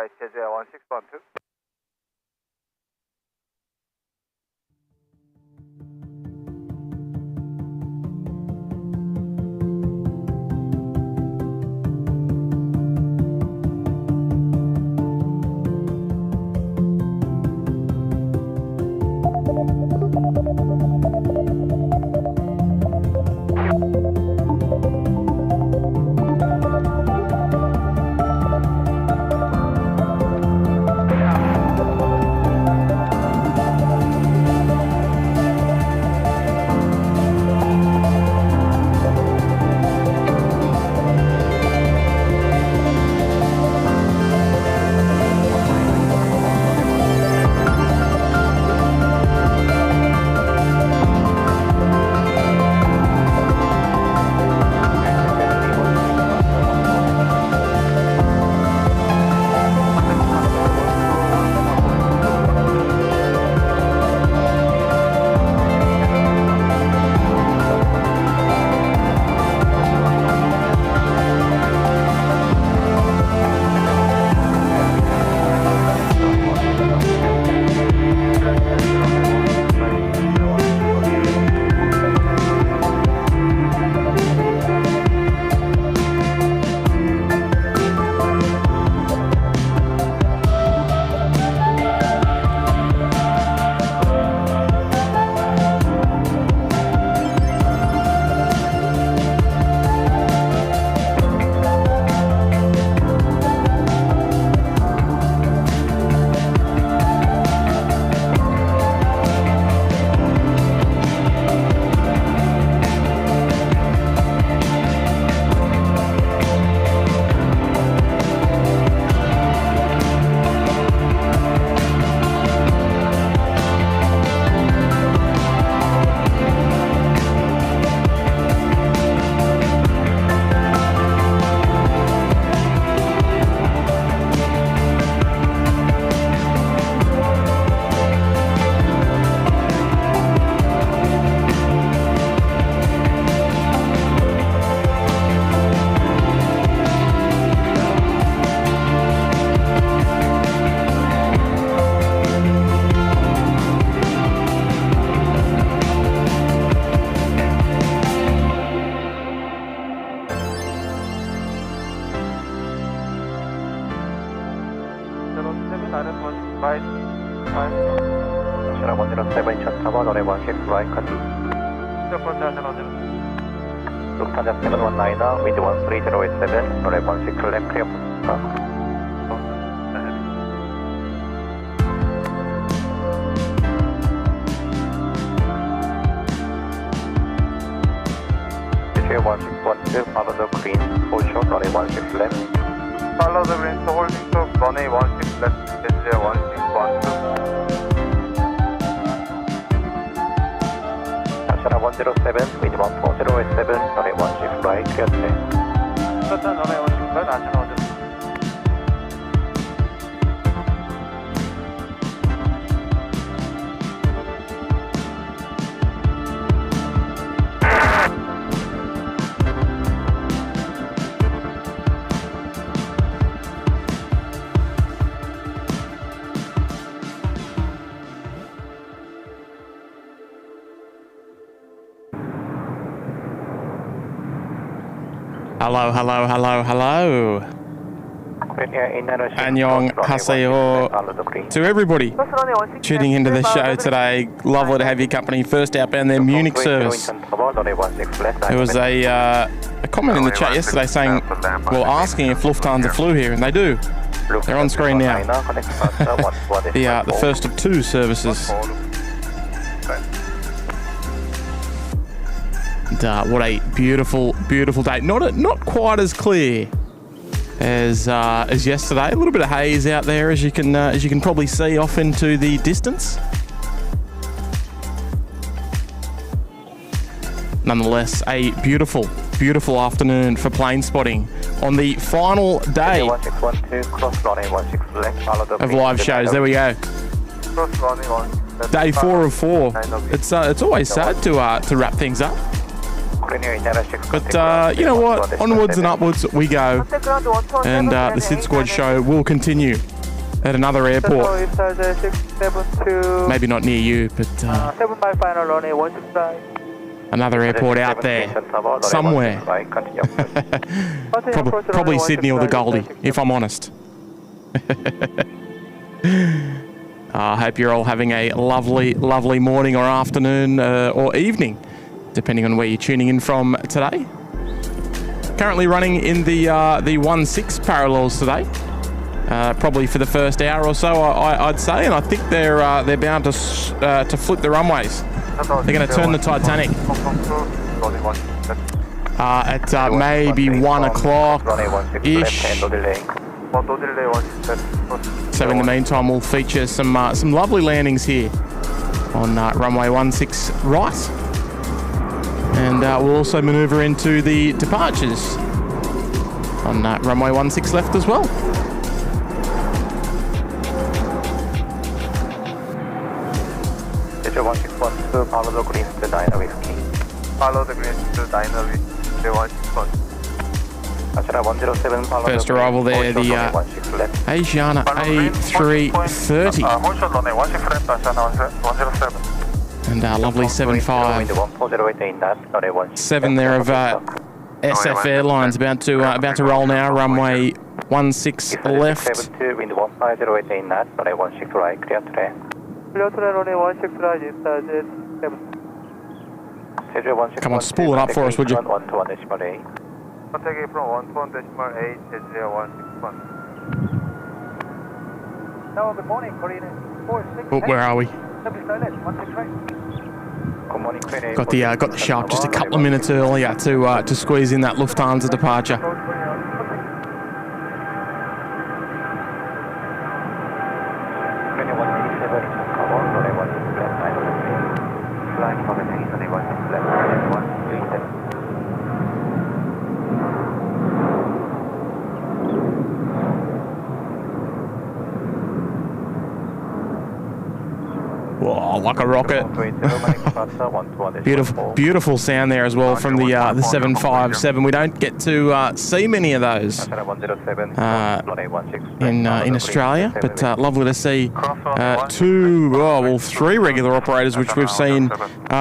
right, 제주에 1612. Lufthansa 719 with 13087, runway 16 left, clear for takeoff. Issue 1612, follow the green, hold short, runway 16 left. Follow the green, so holding to runway 16 left, 제주에 1612. Asiana 107 with 14087, runway 16 right, clear to land. Total runway 16 right, Asiana 107. Hello, hello, hello, hello. Annyeonghaseyo to everybody tuning into the show today. Lovely to have your company. First outbound their Munich service. There was a comment in the chat yesterday saying, well, asking if Lufthansa flew here, and they do. They're on screen now. The first of two services. And what a beautiful, beautiful day. Not quite as clear as yesterday. A little bit of haze out there, as you can probably see off into the distance. Nonetheless, a beautiful, beautiful afternoon for plane spotting on the final day of live shows. There we go. Day 4 of 4. It's always sad to wrap things up. But you know what? Onwards and upwards we go. And the SydSquad show will continue. at another airport. 672. Maybe not near you, but 7 mile final runway 16 right. another airport out there somewhere. Probably Sydney or the Goldie, if I'm honest. I hope you're all having a lovely, lovely morning or afternoon or evening, depending on where you're tuning in from today. Currently running in the 1-6 parallels today, probably for the first hour or so, I'd say, and I think they're bound to flip the runways. They're going to turn the Titanic at maybe 1 o'clock-ish. So in the meantime, we'll feature some lovely landings here on runway 16 right. And we'll also manoeuvre into the departures on runway 16 left as well. Follow the green to Diner Whiskey. Follow the green to Diner Whiskey 161. First arrival there, the Asiana A380. And our lovely 757 there of SF Airlines about to roll now. Runway 16 left. 72, wind 15088 knots, runway 16 right, clear today. Clear today, runway 16 right, inside 7. Come on, spool it up for us, would you? 121.8. Contact from 121.8 161. Now, good morning, Korean 46. Oh, where are we? Good morning, Queen. Got the sharp just a couple of minutes earlier to squeeze in that Lufthansa departure. Whoa, like a rocket. Beautiful sound there as well from the 757. We don't get to see many of those in Australia, but lovely to see three regular operators, which we've seen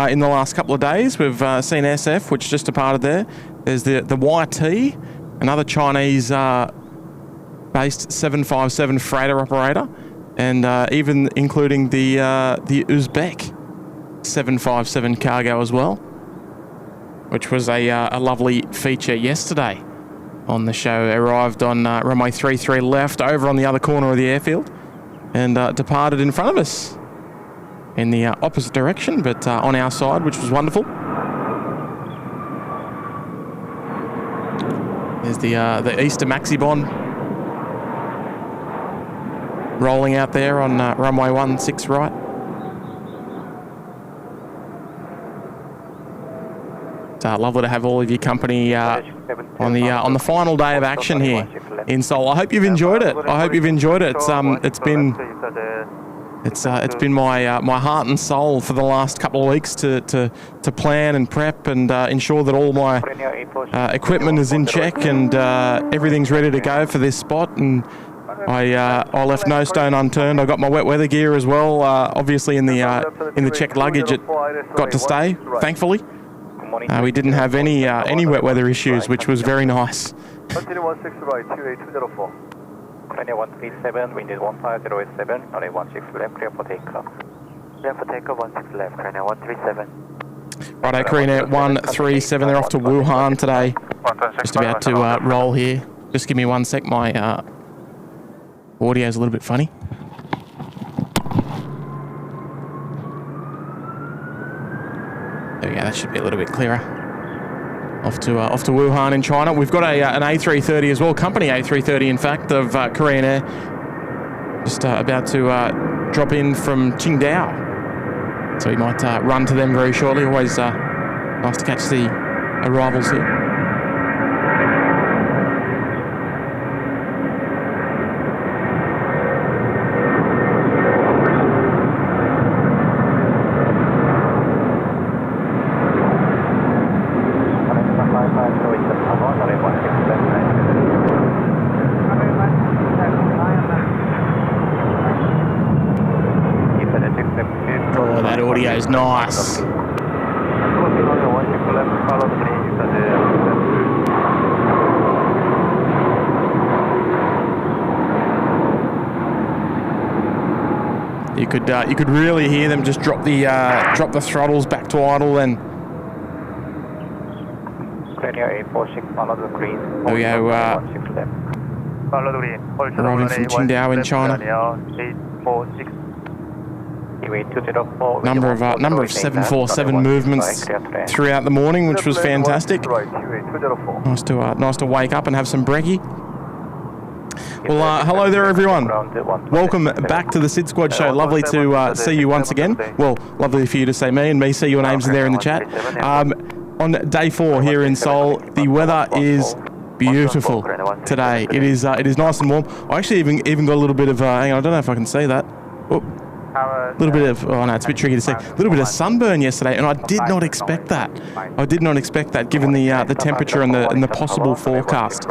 in the last couple of days. We've seen SF, which just departed there. There's the YT, another Chinese based 757 freighter operator. And even including the Uzbek 757 cargo as well, which was a lovely feature yesterday on the show. Arrived on runway 33 left over on the other corner of the airfield and departed in front of us in the opposite direction, but on our side, which was wonderful. There's the Easter Maxi Bond rolling out there on runway 16 right. It's lovely to have all of your company on the final day of action here in Seoul. I hope you've enjoyed it. It's been my heart and soul for the last couple of weeks to plan and prep and ensure that all my equipment is in check and everything's ready to go for this spot. And I left no stone unturned. I got my wet weather gear as well. Obviously, in the checked luggage, it got to stay. Thankfully, we didn't have any wet weather issues, which was very nice. Continue 16 right, 28204. Runway 137, wind is 15087, runway 16 left, clear for takeoff. Clear for takeoff, 16 left, runway 137. Righto, Korean Air 137. They're off to Wuhan today. Just about to roll here. Just give me 1 sec. My audio's a little bit funny. There we go, that should be a little bit clearer. Off to Wuhan in China. We've got an A330 as well, company A330 in fact, of Korean Air. Just about to drop in from Qingdao. So we might run to them very shortly. Always nice to catch the arrivals here. audio's nice. Closing runway 16 left, follow the green, You could really hear them just drop the throttles back to idle then. Clear 846, follow the green. There we go. follow the green. Arriving from Qingdao in China. 846. Number of 747 movements throughout the morning, which was fantastic. Nice to wake up and have some brekkie. Well, hello there, everyone. Welcome back to the SydSquad show. Lovely to see you once again. Well, lovely for you to say me and me see your names in there in the chat. On day 4 here in Seoul, the weather is beautiful today. It is nice and warm. I actually even got a little bit of hang on, I don't know if I can say that. A little bit of, oh no, it's a bit tricky to say. A little bit of sunburn yesterday, and I did not expect that. I did not expect that, given the temperature and the possible forecast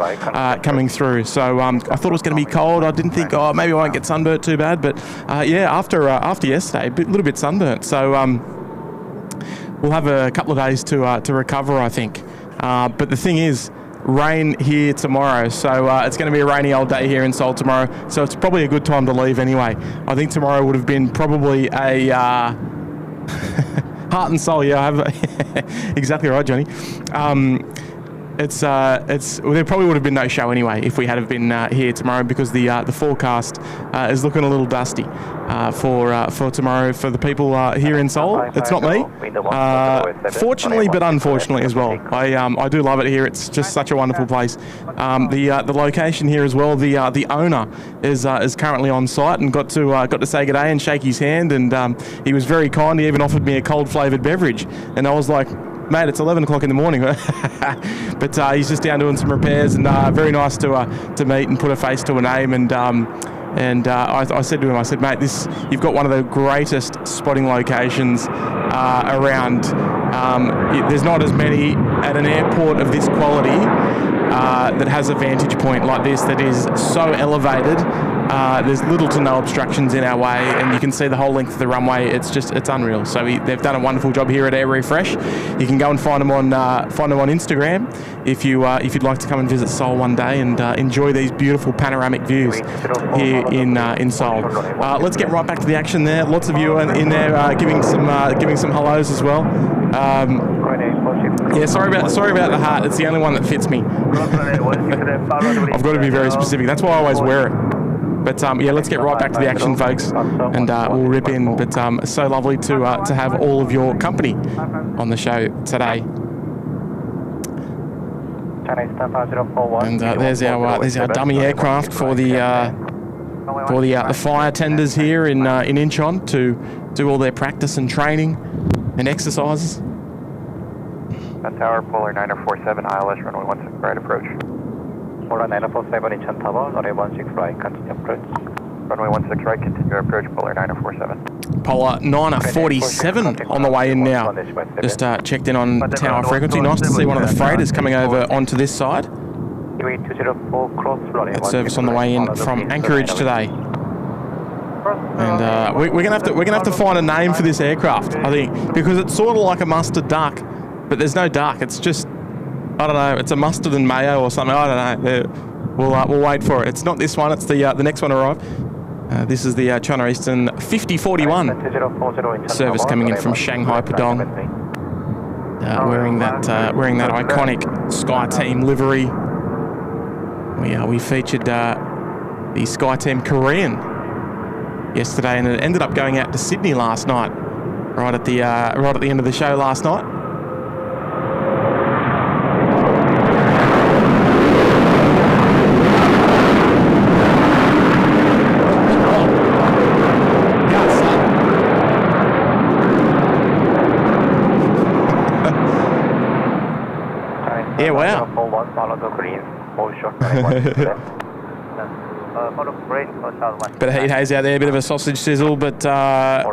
coming through. So I thought it was going to be cold. I didn't think, oh, maybe I won't get sunburnt too bad. But yeah, after yesterday, a little bit sunburnt. So we'll have a couple of days to recover, I think. But the thing is, rain here tomorrow, so it's going to be a rainy old day here in Seoul tomorrow, so it's probably a good time to leave anyway. I think tomorrow would have been probably a heart and soul. Yeah, I have exactly right, Johnny. There probably would have been no show anyway if we had have been here tomorrow, because the forecast is looking a little dusty for tomorrow for the people here in Seoul. It's not me, fortunately, but unfortunately as well. I do love it here. It's just such a wonderful place. The location here as well. The owner is currently on site, and got to say good day and shake his hand, and he was very kind. He even offered me a cold flavoured beverage, and I was like, mate, it's 11 o'clock in the morning. But he's just down doing some repairs, and very nice to meet and put a face to a name. And I said to him, I said, mate, you've got one of the greatest spotting locations around. There's not as many at an airport of this quality that has a vantage point like this that is so elevated. There's little to no obstructions in our way, and you can see the whole length of the runway. It's unreal. So they've done a wonderful job here at Air Refresh. You can go and find them on Instagram if you'd like to come and visit Seoul one day and enjoy these beautiful panoramic views here in Seoul. Let's get right back to the action there. Lots of you in there giving some hellos as well. Yeah, sorry about the heart. It's the only one that fits me. I've got to be very specific. That's why I always wear it. But yeah, let's get right back to the action, folks, and we'll rip in. But it's so lovely to have all of your company on the show today. And there's our dummy aircraft for the fire tenders here in Incheon to do all their practice and training and exercises. Tower, Polar 9047, ILS, runway 16 right approach. Polar 9047, Incheon Tower, runway 16 right, continue approach. Runway 16 right, continue approach, Polar 9047. Polar 947 on the way in now. Just checked in on tower frequency. Nice to see one of the freighters coming over onto this side. That service on the way in from Anchorage today. And we're gonna have to find a name for this aircraft, I think, because it's sort of like a mustard duck, but there's no duck. It's just, I don't know. It's a mustard and mayo or something. I don't know. We'll wait for it. It's not this one. It's the next one to arrive. This is the China Eastern 5041 service coming in from Shanghai Pudong. Wearing that iconic SkyTeam livery. We featured the SkyTeam Korean yesterday, and it ended up going out to Sydney last night, right at the end of the show last night. Yeah, wow. Bit of heat haze out there, a bit of a sausage sizzle, but good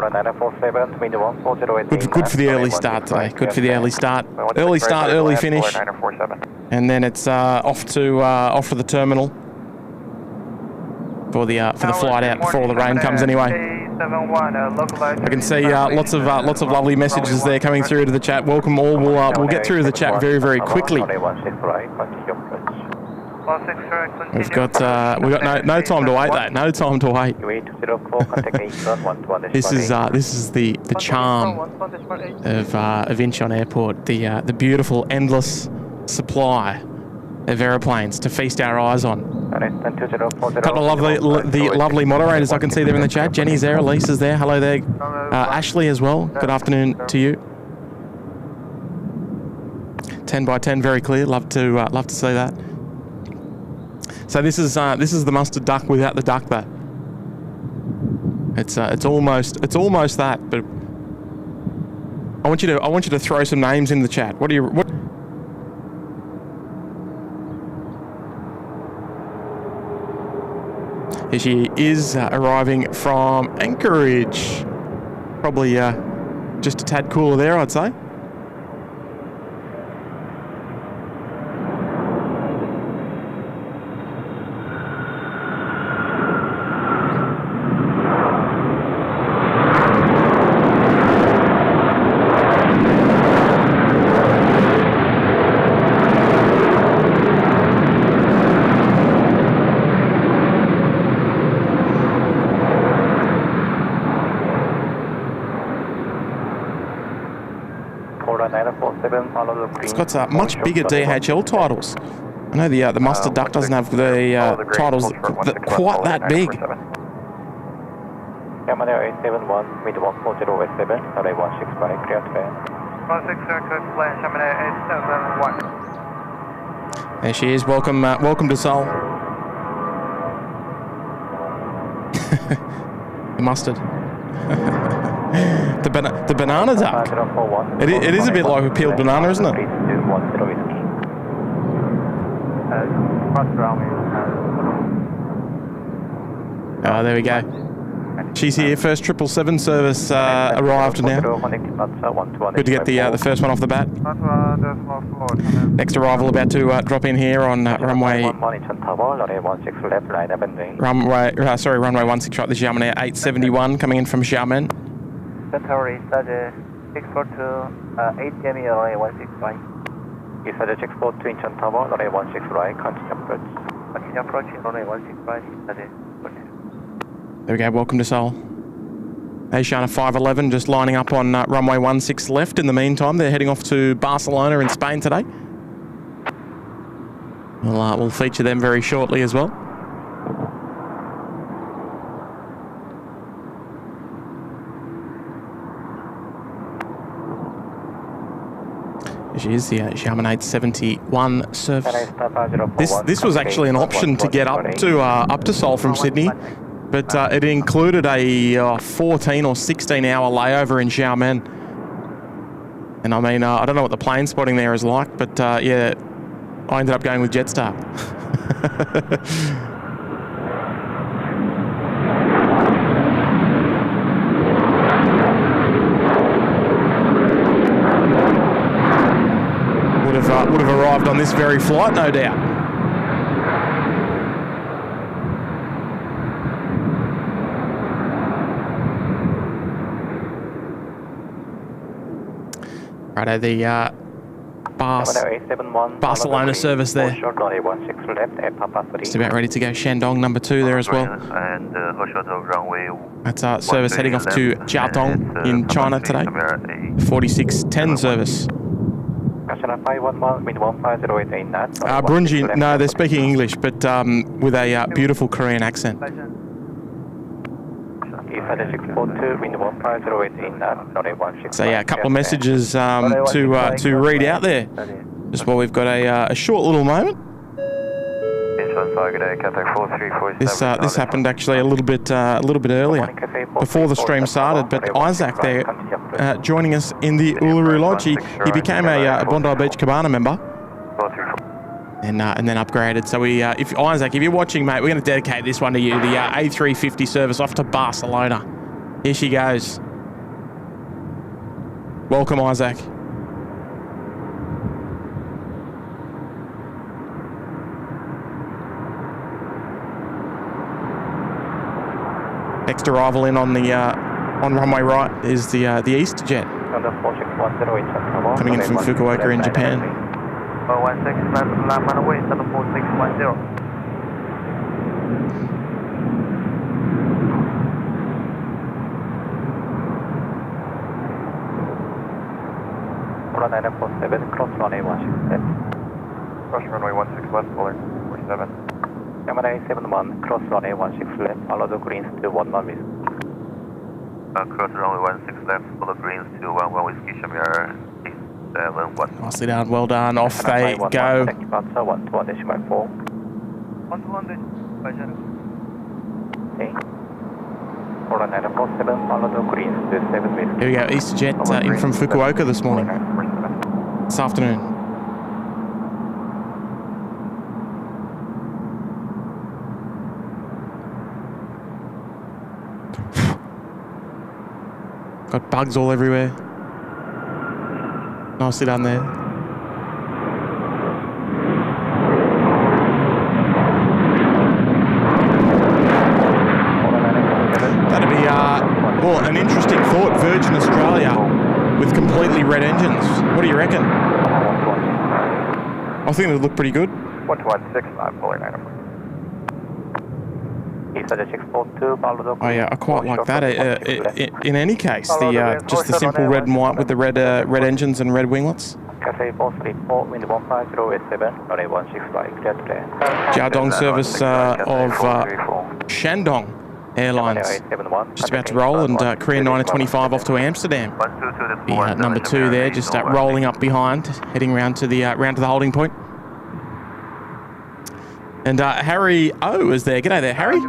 for the early start today. Good for the early start. Early start, early finish. And then it's off to the terminal for the flight out before the rain comes anyway. I can see lots of lovely messages there coming through to the chat. Welcome all. We'll get through the chat very, very quickly. We've got no time to wait. Though. No time to wait. This is the charm of Incheon Airport. The beautiful, endless supply of aeroplanes to feast our eyes on. A couple of lovely moderators I can see there in the chat. Jenny's there, Elise is there. Hello there. Ashley as well. Good afternoon to you. 10 by 10, very clear. Love to see that. So this is the mustard duck without the duck though. It's almost that, but I want you to throw some names in the chat. What? Here she is arriving from Anchorage. Probably just a tad cooler there, I'd say. It's got much bigger DHL titles. I know the mustard duck doesn't have the titles quite that big. Yamada 871, mid 140 7, runway 16 by clear to land. 160, There she is. Welcome to Seoul. The mustard. The banana duck. It is a bit like a peeled banana, isn't it? Oh, there we go. She's here. First 777 service arrived now. Good to get the first one off the bat. Next arrival about to drop in here on runway 16 right. This is Airbus A380 coming in from Xiamen. Centauri, Stage 642, 8 Jamie, runway 16 right. Stage 642, Incheon Tower, runway 16 right, continue approach. Continue approaching, runway 16 right, Stage 42. There we go, welcome to Seoul. Asiana 511 just lining up on runway 16 left. In the meantime, they're heading off to Barcelona in Spain today. We'll feature them very shortly as well. She is the Xiamen 871 service. This was actually an option to get up to Seoul from Sydney, but it included a 14 or 16 hour layover in Xiamen. And I mean, I don't know what the plane spotting there is like, but yeah, I ended up going with Jetstar. Would have arrived on this very flight, no doubt. Righto, the Barcelona service there. Just about ready to go. Shandong number 2 there as well. That's our service heading off to Jiaotong in China today. 4610 service. Brunji, no, they're speaking English, but with a beautiful Korean accent. So yeah, a couple of messages to read out there, just while we've got a short little moment. This happened actually a little bit earlier, before the stream started. But Isaac there, joining us in the Uluru Lodge, he became a Bondi Beach Cabana member, and then upgraded. So if you're watching, mate, we're going to dedicate this one to you. The A350 service off to Barcelona. Here she goes. Welcome, Isaac. Next arrival in on the on runway right is the EastJet coming in from Fukuoka in Japan. 16 left, land away, 74610. Cross runway 16 left. Cross runway 16 left, Polar 47. Yamada 71, cross runway 16 left, follow the greens to 11 whiskey. Cross runway 16 left, follow greens to 11 whiskey, Shamir 71. Nicely done, well done. Off they go. 121.4. 121.4. Okay. 4947, follow the greens to 7 whiskey. Here we go, EastJet in from Fukuoka this morning. This afternoon. Got bugs all everywhere. Nicely done there. That'd be, well, an interesting thought, Virgin Australia with completely red engines. What do you reckon? I think it would look pretty good. 1165, Polar 94. Oh yeah, I quite like that. In any case, the just the simple red and white with the red engines and red winglets. Jiaodong service of Shandong Airlines just about to roll, and Korean 925 off to Amsterdam. The number 2 there, just rolling up behind, heading round to the holding point. And Harry O is there. G'day there, Harry.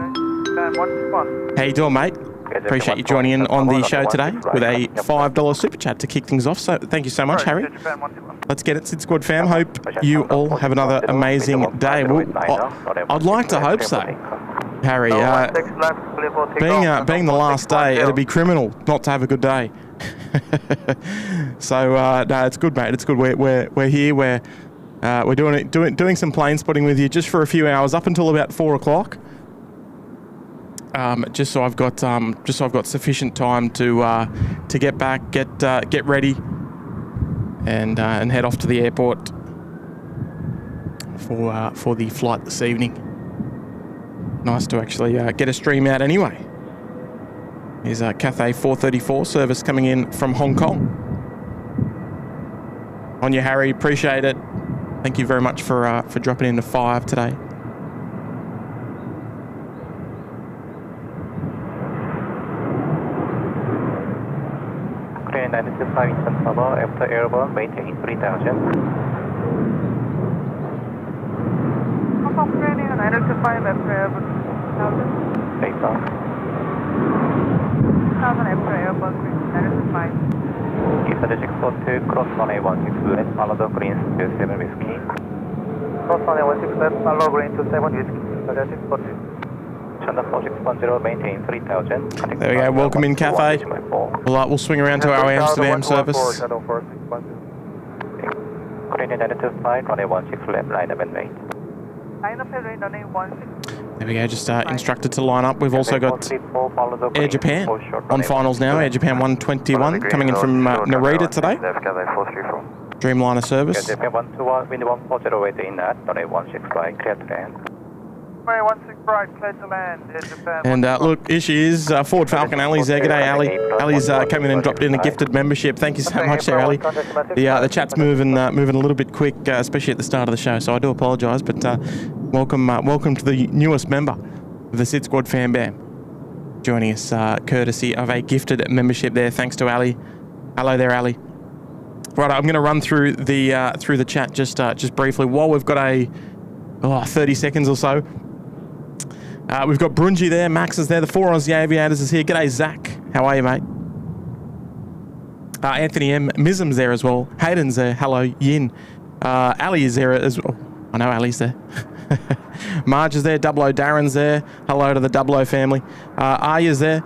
How you doing, mate? Appreciate you joining in on the show today with a $5 super chat to kick things off. So thank you so much, Harry. Let's get it, SydSquad fam. Hope you all have another amazing day. Well, I'd like to hope so, Harry. Being the last day, it'd be criminal not to have a good day. So no, it's good, mate. It's good. We're here. We're doing some plane spotting with you just for a few hours up until about 4 o'clock. Just so I've got sufficient time to get back, get ready, and head off to the airport for the flight this evening. Nice to actually get a stream out anyway. Here's Cathay 434 service coming in from Hong Kong. On you, Harry. Appreciate it. Thank you very much for dropping into 5 today. Korean 925 Incheon Tower, after airborne, maintain 3000. Hong Kong Korean 925 after airborne, 3000. Take off. 1000 after airborne, 925. East SydSquad 2, cross runway 16 left, follow the greens to 7 whiskey. Cross runway 16 left, follow green to 7 whiskey, SydSquad 2. Chanda 4610, maintain 3000. There we go, welcome in, Cathay. We'll swing around to our Amsterdam service. Korean 925, runway 16 left, line up and wait. There we go, just instructed to line up. We've also got Air Japan on finals now. Air Japan 121 coming in from Narita today. Dreamliner service. Japan 121, wind 140 waiting in at runway 16 right, clear to land. Runway 16 right, clear to land. Air Japan. And look, here she is, Ford Falcon. Ali's there. G'day, Ali. Ali's come in and dropped in a gifted membership. Thank you so much there, Ali. The chat's moving a little bit quick, especially at the start of the show, so I do apologise, but welcome to the newest member of the SydSquad fan bam, joining us courtesy of a gifted membership there. Thanks to Ali. Hello there, Ali. Right, I'm going to run through the chat just briefly while we've got 30 seconds or so. We've got Brunji there, Max is there, the 4 Aussie Aviators is here. G'day, Zach. How are you, mate? Anthony M. Mizum's there as well. Hayden's there. Hello, Yin. Ali is there as well. I know Ali's there. Marge is there. Double O Darren's there. Hello to the Double O family. Arya's there.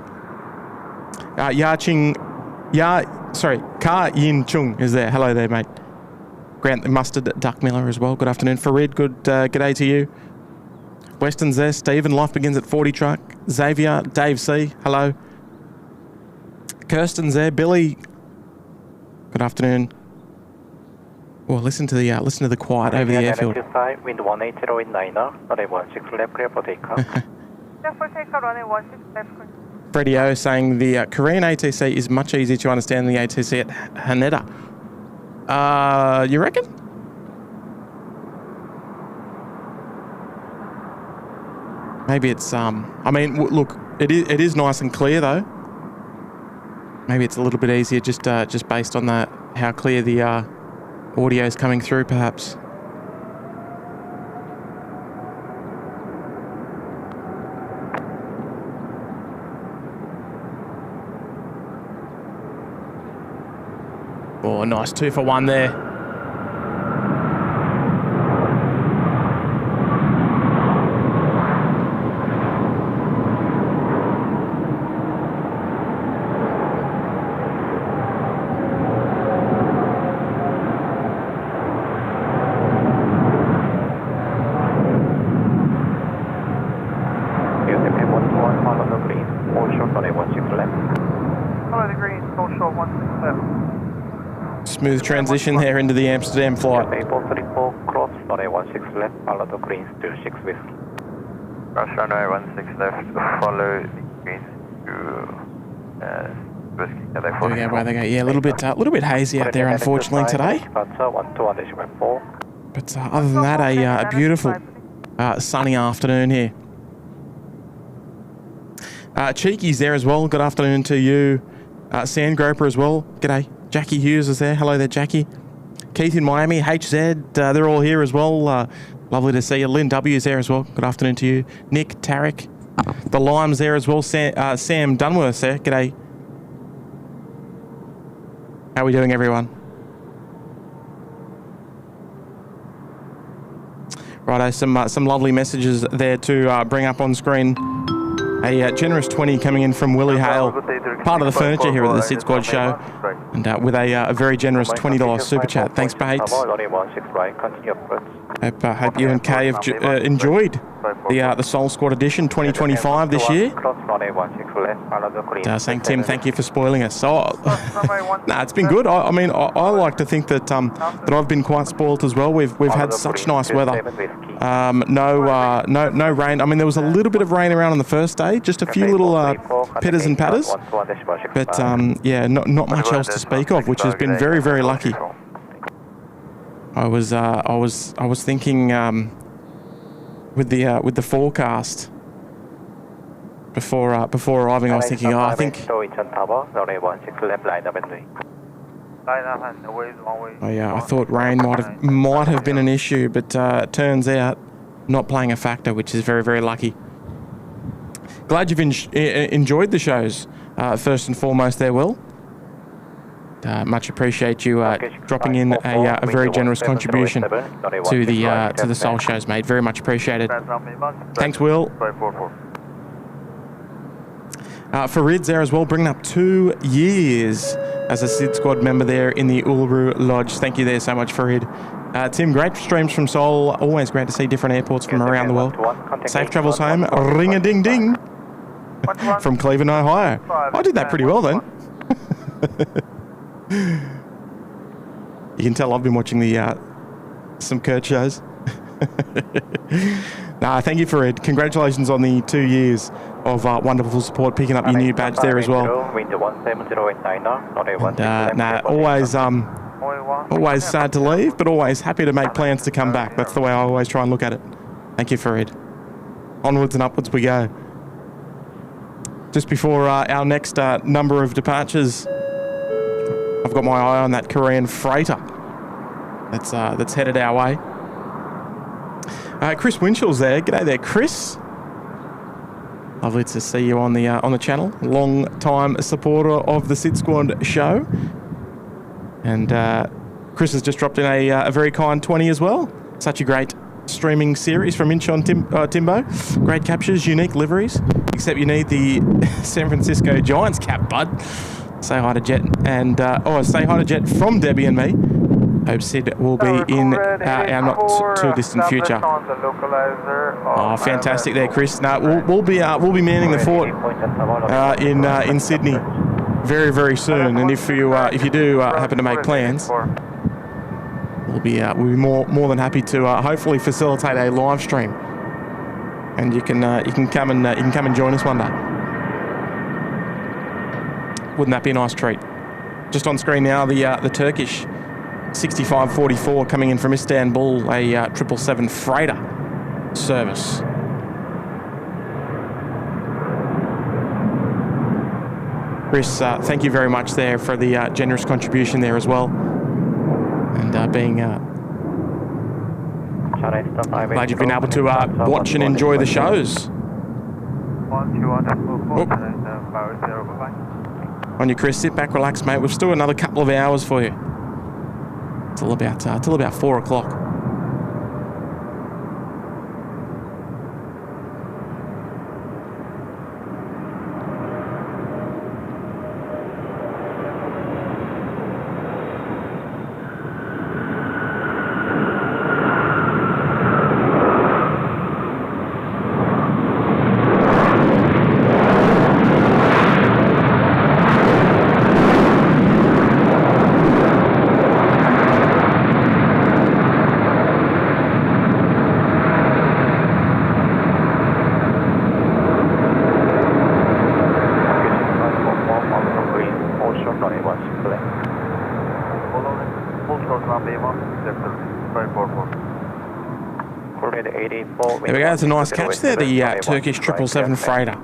Ka Yin Chung is there. Hello there, mate. Grant the Mustard Duck Miller as well. Good afternoon. Farid, good day to you. Weston's there. Stephen, life begins at 40 truck. Xavier, Dave C, hello. Kirsten's there. Billy, good afternoon. Well, listen to the quiet over the airfield. Wind 180 in 9er, runway 16 left, clear for takeoff. Clear for takeoff, runway 16 left. Freddie O saying the Korean ATC is much easier to understand than the ATC at Haneda. You reckon? Maybe it's I mean, look, it is nice and clear though. Maybe it's a little bit easier just based on that how clear the audio is coming through, perhaps. Oh, nice 2 for 1 there. Smooth transition there into the Amsterdam flight. Cross, runway 16 left, follow the greens to 6 whiskey. Cross runway 16 left, follow the greens to whiskey. There we go, where they go. Yeah, a little bit hazy out there, unfortunately, today. But other than that, a beautiful sunny afternoon here. Cheeky's there as well. Good afternoon to you. Sandgroper as well. G'day. Jackie Hughes is there. Hello there, Jackie. Keith in Miami. HZ, they're all here as well. Lovely to see you. Lynn W is there as well. Good afternoon to you. Nick, Tarek. The Lime's there as well. Sam Dunworth's there. G'day. How are we doing, everyone? Righto, some lovely messages there to bring up on screen. A generous 20 coming in from Willie Hale, part of the furniture here at the SydSquad show, and with a very generous $20 super chat. Thanks, Bates. Hope you and Kay have enjoyed the SeoulSquad edition 2025 this year. Saying, Tim, thank you for spoiling us. It's been good. I mean, I like to think that that I've been quite spoiled as well. We've had such nice weather. No rain. I mean, there was a little bit of rain around on the first day, just a few little pitters and patters, but yeah, not much else to speak of, which has been very, very lucky. I was thinking with the forecast before arriving. I was thinking, I think. I thought rain might have been an issue, but it turns out not playing a factor, which is very, very lucky. Glad you've enjoyed the shows. First and foremost, there, Will. Much appreciate you dropping in a very generous contribution to the Seoul shows, mate. Very much appreciated. Thanks, Will. Farid's there as well, bringing up 2 years as a SydSquad member there in the Uluru Lodge. Thank you there so much, Farid. Tim, great streams from Seoul. Always great to see different airports from around the world. Safe travels home. Ring-a-ding-ding. From Cleveland, Ohio. I did that pretty well then. You can tell I've been watching the some Kurt shows. Thank you, Farid. Congratulations on the 2 years of wonderful support, picking up your new badge there as well. And, always sad to leave, but always happy to make plans to come back. That's the way I always try and look at it. Thank you, Farid. Onwards and upwards we go. Just before our next number of departures, I've got my eye on that Korean freighter that's headed our way. Chris Winchell's there. G'day there, Chris. Lovely to see you on the channel. Long time supporter of the SydSquad show. And Chris has just dropped in a very kind 20 as well. Such a great streaming series from Incheon Timbo. Great captures, unique liveries. Except you need the San Francisco Giants cap, bud. Say hi to Jet and say hi to Jet from Debbie and me. Hope Sid will be in our not too distant future. Oh, fantastic there, Chris. No, we'll be manning the fort in Sydney very, very soon. And if you do happen to make plans, we'll be more than happy to hopefully facilitate a live stream, and you can come and join us one day. Wouldn't that be a nice treat? Just on screen now, the Turkish 6544 coming in from Istanbul, a 777 freighter service. Chris, thank you very much there for the generous contribution there as well, and being glad you've been able to watch and enjoy the shows. On you, Chris. Sit back, relax, mate. We've still got another couple of hours for you. Till about 4 o'clock. There we go, it's a nice catch there, the Turkish 777 freighter.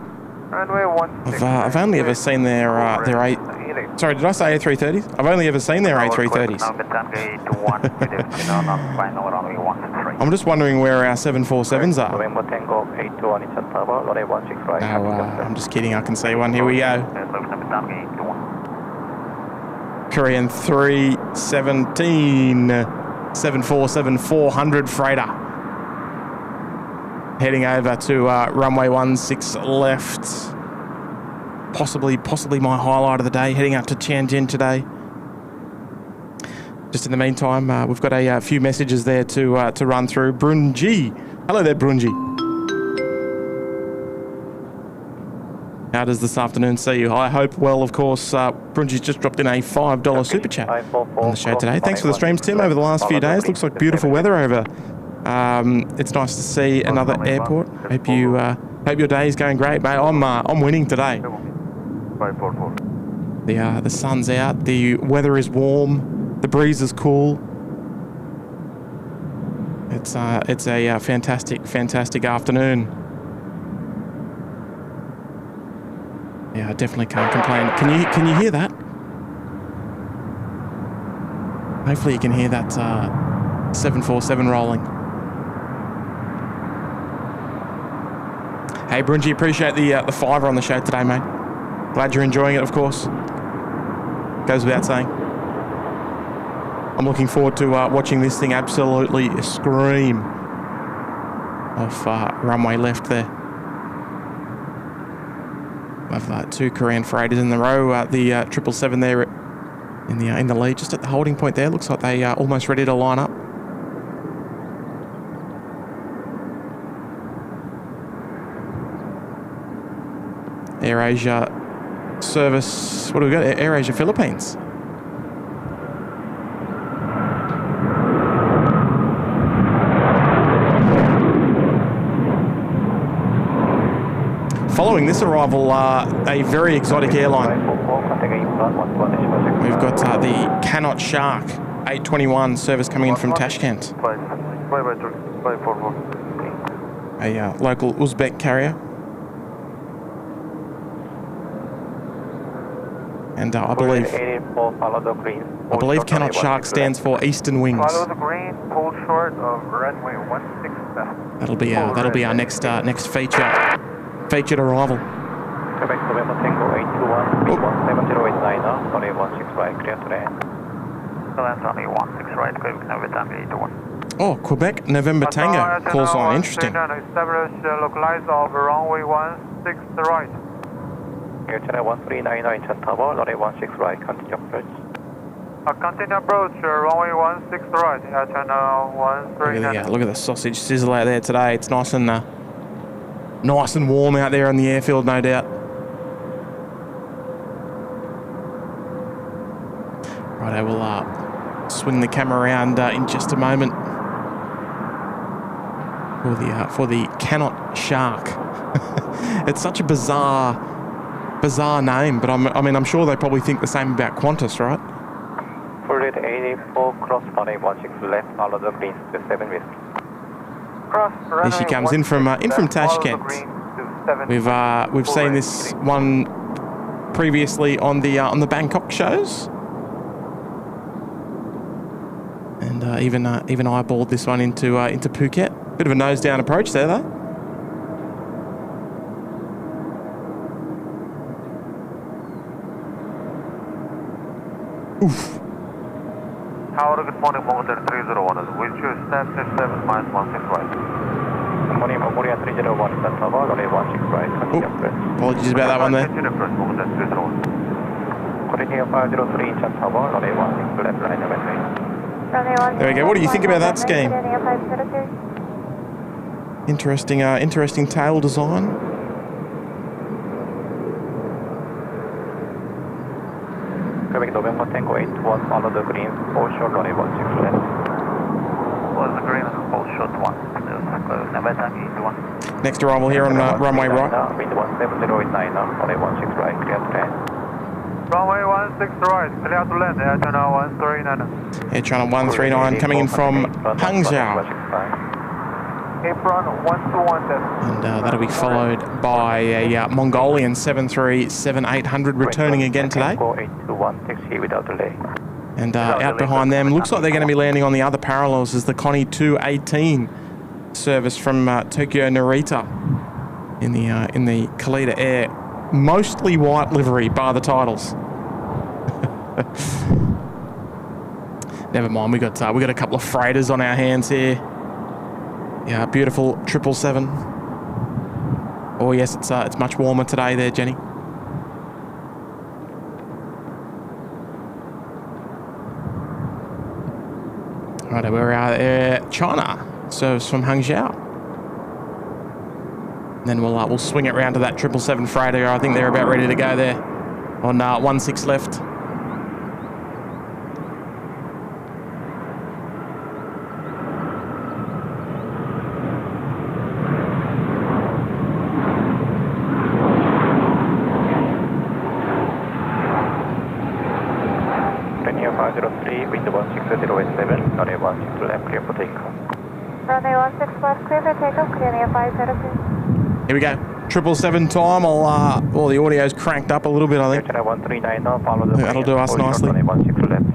I've only ever seen their sorry, did I say A330s? I've only ever seen their A330s. I'm just wondering where our 747s are. No, I'm just kidding, I can see one. Here we go. Korean 317 747 400 freighter. Heading over to runway 16 left. Possibly my highlight of the day. Heading up to Tianjin today. Just in the meantime, we've got a few messages there to run through. Brunji. Hello there, Brunji. How does this afternoon see you? I hope well, of course. Brunji's just dropped in a $5 super chat on the show today. Thanks for the streams, Tim, over the last few days. Looks like beautiful weather over. It's nice to see another airport. Hope your day is going great, mate. I'm winning today. The sun's out. The weather is warm. The breeze is cool. It's a fantastic afternoon. Yeah, I definitely can't complain. Can you hear that? Hopefully you can hear that 747 rolling. Hey, Brunji, appreciate the $5 on the show today, mate. Glad you're enjoying it, of course. Goes without saying. I'm looking forward to watching this thing absolutely scream off runway left there. We've two Korean freighters in the row. The 777 there in the lead, just at the holding point there. Looks like they are almost ready to line up. AirAsia service. What do we got? AirAsia Philippines. Following this arrival, a very exotic airline. We've got the Cannot Shark 821 service coming in from Tashkent. A local Uzbek carrier. And I believe Cannot Shark stands for Eastern Wings. Follow the green, pull short of runway 16 left. That'll be our next featured arrival. Quebec November Tango 821, 7089, runway 16 right, clear to land. Runway 16 right, Quebec November Tango 821. Oh, Quebec November Tango call sign, interesting. Establish localize of runway 16 right. Air China 1399 Incheon Tower, runway 16 right, continue approach. Continue approach, runway 16 right, air channel 139. Look at the sausage sizzle out there today. It's nice and warm out there on the airfield, no doubt. Right, I will swing the camera around in just a moment for the Cannot Shark. It's such a bizarre name, but I'm sure they probably think the same about Qantas, right? 84 cross runway 16 left, follow the greens to 7 whiskey. Here she comes in from Tashkent. We've seen this one previously on the Bangkok shows, and even eyeballed this one into Phuket. Bit of a nose down approach there though. Oof. Tower, good morning, Mongolia 301. Will you step 7 miles 16 right? Good morning, Mongolia 301, Santa Tower, runway 16 right, continue approach. Apologies about that one there. Continue approach, Mongolia 301. Continue 503, Incheon Tower, runway 16 left, line of entry. There we go. What do you think about that scheme? Interesting tail design. Quebec November Tango 81, follow the green, hold short, runway 16 left. Was the green, hold short 1. Number 81. Next arrival here on runway right. Wind 17089, runway 16 right, clear to land. Runway 16 right, clear to land, air channel 139. Air channel 139 coming in from Hangzhou. Apron 121 left. And that'll be followed by a Mongolian 737-800 returning again today. And out behind them, looks like they're going to be landing on the other parallels as the Connie 218 service from Tokyo Narita in the Khalida Air. Mostly white livery, bar the titles. Never mind, we got a couple of freighters on our hands here. Yeah, beautiful 777. Oh yes, it's much warmer today there, Jenny. Right, we're out there, China service from Hangzhou. Then we'll swing it round to that 777 freighter. I think they're about ready to go there on 16 left. Wind 16007, runway 16 left, clear for takeoff. Runway 16 left, clear for takeoff, clearing at 502. Here we go. 777 time. Well, the audio's cranked up a little bit, I think. Channel 139 now, follow the That'll do us nicely. Runway 16 left.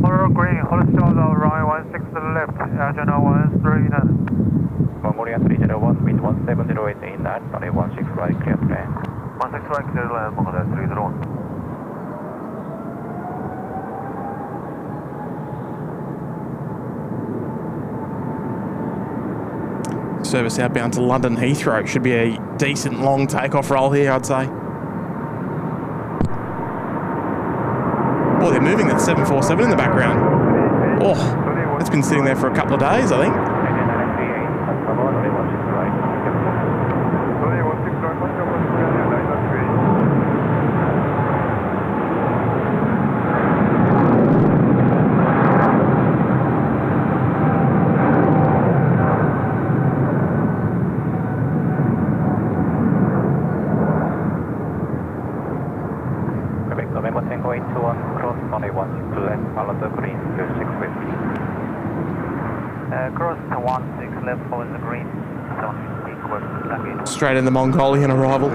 Hollow green, hold short, runway 16 left, air channel 139. Mongolia 301, wind 17089, runway 16 right, clear to land. 16 right, clear to land, Mongolia 301. Service outbound to London Heathrow. Should be a decent long takeoff roll here, I'd say. Oh, they're moving that 747 in the background. Oh, it's been sitting there for a couple of days, I think. Straight in the Mongolian arrival.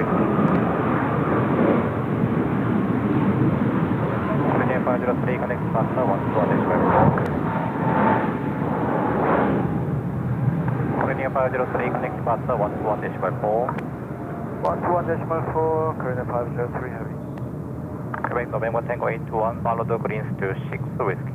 Quebec November Tango 821, follow the greens to 6 whiskey.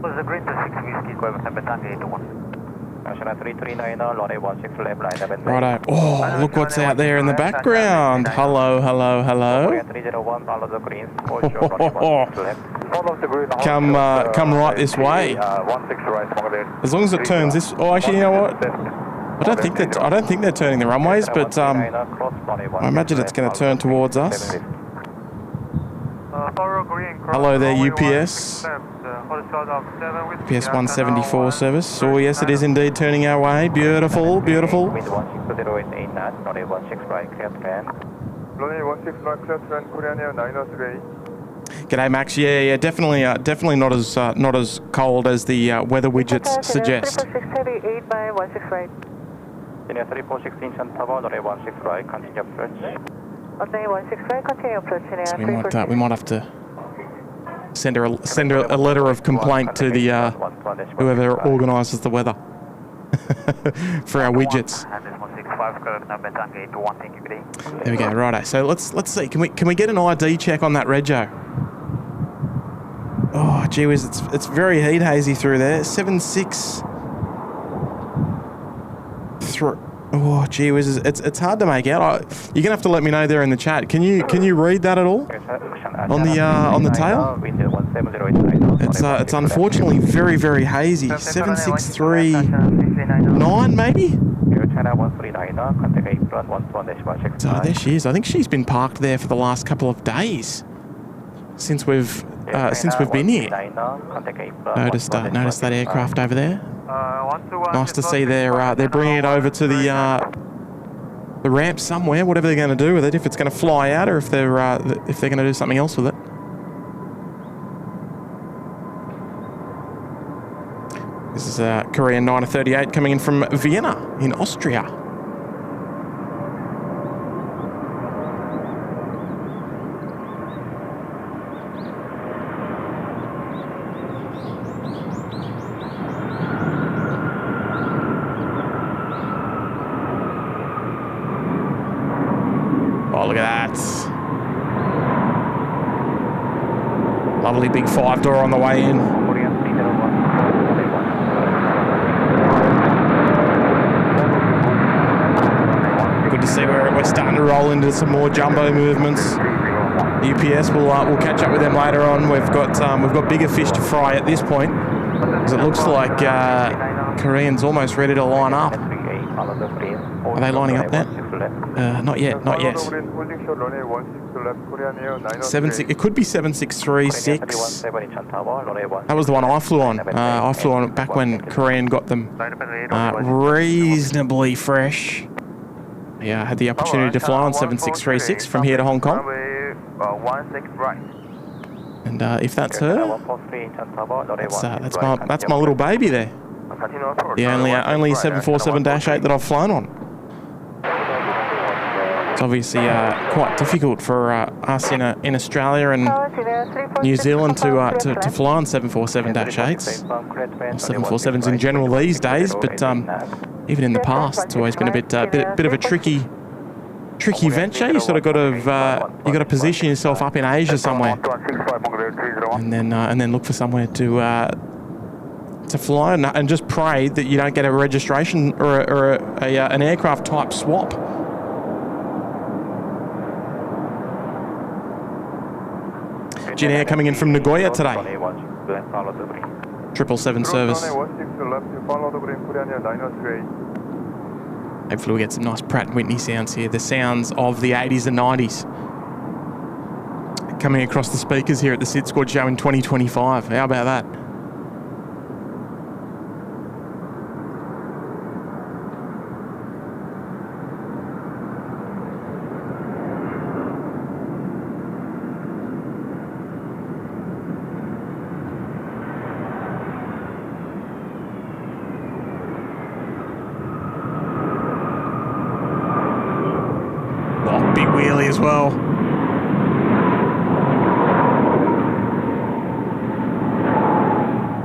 Was the green to 6 whiskey, Quebec November Tango 821. Asiana 339, runway 16 left, line up and Righto. Oh, look what's out there in the background. Hello, hello, hello. 301, follow the greens, for sure, runway 16 left. Follow the green. Come right this way. 16 right, As long as it turns this. Oh, actually, you know what? I don't think they're turning the runways, but I imagine it's going to turn towards us. Hello there, UPS. UPS 174 service. Oh, yes, it is indeed turning our way. Beautiful, beautiful. Wind 16008 knot, runway 16 right, clear trend. Runway 16 right, clear trend, Korean Air 903. G'day, Max. Yeah, definitely not as cold as the weather widgets suggest. 3638 by 16 right. Senior 3416 Incheon Tower, runway 16 right, continue approach. Runway 16 right, continue approach. So we might have to send her a letter of complaint to the whoever organises the weather for our widgets. There we go. Righto. So let's see. Can we get an ID check on that rego? Oh, gee whiz, it's very heat hazy through there. 763. Oh, gee whiz, it's hard to make out. You're gonna have to let me know there in the chat. Can you read that at all? On the tail? It's unfortunately very, very hazy. 763.9 maybe? So there she is. I think she's been parked there for the last couple of days since we've been here. Notice that aircraft over there. Nice to see they're bringing it over to the ramp somewhere. Whatever they're going to do with it, if it's going to fly out or if they're going to do something else with it. This is Korean 938 coming in from Vienna in Austria. Oh, look at that. Lovely big 5-door on the way in. Good to see we're starting to roll into some more jumbo movements. UPS we'll catch up with them later on. We've got bigger fish to fry at this point, because it looks like Korean's almost ready to line up. Are they lining up now? Not yet. It could be 7636. That was the one I flew on. I flew on back when Korean got them reasonably fresh. Yeah, I had the opportunity to fly on 7636 from here to Hong Kong. And if that's her, that's my little baby there. The only 747-8 that I've flown on. It's obviously quite difficult for us in Australia and New Zealand to fly on 747-8s, or 747s in general these days. But even in the past, it's always been a bit of a tricky venture. You sort of got to position yourself up in Asia somewhere, and then look for somewhere to fly and just pray that you don't get a registration or an aircraft type swap. Jin Air coming in from Nagoya today. 777 service. Hopefully we get some nice Pratt & Whitney sounds here. The sounds of the 80s and 90s coming across the speakers here at the SydSquad show in 2025. How about that? As well.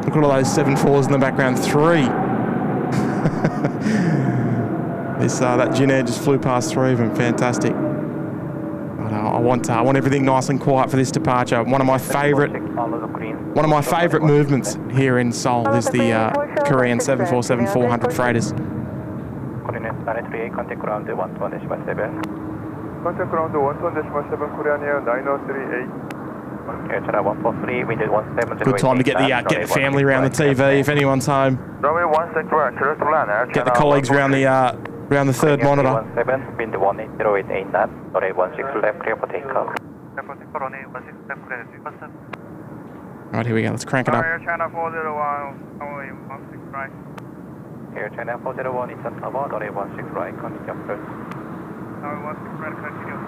Look at all those 7.4s in the background. 3. That Jin Air just flew past 3 of them. Fantastic. But, I want everything nice and quiet for this departure. One of my favourite movements here in Seoul is the Korean 747-400 freighters. Coordinate 938, contact ground 11.7. Contact ground 11.7 Korean Air 9038. China 143, wind 17. Good time to get the family around the TV if anyone's home. Runway 16 right, clear to land. Get the colleagues around the third monitor. 17, wind 1808 knot, runway 16 left, clear for takeoff. Right, here we go. Let's crank it up. Air China 401, runway 16 right. Air China 401, Incheon Tower, runway 16 right, continue approach. Runway 16 right, continue.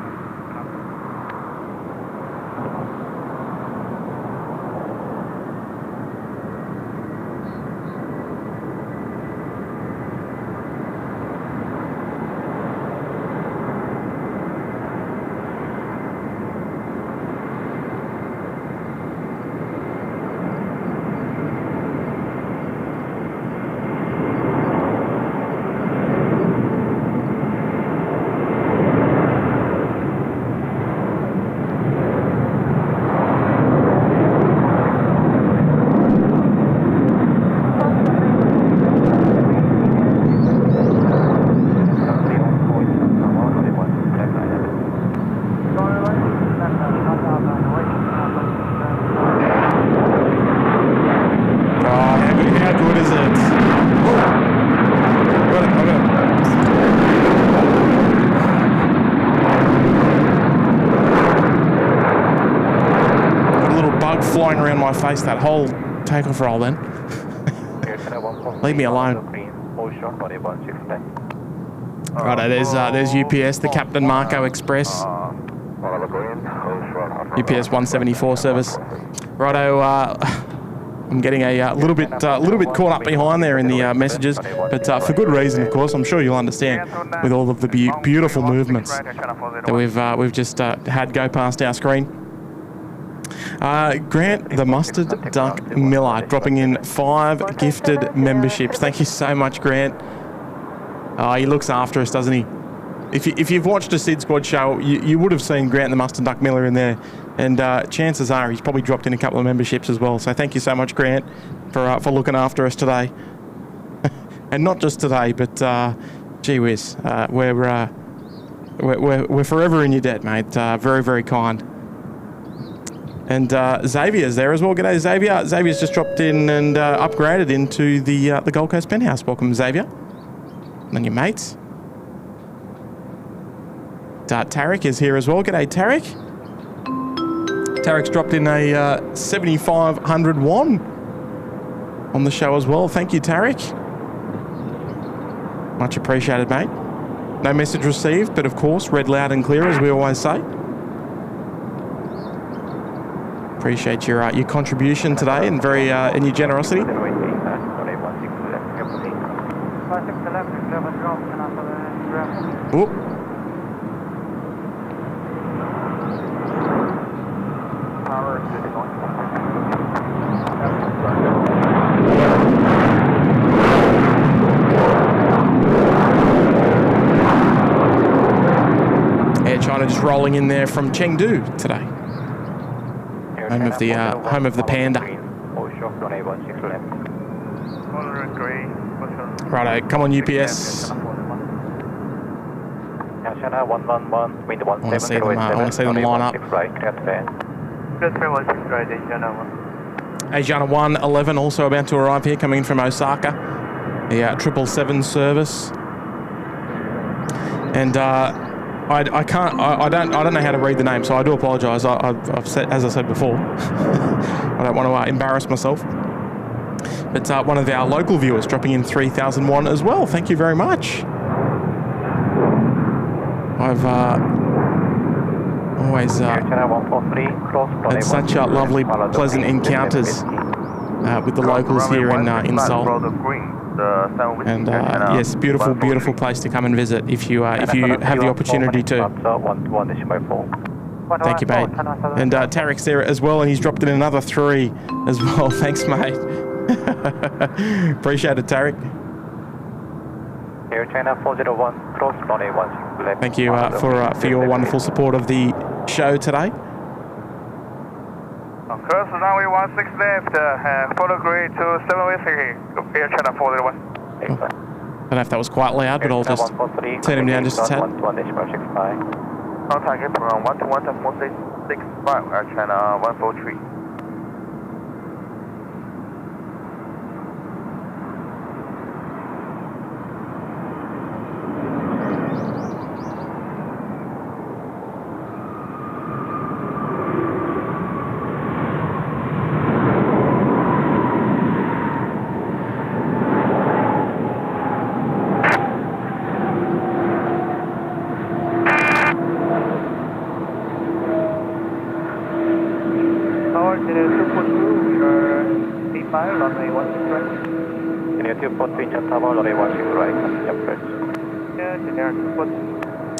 Flying around my face that whole takeoff roll then. Leave me alone. Righto, there's UPS, the Captain Marco Express. UPS 174 service. Righto, I'm getting a little bit caught up behind there in the messages, but for good reason, of course. I'm sure you'll understand with all of the beautiful movements that we've just had go past our screen. Grant the Mustard Duck Miller dropping in 5 gifted memberships. Thank you so much, Grant. He looks after us, doesn't he? If you've watched a SydSquad show, you would have seen Grant the Mustard Duck Miller in there, and chances are he's probably dropped in a couple of memberships as well. So thank you so much, Grant, for looking after us today, and not just today, but gee whiz, we're forever in your debt, mate. Very, very kind. And Xavier's there as well. G'day, Xavier. Xavier's just dropped in and upgraded into the Gold Coast penthouse. Welcome, Xavier. And your mates. Tarek is here as well. G'day, Tarek. Tarek's dropped in a 7,500 won on the show as well. Thank you, Tarek. Much appreciated, mate. No message received, but of course, read loud and clear, as we always say. Appreciate your contribution today and and your generosity. Oop. Air China just rolling in there from Chengdu today. Home of the Panda. Righto, come on UPS. I want to see them line up. Asiana 111 also about to arrive here, coming in from Osaka. The 777 service. And I don't know how to read the name, so I do apologise. I've said, as I said before, I don't want to embarrass myself. But one of our local viewers dropping in 3,001 as well. Thank you very much. I've always had such lovely, pleasant encounters with the locals here in Seoul. And yes, beautiful place to come and visit if you have the opportunity to. Thank you, mate. And Tarek's there as well, and he's dropped in another 3 as well. Thanks, mate. Appreciate it, Tarek. Air China 401, cross runway 16 left. Thank you for your wonderful support of the show today. Cross runway 16 left, follow grade to 7 Whiskey. Air China 401. I don't know if that was quite loud, but I'll just turn him down just a tad. Contact it from 121.465, Air China 143.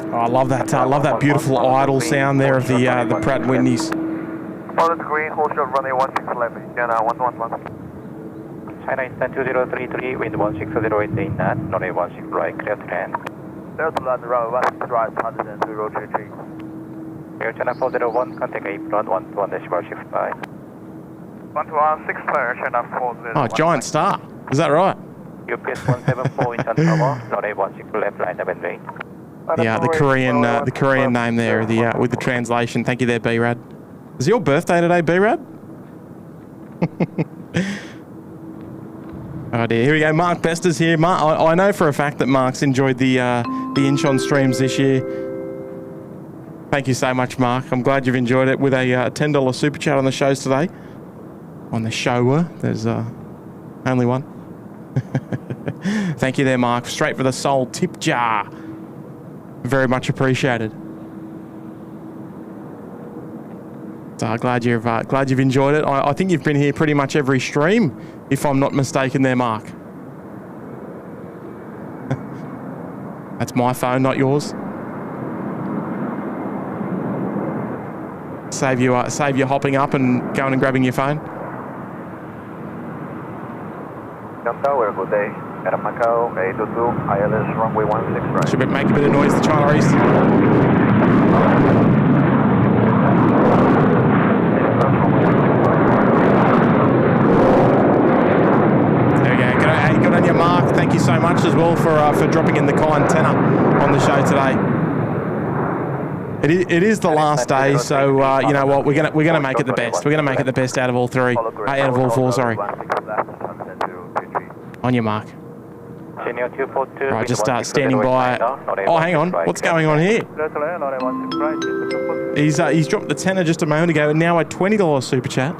Oh, I love that. I love that beautiful idle sound there of the Pratt & Whitneys. Follow the green, hold short, runway 16 left, Asiana 111. China Eastern 2033, wind 16088 knot, runway 16 right, clear to land. Clear to land, runway 16 right, 102 road 33. Air China 401, contact apron 121.65. 12165, Air China 401. Oh, Giant Star. Is that right? UPS 174, Incheon Tower, runway 16 left, line up and wait. Yeah, the Korean name there, with the translation. Thank you there, B-Rad. Is it your birthday today, B-Rad? Oh dear, here we go. Mark Bester's here. Mark, I know for a fact that Mark's enjoyed the Incheon streams this year. Thank you so much, Mark. I'm glad you've enjoyed it with a $10 super chat on the shows today. On the shower, there's only one. Thank you there, Mark. Straight for the Seoul tip jar. Very much appreciated. So glad you've enjoyed it. I think you've been here pretty much every stream, if I'm not mistaken there, Mark. That's my phone, not yours. Save you hopping up and going and grabbing your phone. Tower, good day. Adam Macau, 822, ILS runway 16 right. Should make a bit of noise, the China East. There we go. Good on you, Mark. Thank you so much as well for dropping in the kind tenner on the show today. It is the last day, so you know what? We're gonna make it the best. We're gonna make it the best out of all three. Out of all four, sorry. On your mark. Right, just standing by. Oh, hang on. What's going on here? He's dropped the tenner just a moment ago, and now a $20 super chat.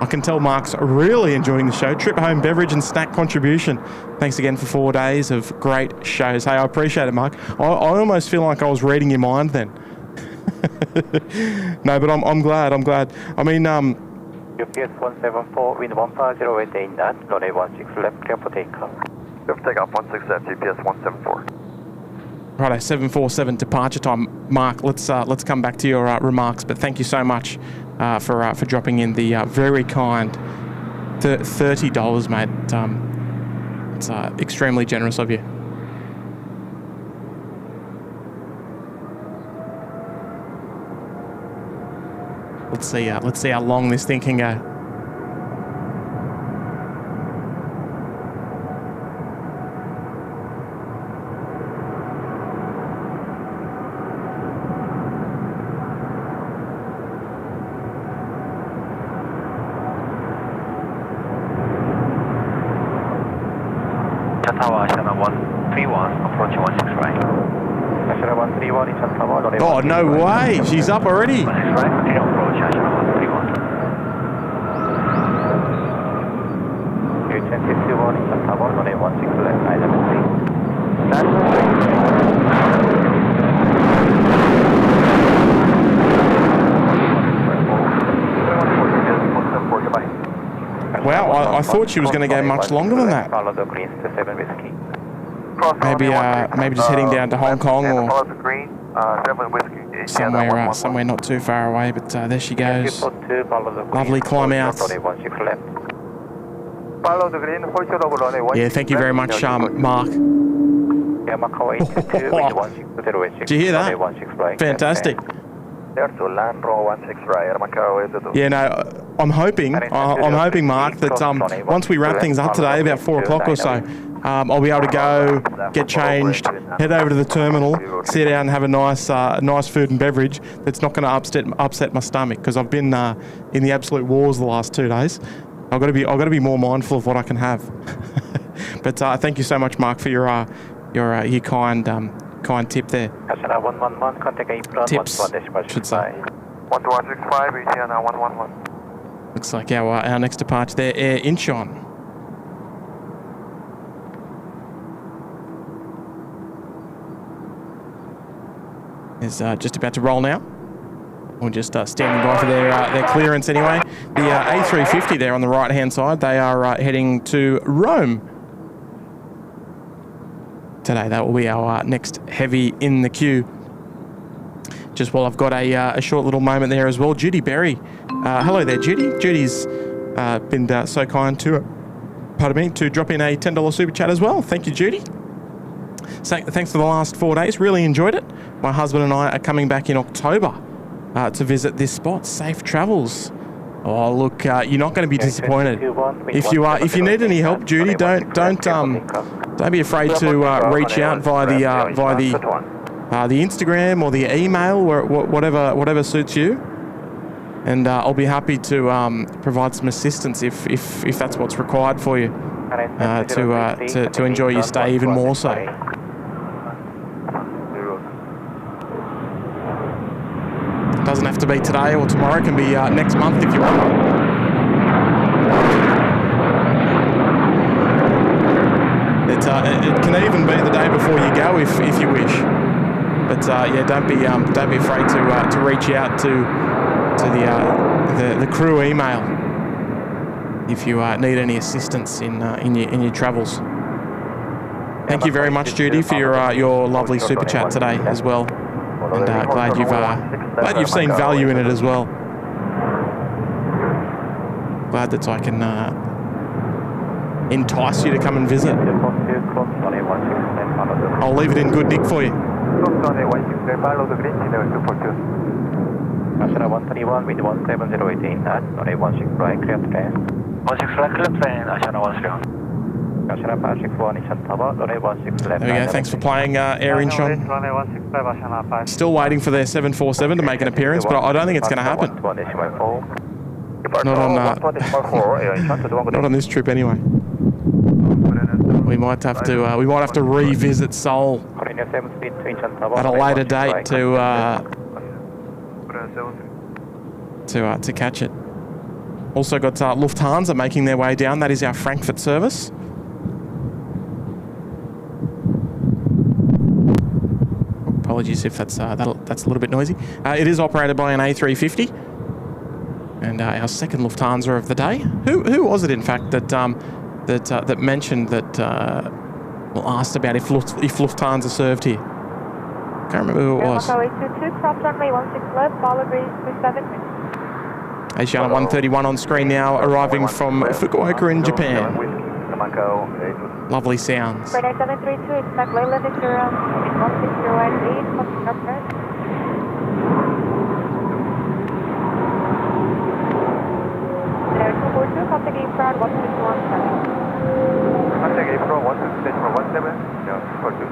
I can tell Mark's really enjoying the show. Trip home beverage and snack contribution. Thanks again for 4 days of great shows. Hey, I appreciate it, Mark. I almost feel like I was reading your mind then. No, but I'm glad. I mean, UPS 174, wind 15088 knot, runway 16 left, clear for takeoff. Clear for takeoff, 16 left, GPS 174. Righto, 747 departure time. Mark, let's come back to your remarks, but thank you so much for dropping in the very kind $30, mate. It's extremely generous of you. Let's see how long this thing can go. Tower, Asiana 131, approaching 16 right. Asiana 131, Incheon Tower, runway 16 Oh, no way! She's up already! 16 right, continue approach, Asiana 131. U1051, Incheon Tower, runway 16 left, line up and wait. Wow, I thought she was going to go much longer than that. Follow the greens to 7 whiskey. Maybe just heading down to Hong Kong or Follow the green, 7 whiskey. somewhere not too far away. But there she goes. Lovely climb out. Follow the green, hold short over runway 16 Yeah, thank you very much, Mark. Did you hear that? Fantastic. There to land row 16 right, Macau 22. Yeah, no, I'm hoping, Mark, that once we wrap things up today, about 4 o'clock or so, I'll be able to go, get changed, head over to the terminal, sit down and have a nice food and beverage that's not going to upset my stomach, because I've been in the absolute wars the last 2 days. I've got to be more mindful of what I can have. But thank you so much, Mark, for your kind tip there. Asiana 111, contact April. Tips, should say. 1265, Asiana 111. Looks like our next departure there, Air Incheon. Is just about to roll now. We're just standing by for their clearance anyway. The A350 there on the right-hand side, they are heading to Rome today. That will be our next heavy in the queue. Just while I've got a short little moment there as well, Judy Berry. Hello there, Judy. Judy's been so kind to drop in a $10 super chat as well. Thank you, Judy. Thanks for the last 4 days. Really enjoyed it. My husband and I are coming back in October to visit this spot. Safe travels. Oh, look, you're not going to be disappointed. If you need any help, Judy, don't be afraid to reach out via the Instagram or the email, or whatever suits you, and I'll be happy to provide some assistance if that's what's required for you to enjoy your stay even more so. Doesn't have to be today or tomorrow. It can be next month if you want. It can even be the day before you go if you wish. But yeah, don't be afraid to reach out to the crew email if you need any assistance in your travels. Thank you very much, Judy, for your lovely super chat today as well. And glad you've seen value in it as well. Glad that I can entice you to come and visit. I'll leave it in good nick for you. Asiana 131 with 17018 at runway 16 right, clear to land. 16 right, clear to land, Asiana 131. Asiana 561, Incheon Tower, runway 16 left. There we go, thanks for playing Air Incheon. Still waiting for their 747 to make an appearance, but I don't think it's going to happen. Not on this trip anyway. We might have to revisit Seoul at a later date to catch it. Also got Lufthansa making their way down. That is our Frankfurt service. Apologies if that's a little bit noisy. It is operated by an A350, and our second Lufthansa of the day. Who was it, in fact, that mentioned that? Asked about if Lufthansa served here. Can't remember who it was. Asiana 131 on screen now, arriving from Fukuoka in Japan. Lovely sounds. For 732, expect low limit to around 16018, continue upstairs. There 242, contact April 1617. Contact April 1617, yeah, 42.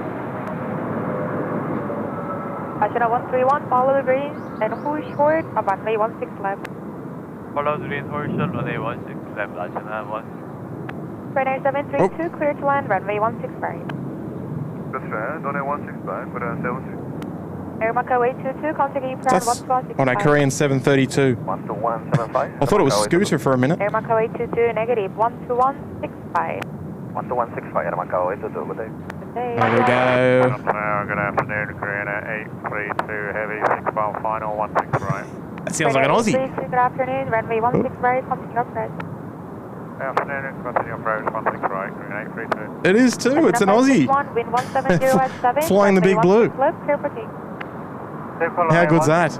Asiana 131, follow the green and push forward about runway 16 left. Follow the green horse on runway 16 left, Asiana 1. For 732, clear to land, runway 16 right. That's right, runway 165, for 73. Air Macau 822, contact April That's 1165. on a Korean 732. 12175. I thought it was Scooter for a minute. Air Macau 822, negative 12165. 12165, Air Macau 822, good day. There we go. Good afternoon, Korean 832 heavy, 6 mile final, 16 right. That sounds like an Aussie. Good afternoon, runway 16 right, continue upstairs. Afternoon, continue approach, 16 right, Korean 832. It is too. It's an Aussie. Wind 170 at 7. Flying the big blue. Left, clear for take. How good's that?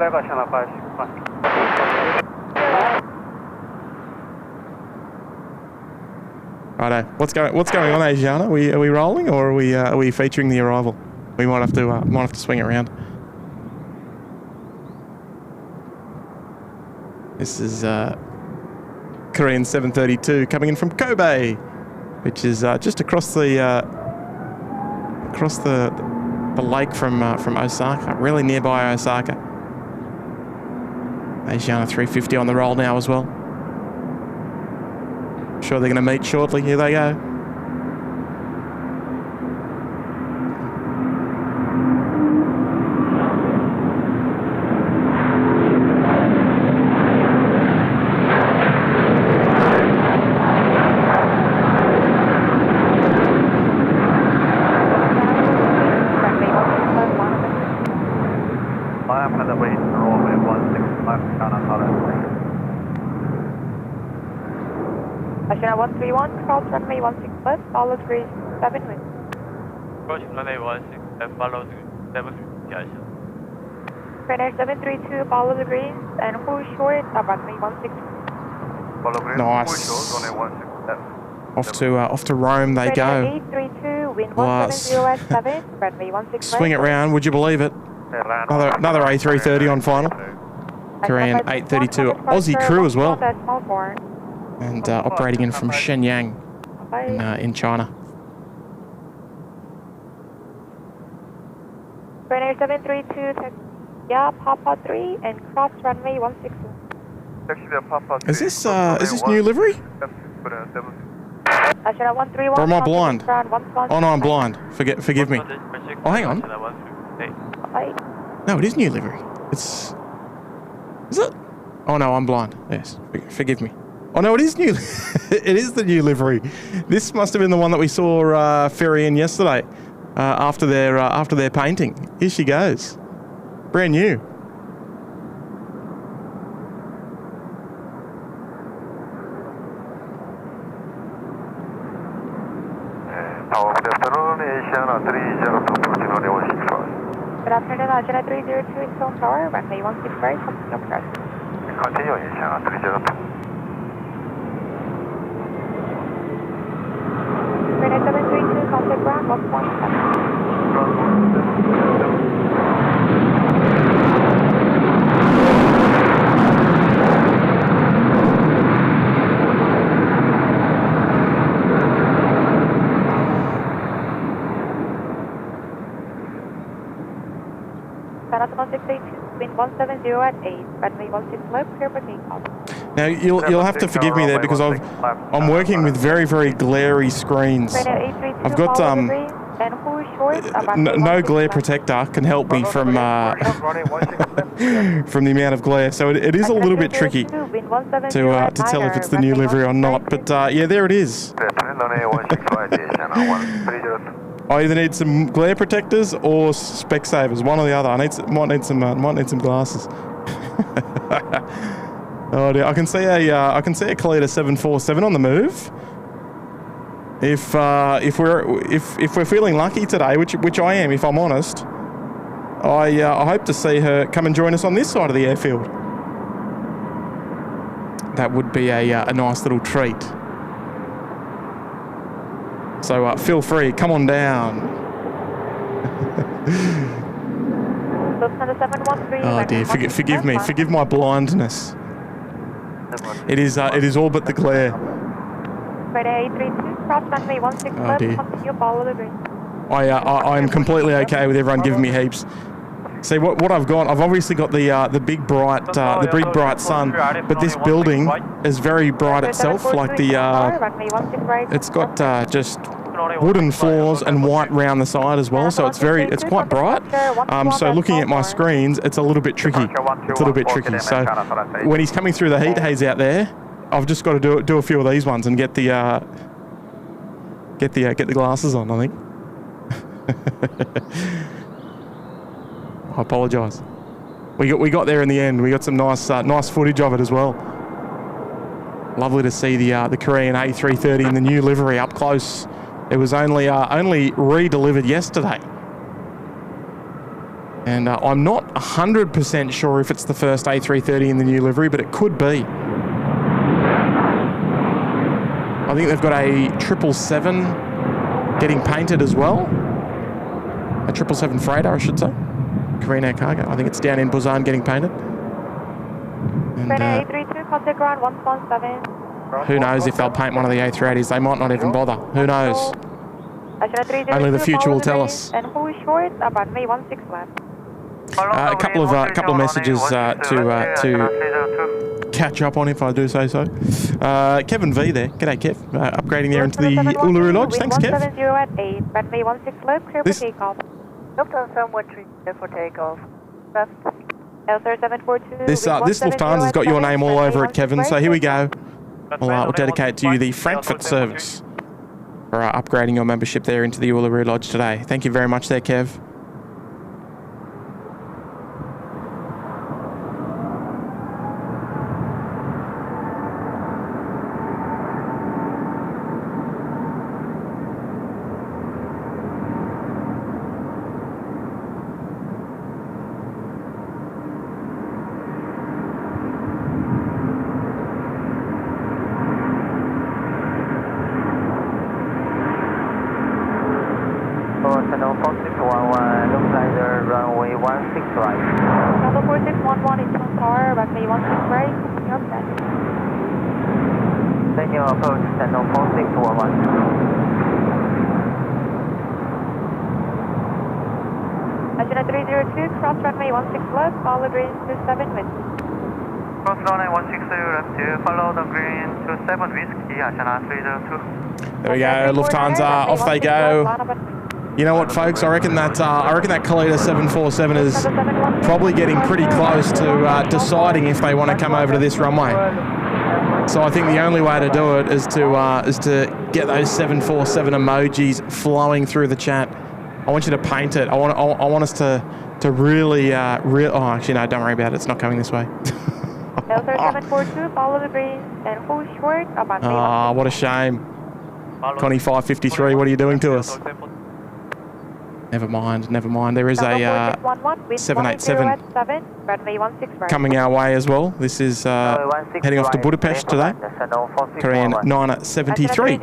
Righto. What's going on, Asiana? Are we rolling, or are we featuring the arrival? We might have to swing it around. This is Korean 732 coming in from Kobe, which is just across the lake from Osaka, really nearby Osaka. Asiana 350 on the roll now as well. I'm sure they're going to meet shortly. Here they go. Asiana 131, cross runway 16 left, follow green 7 wind. Cross runway 16 left, follow 7 wind. Runway 732, follow the green and push short of runway 16. Follow green, Nice. push short, runway 16 left. Off to Rome they go. Runway 832, wind 170 at 7, runway 16 Swing it round, would you believe it? Another A330 on final. Korean 832 Aussie crew as well. And operating in from Shenyang in China. Runway 732, yeah, Papa 3 and cross runway 16. Is this new livery? Asiana 131. Or am I blind? Oh no, I'm blind. Forgive me. Oh, hang on. No, it is new livery. Is it? Oh no, I'm blind. Yes, forgive me. Oh no, it is new. It is the new livery. This must have been the one that we saw ferry in yesterday after their painting. Here she goes, brand new. Good afternoon, Asiana 302, approaching runway 165. Good afternoon, Asiana 302 is Seoul Tower, runway 165, continue approach. Continue, Asiana 302. Runway 732, contact ground 117. Wind 170 at 8, runway 16 left, clear for takeoff. Now you'll have to forgive me there because I'm working with very glary screens. I've got no glare protector can help me from from the amount of glare, so it is a little bit tricky to tell if it's the new livery or not. But yeah, there it is. I either need some glare protectors or Specsavers, one or the other. Might need some glasses. Oh dear, I can see a Kalita 747 on the move. If we're feeling lucky today, which I am, if I'm honest, I hope to see her come and join us on this side of the airfield. That would be a nice little treat. So feel free, come on down. Oh dear, forgive me, forgive my blindness. It is all but the glare. Oh dear. I'm completely okay with everyone giving me heaps. See what I've got. I've obviously got the big bright sun, but this building is very bright itself. Like it's got just wooden floors and white round the side as well. So it's quite bright. So looking at my screens, it's a little bit tricky. So when he's coming through the heat haze out there, I've just got to do a few of these ones and get the glasses on, I think. I apologise. We got there in the end. We got some nice footage of it as well. Lovely to see the Korean A330 in the new livery up close. It was only re-delivered yesterday, and I'm not 100% sure if it's the first A330 in the new livery, but it could be. I think they've got a 777 getting painted as well. A 777 freighter, I should say. Korean Air Cargo. I think it's down in Busan getting painted. And A32, contact ground 117. who knows if they'll paint one of the A380s. They might not even bother. Who knows? Only the future will tell us. And who is short? About me 16 left. A couple of messages to catch up on, if I do say so. Kevin V there. G'day, Kev. Upgrading there into the Uluru Lodge. Thanks, Kev. 170 at 8. Runway 16 left, clear for takeoff. Lufthansa 13 clear for takeoff. Left. L0742. This Lufthansa's got your name all over it, Kevin. So here we go. We'll dedicate to you the Frankfurt service for upgrading your membership there into the Uluru Lodge today. Thank you very much there, Kev. Runway 16 right. Number 4611 Incheon Tower, runway 16 right, your set. Daniel approach, channel 4611. Asiana 302, cross runway 16 left, follow green 27 wind. Cross runway 16 left, follow the green 27 whiskey, Asiana 302. There we go, Lufthansa, off they go. You know what, folks? I reckon that Kalita 747 is probably getting pretty close to deciding if they want to come over to this runway. So I think the only way to do it is to get those 747 emojis flowing through the chat. I want you to paint it. I want us to really oh, actually no, don't worry about it. It's not coming this way. L0742, follow the green and who's short about me. Ah, what a shame. 2553, what are you doing to us? Never mind. There is a 787 coming our way as well. This is heading off to Budapest today. Korean 973.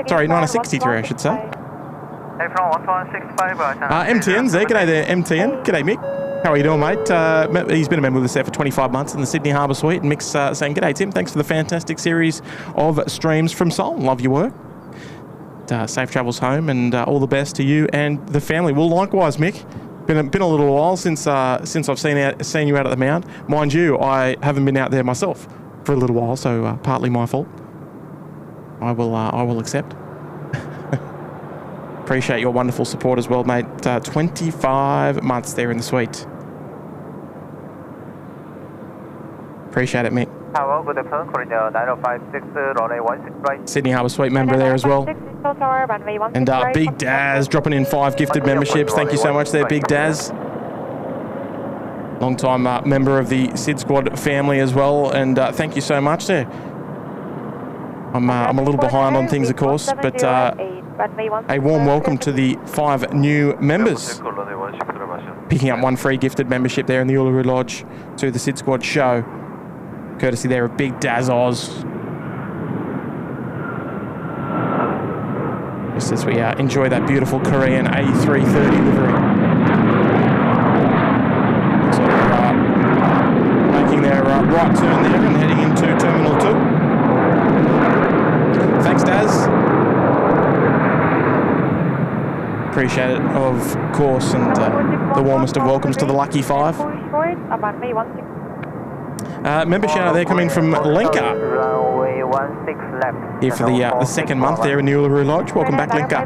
Sorry, 963, I should say. MTN's there. G'day there, MTN. G'day, Mick. How are you doing, mate? He's been a member with us there for 25 months in the Sydney Harbour Suite. And Mick's saying, g'day, Tim. Thanks for the fantastic series of streams from Seoul. Love your work. Safe travels home, and all the best to you and the family. Well, likewise, Mick. Been a little while since I've seen you out at the Mount. Mind you, I haven't been out there myself for a little while, so partly my fault. I will accept. Appreciate your wonderful support as well, mate. 25 months there in the suite. Appreciate it, Mick. Good afternoon, Korea 9056, runway 16 right. Sydney Harbour Suite member there as well. And Big Daz dropping in 5 gifted memberships. Thank you so much there, Big Daz. Long time member of the SydSquad family as well. And thank you so much there. I'm a little behind on things, of course, but a warm welcome to the 5 new members. Picking up 1 free gifted membership there in the Uluru Lodge to the SydSquad show. Courtesy there of Big Daz Oz. Just as we enjoy that beautiful Korean A330 livery. So making their right turn there and heading into Terminal 2. Thanks, Daz. Appreciate it, of course, and the warmest of welcomes to the Lucky 5. Member shout out there coming from Lenka. Here for the second month there in the Uluru Lodge. Welcome back, Lenka.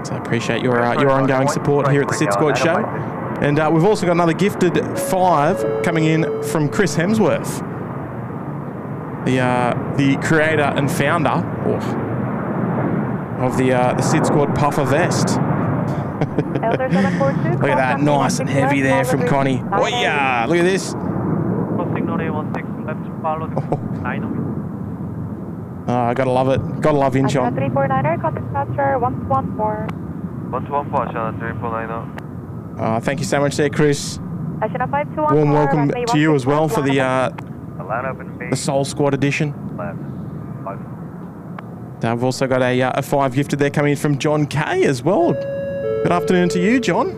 So I appreciate your ongoing support here at the SydSquad show. And we've also got another gifted 5 coming in from Chris Hemsworth, the creator and founder of the SydSquad puffer vest. Look at that, nice and heavy there from Connie. Oh yeah, look at this. Oh, gotta love it. Gotta love Incheon. 349er, contact passenger 114. 114, 349er. Thank you so much there, Chris. Asiana 521. Warm welcome to you as well for the SeoulSquad edition. We've also got a 5 gifted there coming in from John K as well. Good afternoon to you, John.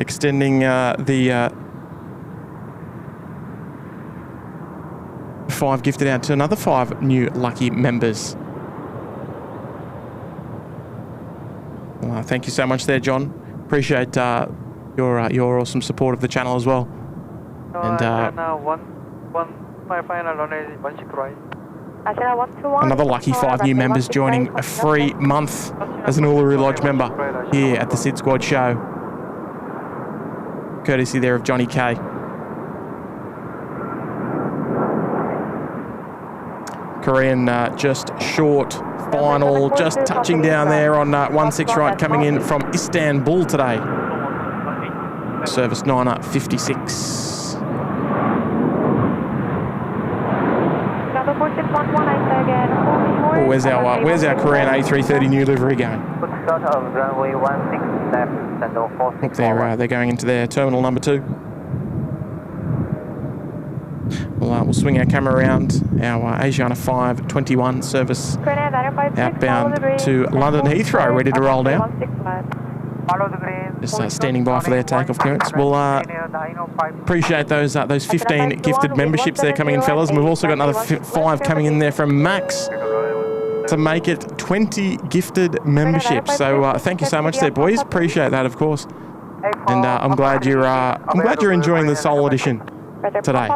extending the 5 gifted out to another 5 new lucky members. Well, thank you so much there, John. Appreciate your awesome support of the channel as well. And another lucky 5 new members joining a free month as an Uluru Lodge member here at the SydSquad show. Courtesy there of Johnny K. Korean just short final, just touching down there on 16 right, coming in from Istanbul today. Service 956. Oh, where's our Korean A330 new livery going? Runway 16 left, Look, they're going into their terminal number 2. We'll swing our camera around our Asiana 521 service outbound to London Heathrow, ready to roll now. Just standing by for their takeoff clearance. We'll appreciate those 15 gifted memberships there coming in, fellas. And we've also got another 5 coming in there from Max to make it 20 gifted memberships. So thank you so much there, boys. Appreciate that, of course. And I'm glad you're enjoying the Seoul edition today,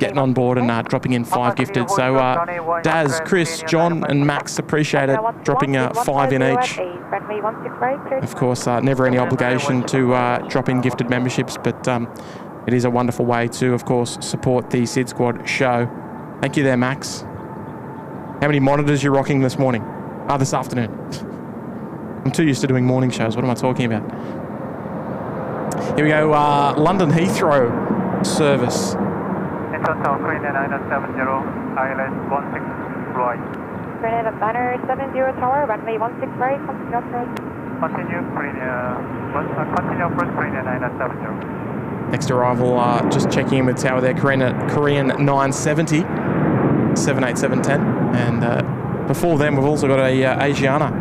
getting on board and dropping in 5 gifted. So Daz, Chris, John and Max, appreciate it, dropping 5 in each. Of course, never any obligation to drop in gifted memberships, but it is a wonderful way to, of course, support the SydSquad show. Thank you there, Max. How many monitors you rocking this morning? This afternoon. I'm too used to doing morning shows. What am I talking about? Here we go, London Heathrow service. Grenada Banner 70 Tower, runway 16 right, continue approach. Continue approach, Korean 970. Next arrival, just checking in with Tower there, Korean 970, 78710. And before them, we've also got a Asiana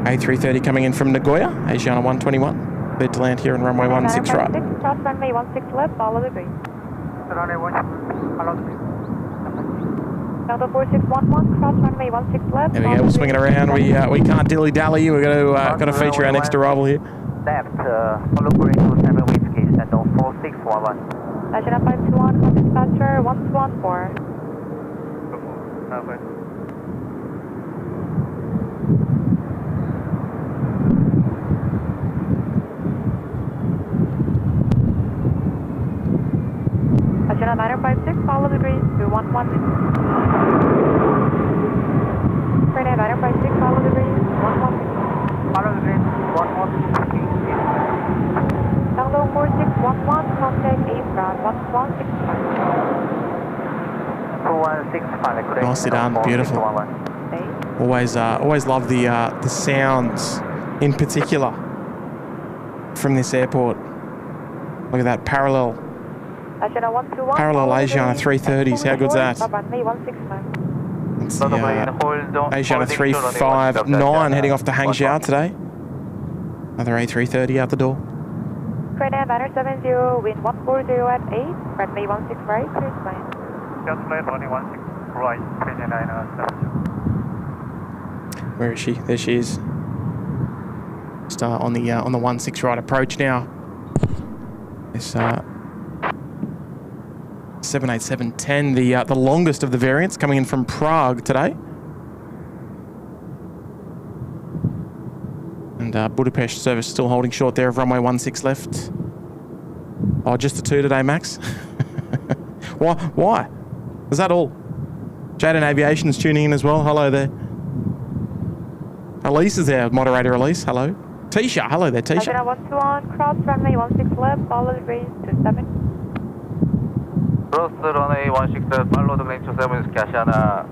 A330 coming in from Nagoya, Asiana 121. Cleared to land here on runway 16 right. Cross runway 16 left, follow the green. Runway 16, follow the green. Delta 4611, cross runway 16 left. There we go, we'll swing it around. We can't dilly-dally. We're going to feature our next arrival here. Left, follow green to 7 whiskey, and 4611. Asiana 521, contact dispatcher 1214. Asiana 956, follow the green to 111. Grenada 956, follow the green, 111. Follow the green, 111. Delta 4611, contact Airbus 1165. 2165. Nicely done, beautiful. Always love the sounds, in particular, from this airport. Look at that parallel Asiana 330s. How good's that? It's the Asiana 359 heading off to Hangzhou today. Another A330 out the door. Grenada Banner 70, wind 140 at 8, runway 16 right, clear to land. Just land runway 16 right, Korean 970. Where is she? There she is. Just on the 16 right approach now. This 78710, the longest of the variants, coming in from Prague today. And Budapest service still holding short there of runway 16 left. Oh, just the 2 today, Max? Why? Is that all? Jaden Aviation's tuning in as well. Hello there. Elise is there, moderator Elise. Hello. Tisha. Hello there, Tisha. Asiana 121, cross runway 16 left, follow the green to 7. Cross runway 16 left, follow the green to 7, Asiana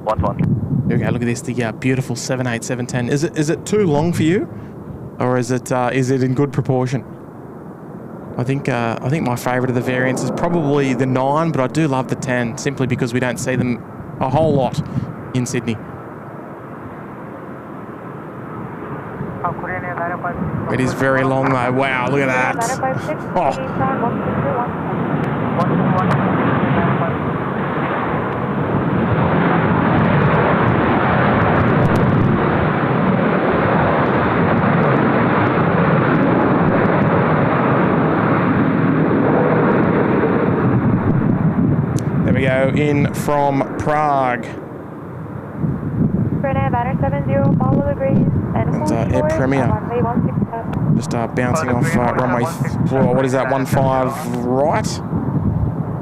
121. Here we go. Look at this, the beautiful 78710. Is it too long for you, or is it in good proportion? I think my favourite of the variants is probably the 9, but I do love the 10 simply because we don't see them a whole lot in Sydney. It is very long though. Wow, look at that. Oh. There we go, in from Prague. Follow the green and Air Premier. Just bouncing off runway, what is that, 15 right?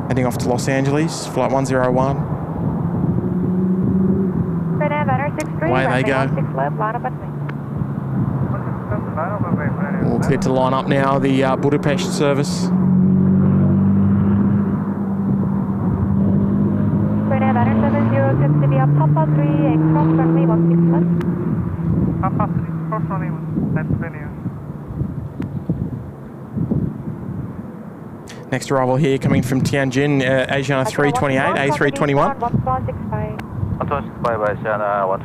Heading off to Los Angeles, flight 101. Away they go. All clear to line up now, the Budapest service. Papa 3 and cross runway 16 left. Papa 3, cross runway 16. Next arrival here coming from Tianjin, Asiana 328, A321. 165 Asiana 11.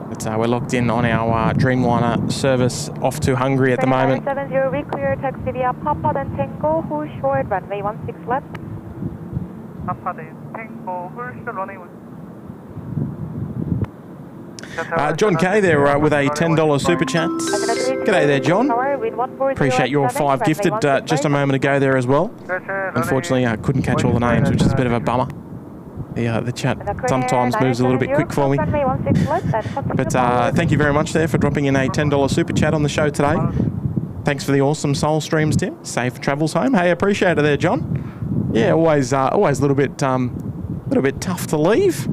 But, we're locked in on our Dreamliner service off to Hungary at the moment. 70, we clear taxi via Papa then Tango, who's short, runway 16 left. Papa then Tango, who's short, runway 16. John Kay there with a $10 super chat. G'day there, John. Appreciate your 5 gifted just a moment ago there as well. Unfortunately, I couldn't catch all the names, which is a bit of a bummer. The chat sometimes moves a little bit quick for me. But thank you very much there for dropping in a $10 super chat on the show today. Thanks for the awesome Soul streams, Tim. Safe travels home. Hey, appreciate it there, John. Yeah, always a little bit tough to leave.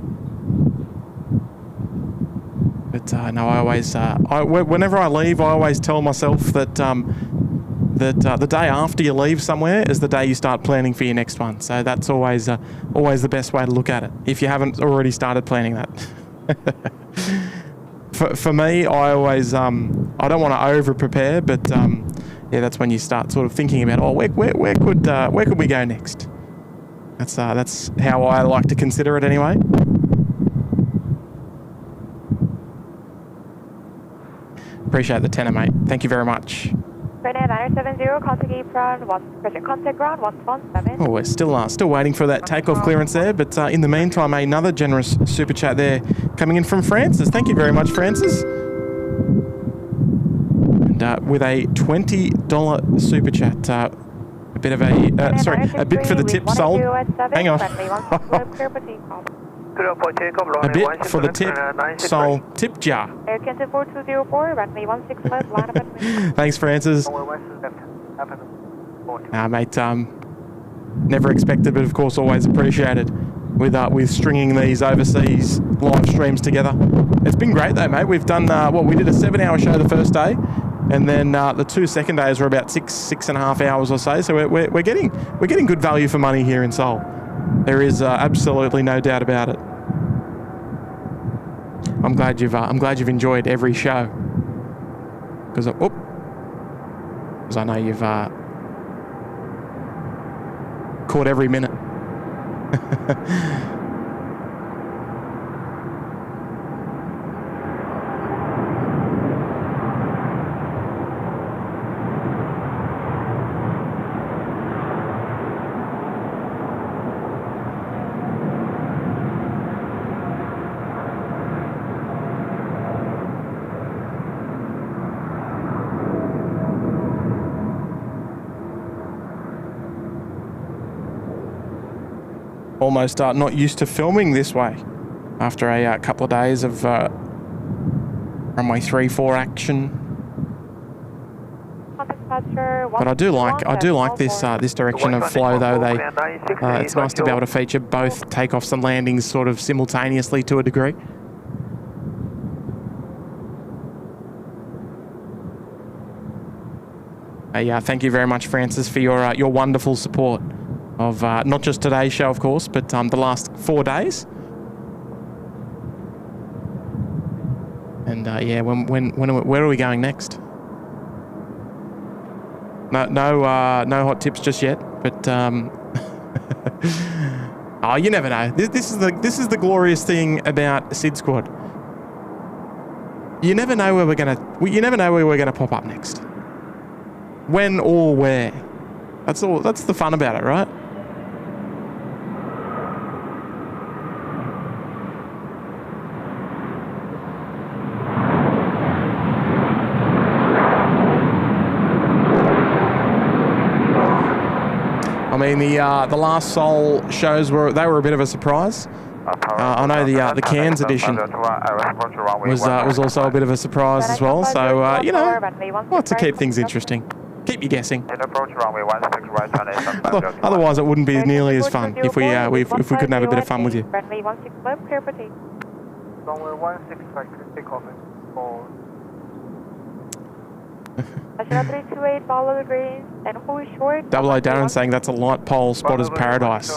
But no, I always, whenever I leave, I always tell myself that the day after you leave somewhere is the day you start planning for your next one. So that's always the best way to look at it, if you haven't already started planning that. for me, I always, I don't want to over-prepare, but yeah, that's when you start sort of thinking about, oh, where could we go next? That's how I like to consider it anyway. Appreciate the tenor, mate. Thank you very much. Oh, we're still waiting for that takeoff clearance there, but in the meantime, another generous super chat there coming in from Francis. Thank you very much, Francis. And with a $20 super chat, a bit of a bit for the tip, Soul. Hang on. A bit for the tip, Soul. Tip jar. Thanks, Francis. Mate, never expected, but of course always appreciated with stringing these overseas live streams together. It's been great though, mate. We've done, we did a 7-hour show the first day, and then the 2 second days were about 6.5 hours or so. So we're getting good value for money here in Seoul. There is absolutely no doubt about it. I'm glad you've enjoyed every show, because I know you've caught every minute. Almost not used to filming this way after a couple of days of runway 3-4 action. But I do like this direction of flow though. It's nice to be able to feature both takeoffs and landings sort of simultaneously to a degree. Yeah, thank you very much, Francis, for your wonderful support of not just today's show, of course, but the last 4 days. And yeah, where are we going next? No hot tips just yet, but oh, you never know. This is the glorious thing about SydSquad. You never know where we're gonna pop up next. When or where. That's all. That's the fun about it, right? I mean, the last Seoul shows were a bit of a surprise. I know the Cairns edition was also a bit of a surprise as well. So you know, what to keep things interesting, keep you guessing. Otherwise, it wouldn't be nearly as fun if we couldn't have a bit of fun with you. Runway 16 left, clear for take. Runway 16 right, takeoff for Asiana 328, follow the greens, and hold short. Double O Darren saying that's a light pole spotter's paradise.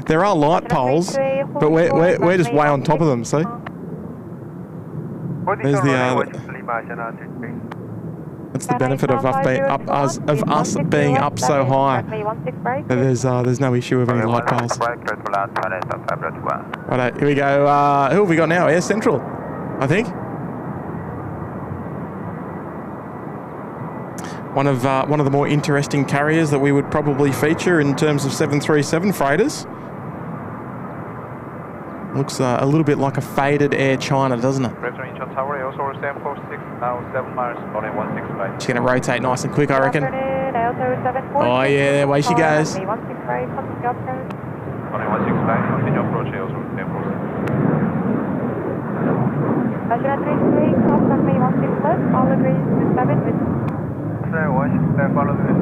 There are light poles, but we're just way on top of them. See, there's that's the benefit of us being up so high. There's no issue with any light poles. Right, here we go. Who have we got now? Air Central, I think. One of the more interesting carriers that we would probably feature in terms of 737 freighters. Looks a little bit like a faded Air China, doesn't it? Incheon Tower, also same for 6, now 7 miles, runway 16 right. She's going to rotate nice and quick, I reckon. Oh yeah, away she goes. Runway 16 right, continue approach, also same for 6. Asiana 328, cross runway 16 left, all agrees to 7 with follow the 7,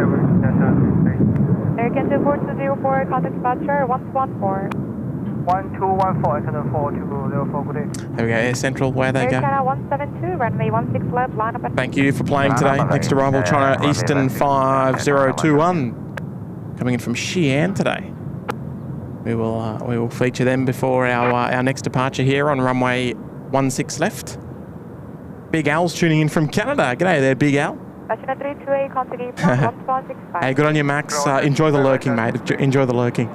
American 2404, contact departure 1214. 1214, Asiana 4204, good day. There we go, Air Central, where they go. Asiana 172, runway 16 left, line up at... Thank you for playing today. Next arrival, China Eastern 5021. Coming in from Xi'an today. We will feature them before our next departure here on runway 16 left. Big Al's tuning in from Canada. G'day there, Big Al. Asiana 328, contact April 1465. Hey, good on you, Max. Enjoy the lurking, mate. Enjoy the lurking.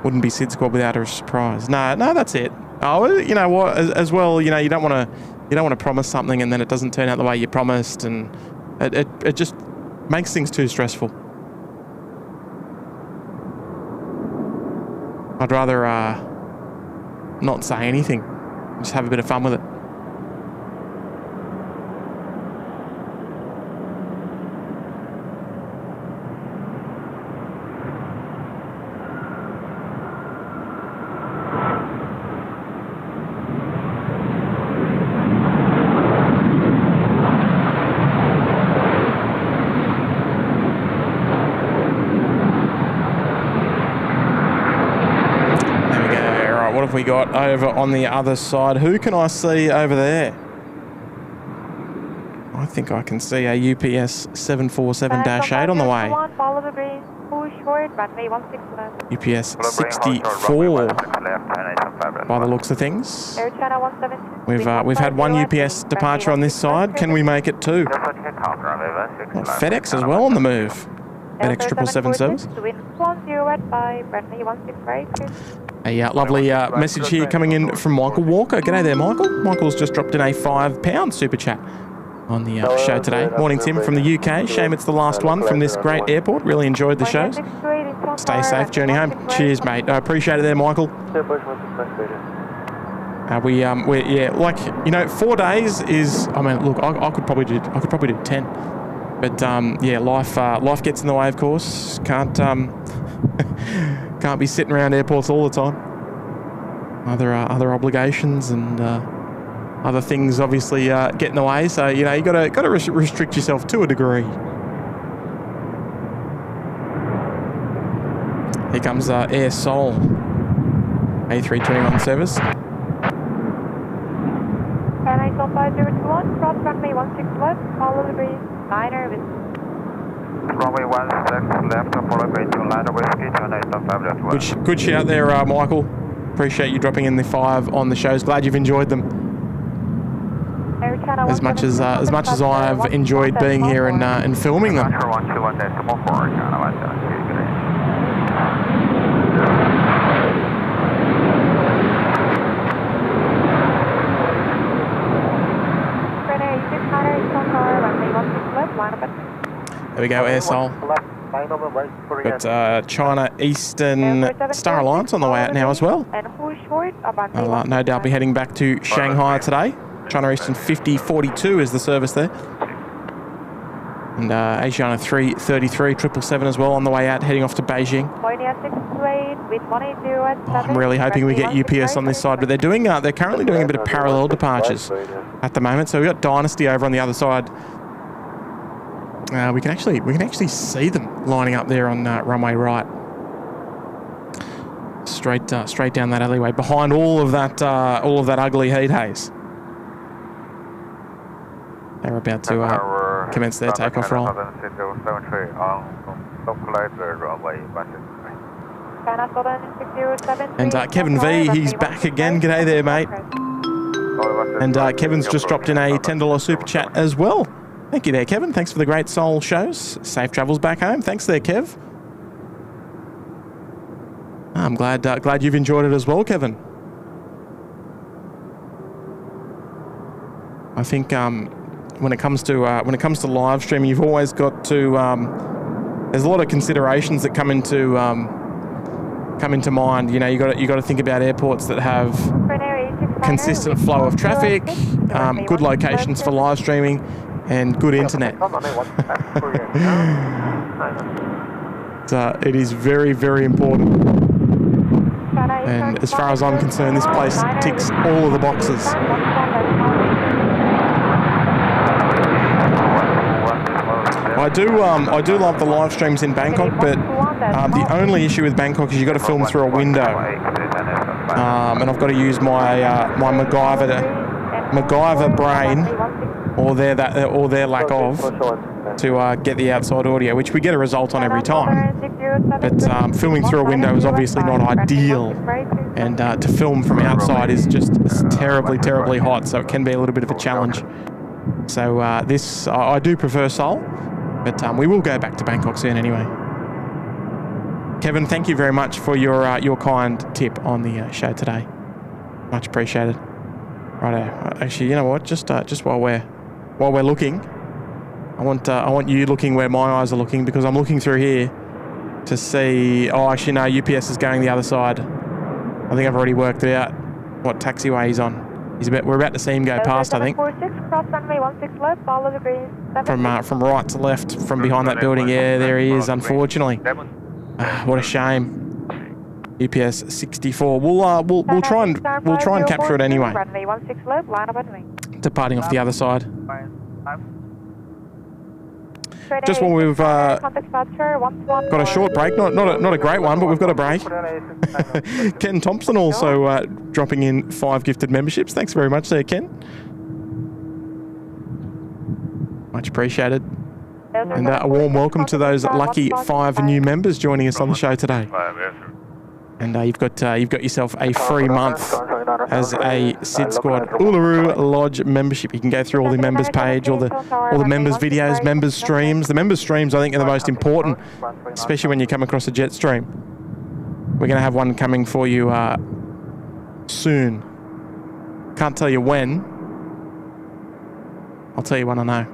Wouldn't be SydSquad without a surprise. No, that's it. Oh, you know what? As well, you know, you don't want to promise something and then it doesn't turn out the way you promised, and it just makes things too stressful. I'd rather not say anything. Just have a bit of fun with it. We got over on the other side. Who can I see over there? I think I can see a UPS 747-8 on the way. Follow the green, push short, runway 16 left. UPS 64 by the looks of things. Air China 172. We've had one UPS departure on this side. Can we make it two? FedEx as well on the move. FedEx 777 service. A lovely message here coming in from Michael Walker. G'day there, Michael. Michael's just dropped in a £5 super chat on the show today. Morning, Tim, from the UK. Shame it's the last one from this great airport. Really enjoyed the shows. Stay safe, journey home. Cheers, mate. I appreciate it there, Michael. Yeah, like, you know, 4 days is. I mean, look, I could probably do 10, but yeah, life gets in the way, of course. Can't be sitting around airports all the time. Other obligations and other things obviously get in the way. So you know, you gotta restrict yourself to a degree. Here comes Air Seoul A321 service. China 5021, cross runway 16 left, follow the breeze, liner with. Runway 16 left, follow green to liner whiskey, China 5 Good shout there, Michael. Appreciate you dropping in the 5 on the shows. Glad you've enjoyed them. As much as I've enjoyed being here and filming them. There we go, Air Seoul. Got China Eastern Star Alliance on the way out now as well. And who's short about I'll no doubt be heading back to Shanghai today. China Eastern 5042 is the service there. And Asiana 333 777 as well on the way out, heading off to Beijing. I'm really hoping we get UPS on this side, but they're currently doing a bit of parallel departures at the moment. So we've got Dynasty over on the other side. We can actually see them lining up there on runway right, straight down that alleyway behind all of that ugly heat haze. They're about to commence their takeoff roll. And Kevin V, he's back again. G'day there, mate. And Kevin's just dropped in a $10 super chat as well. Thank you there, Kevin. Thanks for the great Seoul shows. Safe travels back home. Thanks there, Kev. I'm glad you've enjoyed it as well, Kevin. I think when it comes to live streaming, you've always got to. There's a lot of considerations that come into mind. You know, you got to think about airports that have consistent flow of traffic, good locations for live streaming, and good internet. It is very, very important. And as far as I'm concerned, this place ticks all of the boxes. I do love the live streams in Bangkok, but the only issue with Bangkok is you've got to film through a window, and I've got to use my my MacGyver brain, or their lack of, to get the outside audio, which we get a result on every time. But filming through a window is obviously not ideal, and to film from outside is just terribly, terribly hot, so it can be a little bit of a challenge. So I do prefer Seoul, but we will go back to Bangkok soon anyway. Kevin, thank you very much for your kind tip on the show today. Much appreciated. Righto. Actually, you know what? Just while we're looking, I want you looking where my eyes are looking, because I'm looking through here to see. Oh, actually, no. UPS is going the other side. I think I've already worked it out what taxiway he's on. We're about to see him go past, I think. From right to left, from behind that building. Yeah, there he is. Unfortunately, what a shame. UPS 64. We'll try and capture it anyway. Departing off the other side. Just when we've got a short break, not a great one, but we've got a break. Ken Thompson also dropping in 5 gifted memberships. Thanks very much there, Ken. Much appreciated. And a warm welcome to those lucky 5 new members joining us on the show today. And you've got yourself a free month as a SydSquad Uluru Lodge membership. You can go through all the members page, all the members videos, members streams. The members streams, I think, are the most important, especially when you come across a jet stream. We're going to have one coming for you soon. Can't tell you when. I'll tell you when I know.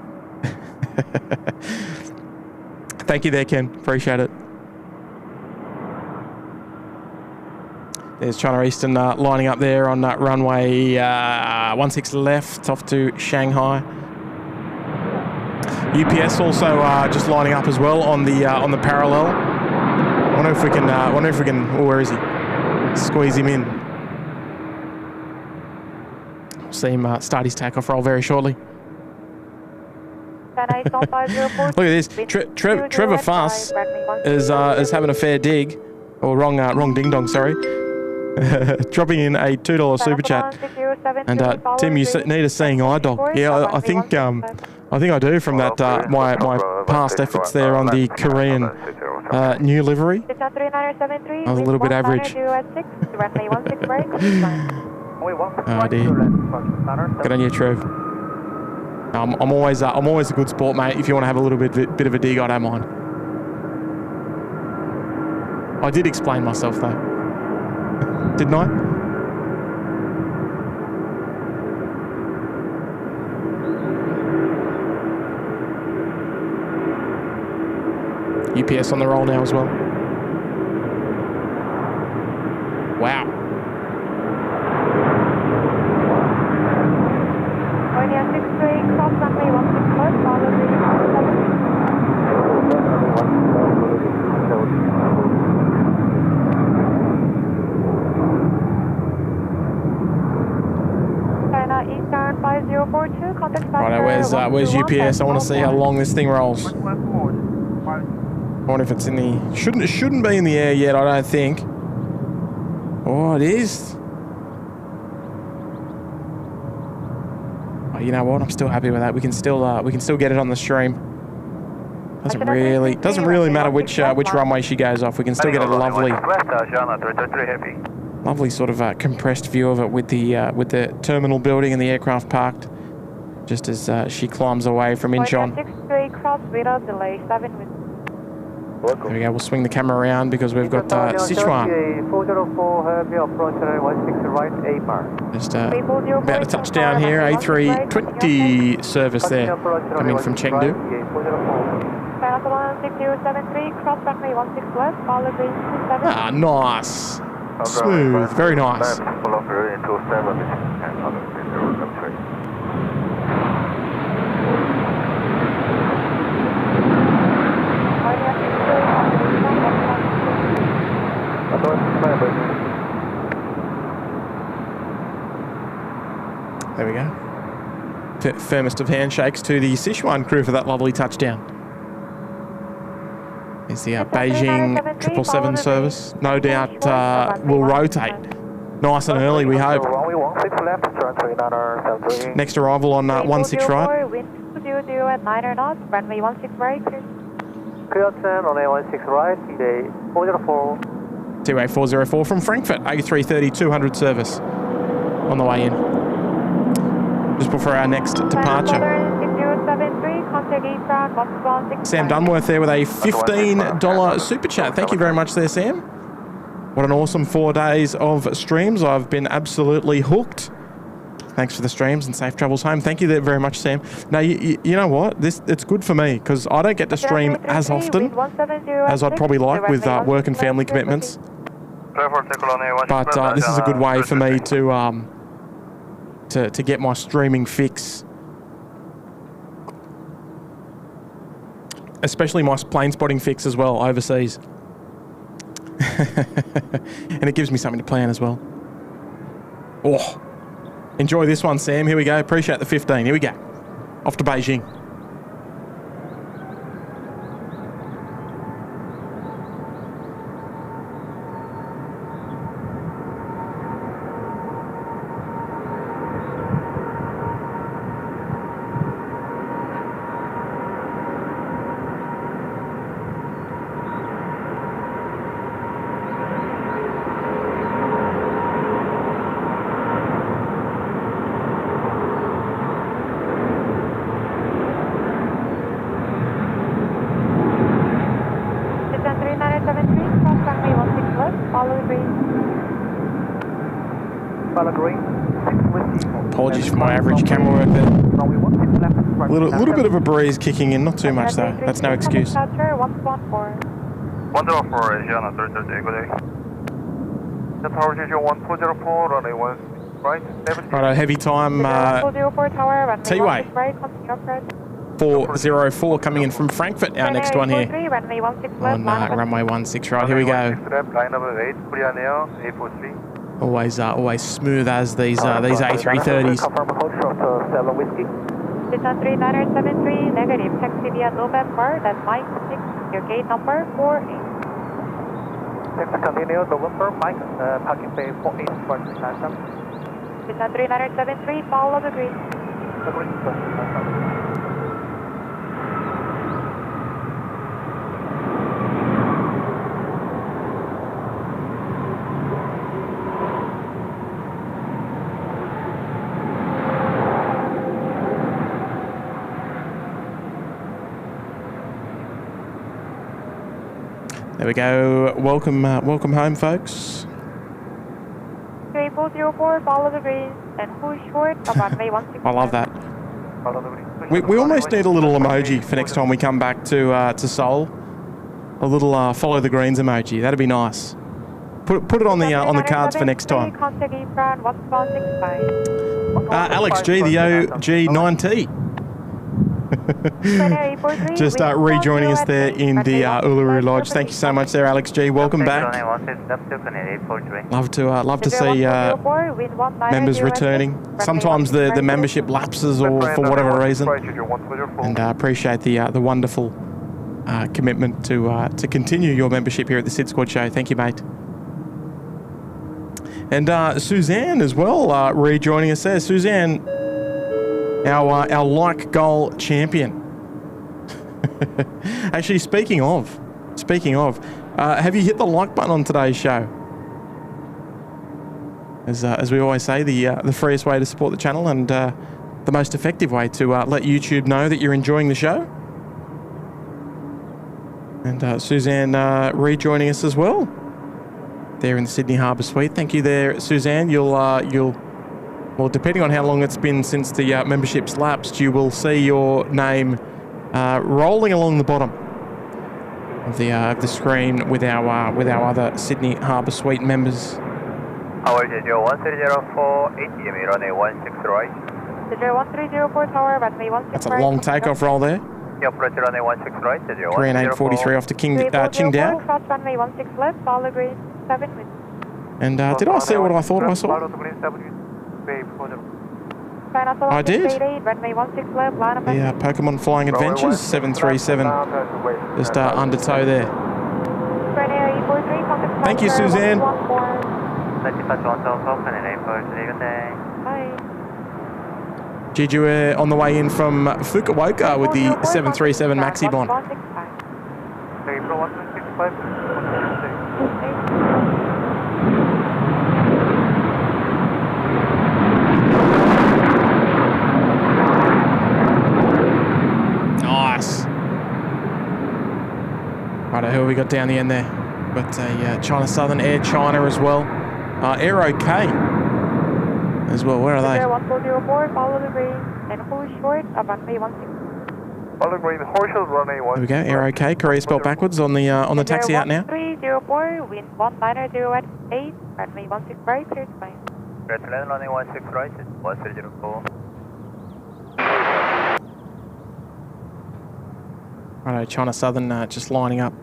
Thank you there, Ken. Appreciate it. There's China Eastern lining up there on runway 16 left off to Shanghai. UPS also just lining up as well on the parallel. I wonder if we can. Oh, where is he? Squeeze him in. We'll see him start his takeoff roll very shortly. Look at this. Trevor Fuss is having a fair dig, or wrong ding dong. Sorry. Dropping in a $2 super chat. And Tim, you need a seeing eye dog. Yeah, I think I do from that my past efforts there on the Korean new livery. I was a little bit average. Oh dear. Good on you, Trev. I'm always a good sport, mate. If you want to have a little bit of a dig, I don't mind. I did explain myself though. Didn't I? UPS on the roll now as well. Wow. Korea 63, cross runway 16 left, follow green 7. China Eastern 5042, contact Right, where's UPS? I want to see how long this thing rolls. I wonder if it's in the... Shouldn't be in the air yet, I don't think. Oh, it is. Oh, you know what? I'm still happy with that. We can still get it on the stream. Doesn't really matter which runway she goes off. We can still get a lovely sort of compressed view of it with the terminal building and the aircraft parked just as she climbs away from Incheon. There we go. We'll swing the camera around because we've got Sichuan. Just about to touch down here. A320 service there coming from Chengdu. Ah, nice. Smooth. Very nice. There we go. Firmest of handshakes to the Sichuan crew for that lovely touchdown. Is the Beijing 777 service. No doubt will rotate nice and early, we hope. Next arrival on 16 right. Wind 200 at 9 knots, runway 16 right. Clear 10 on A16 right, Midday 404. T-Way 404 from Frankfurt, A330 200 service on the way in. Just before our next departure. Sam Dunworth there with a $15 super chat. Thank you very much there, Sam. What an awesome 4 days of streams. I've been absolutely hooked. Thanks for the streams and safe travels home. Thank you very much, Sam. Now, you know what? It's good for me because I don't get to stream as often as I'd probably like with work and family commitments. But this is a good way for me to get my streaming fix. Especially my plane spotting fix as well, overseas. And it gives me something to plan as well. Oh, enjoy this one, Sam. Here we go. Appreciate the 15. Here we go. Off to Beijing. Apologies for my average camera work there. A little bit of a breeze kicking in, not too much though. That's no excuse. 104 Asiana 330, good day. Tower station 1404, runway 16 right. Righto, heavy time. T-Way 404 coming in from Frankfurt, our next one here. On runway 16 right, here we go. Always smooth as these A330s. 3973, negative, taxi via November, that's Mike 6, your gate number 48. Continue, November, Mike, parking bay 48, 3973, follow the green. There we go. Welcome home, folks. 3404, follow the green, and push short of runway 16. I love that. We almost need a little emoji for next time we come back to Seoul. little follow the greens emoji. That'd be nice. Put it on the cards for next time. Alex G, the OG9T. Just rejoining us there in the Uluru Lodge. Thank you so much there, Alex G. Welcome back. Love to see members returning. Sometimes the membership lapses or for whatever reason. And appreciate the wonderful commitment to continue your membership here at the SydSquad show. Thank you, mate. And Suzanne as well rejoining us there. Suzanne, our like goal champion. Actually, speaking of, have you hit the like button on today's show? As we always say, the freest way to support the channel and the most effective way to let YouTube know that you're enjoying the show. And Suzanne rejoining us as well there in the Sydney Harbour Suite. Thank you there, Suzanne. Well, depending on how long it's been since the membership's lapsed, you will see your name rolling along the bottom of the screen with our other Sydney Harbour Suite members. Tower 1304, ATM, runway 16 right. 1304 Tower, runway 16 That's a long takeoff roll there. Approach runway 16 right. Korean 843 off to Qingdao. Cross runway 16 left, follow green 7 with. And did I see what I thought I saw? I did. The Pokemon Flying Adventures 737 just under tow there. Thank you, Suzanne. Jeju Air on the way in from Fukuoka with the 737 Maxi Bond. Nice. Righto, who have we got down the end there? Got a China Southern, Air China as well. Air OK as well. Where are they? 1404, follow the green and hold short of runway 16. Follow green, horse runway 16. There we go. Air OK. Korea spelled backwards on the taxi out now. 1304, wind 190 at 8, runway 16 right, clear to fly. Red land, runway 16 right, 1304. Righto, China Southern just lining up.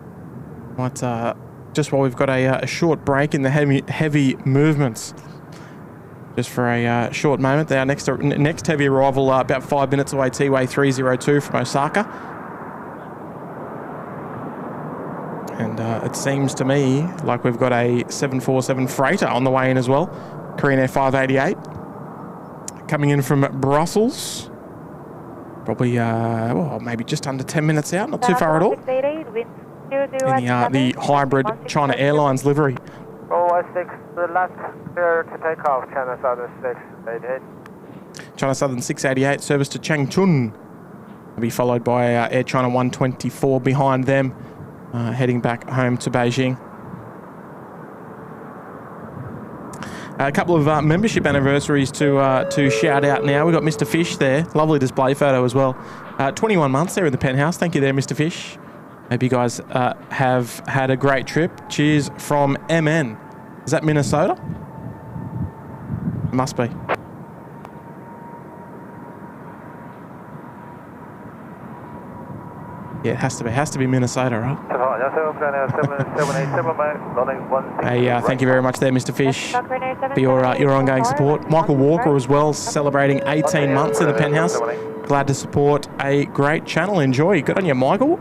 Right, just while we've got a short break in the heavy movements. Just for a short moment. Our next heavy arrival about 5 minutes away, T-Way 302 from Osaka. And it seems to me like we've got a 747 freighter on the way in as well. Korean Air 588. Coming in from Brussels. Probably, well, maybe just under 10 minutes out. Not too far at all. In the hybrid China Airlines livery. Oh, 6, the last clear to take off, China Southern 688. China Southern 688, service to Changchun. Will be followed by Air China 124 behind them, heading back home to Beijing. A couple of membership anniversaries to shout out now. We've got Mr. Fish there. Lovely display photo as well. 21 months there in the penthouse. Thank you there, Mr. Fish. Hope you guys have had a great trip. Cheers from MN. Is that Minnesota? It must be. Yeah, it has to be. Has to be Minnesota, right? Hey, thank you very much there, Mr. Fish, for your ongoing support. Michael Walker as well, celebrating 18 months in the penthouse. Glad to support a great channel. Enjoy. Good on you, Michael.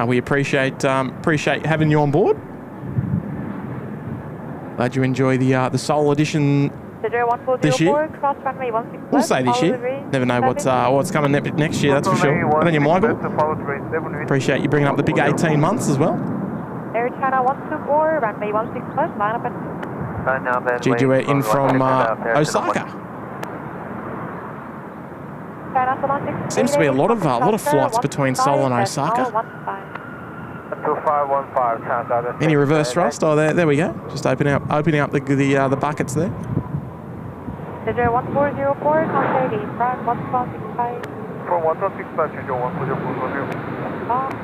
We appreciate having you on board. Glad you enjoy the Seoul edition this year. We'll say this year. Never know what's coming next year, that's for sure. Good on you, Michael. Appreciate you bringing up the big 18 months as well. Air China 124, runway 16 left, line up and... Jeju in from Osaka. Seems to be a lot of flights between Seoul and Osaka. 2515, Any reverse thrust? Oh, there we go. Just opening up the buckets there. 1404, contact front 1465. From 1465, Jeju 1440.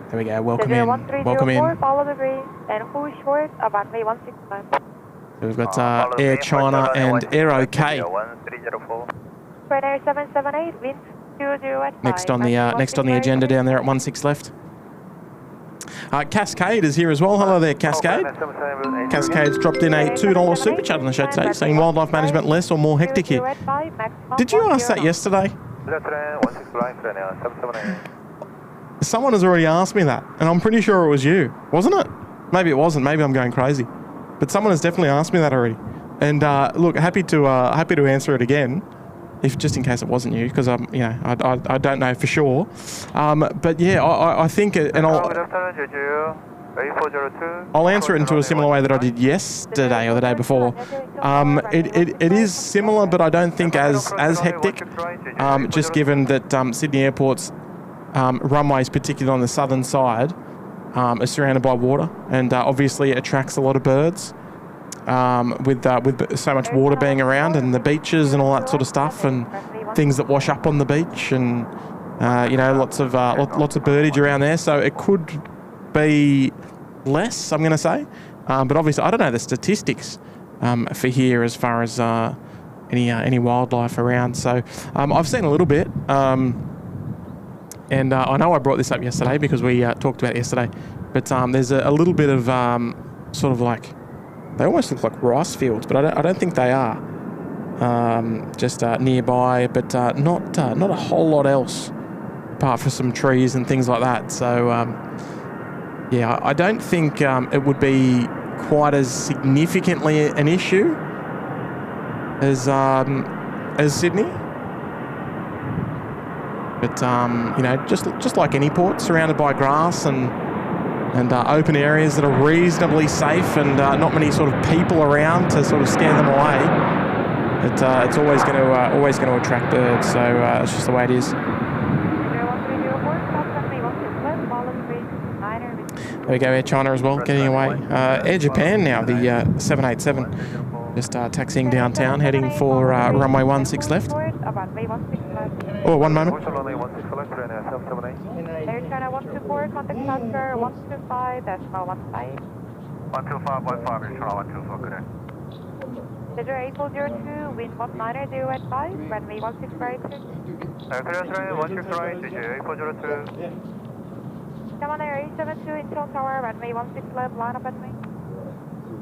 There we go. Welcome in. Welcome in. Follow the green and hold short of runway 165. So we've got Air China and Air OK. Runway 778, wind 20 at 5. Next on the agenda down there at 16 left. Cascade is here as well. Hello there, Cascade. Cascade's dropped in a $2 super chat on the show today, saying wildlife management less or more hectic here. Did you ask that yesterday? Someone has already asked me that, and I'm pretty sure it was you, wasn't it? Maybe it wasn't. Maybe I'm going crazy, but someone has definitely asked me that already. And look, happy to answer it again, if just in case it wasn't you, because I don't know for sure. But yeah, I think, and I'll answer it into a similar way that I did yesterday or the day before. It is similar, but I don't think as hectic. Just given that Sydney Airport's runways, particularly on the southern side, are surrounded by water, and obviously it attracts a lot of birds. With so much water being around, and the beaches and all that sort of stuff, and things that wash up on the beach, and lots of birdage around there. So it could be less, I'm going to say, but obviously I don't know the statistics for here as far as any wildlife around. So I've seen a little bit, and I know I brought this up yesterday because we talked about it yesterday. But there's a little bit of sort of like, they almost look like rice fields, but I don't think they are. Just nearby, but not a whole lot else, apart from some trees and things like that. So yeah, I don't think it would be quite as significantly an issue as Sydney. But just like any port, surrounded by grass and open areas that are reasonably safe, and not many sort of people around to sort of scare them away. It's always going to attract birds, so it's just the way it is. There we go, Air China as well, getting away. Air Japan now, the 787, just taxiing downtown, heading for runway 16 left. Oh, one moment. Air China 124, contact transfer 125, decimal 15. 125.5, Air China 124, good day. Cedar 8402, wind 190 at 5, runway 16 right. Clear 16 right, DJ 8402. Come on, Air 872, Incheon Tower, runway 16 left, line up at me.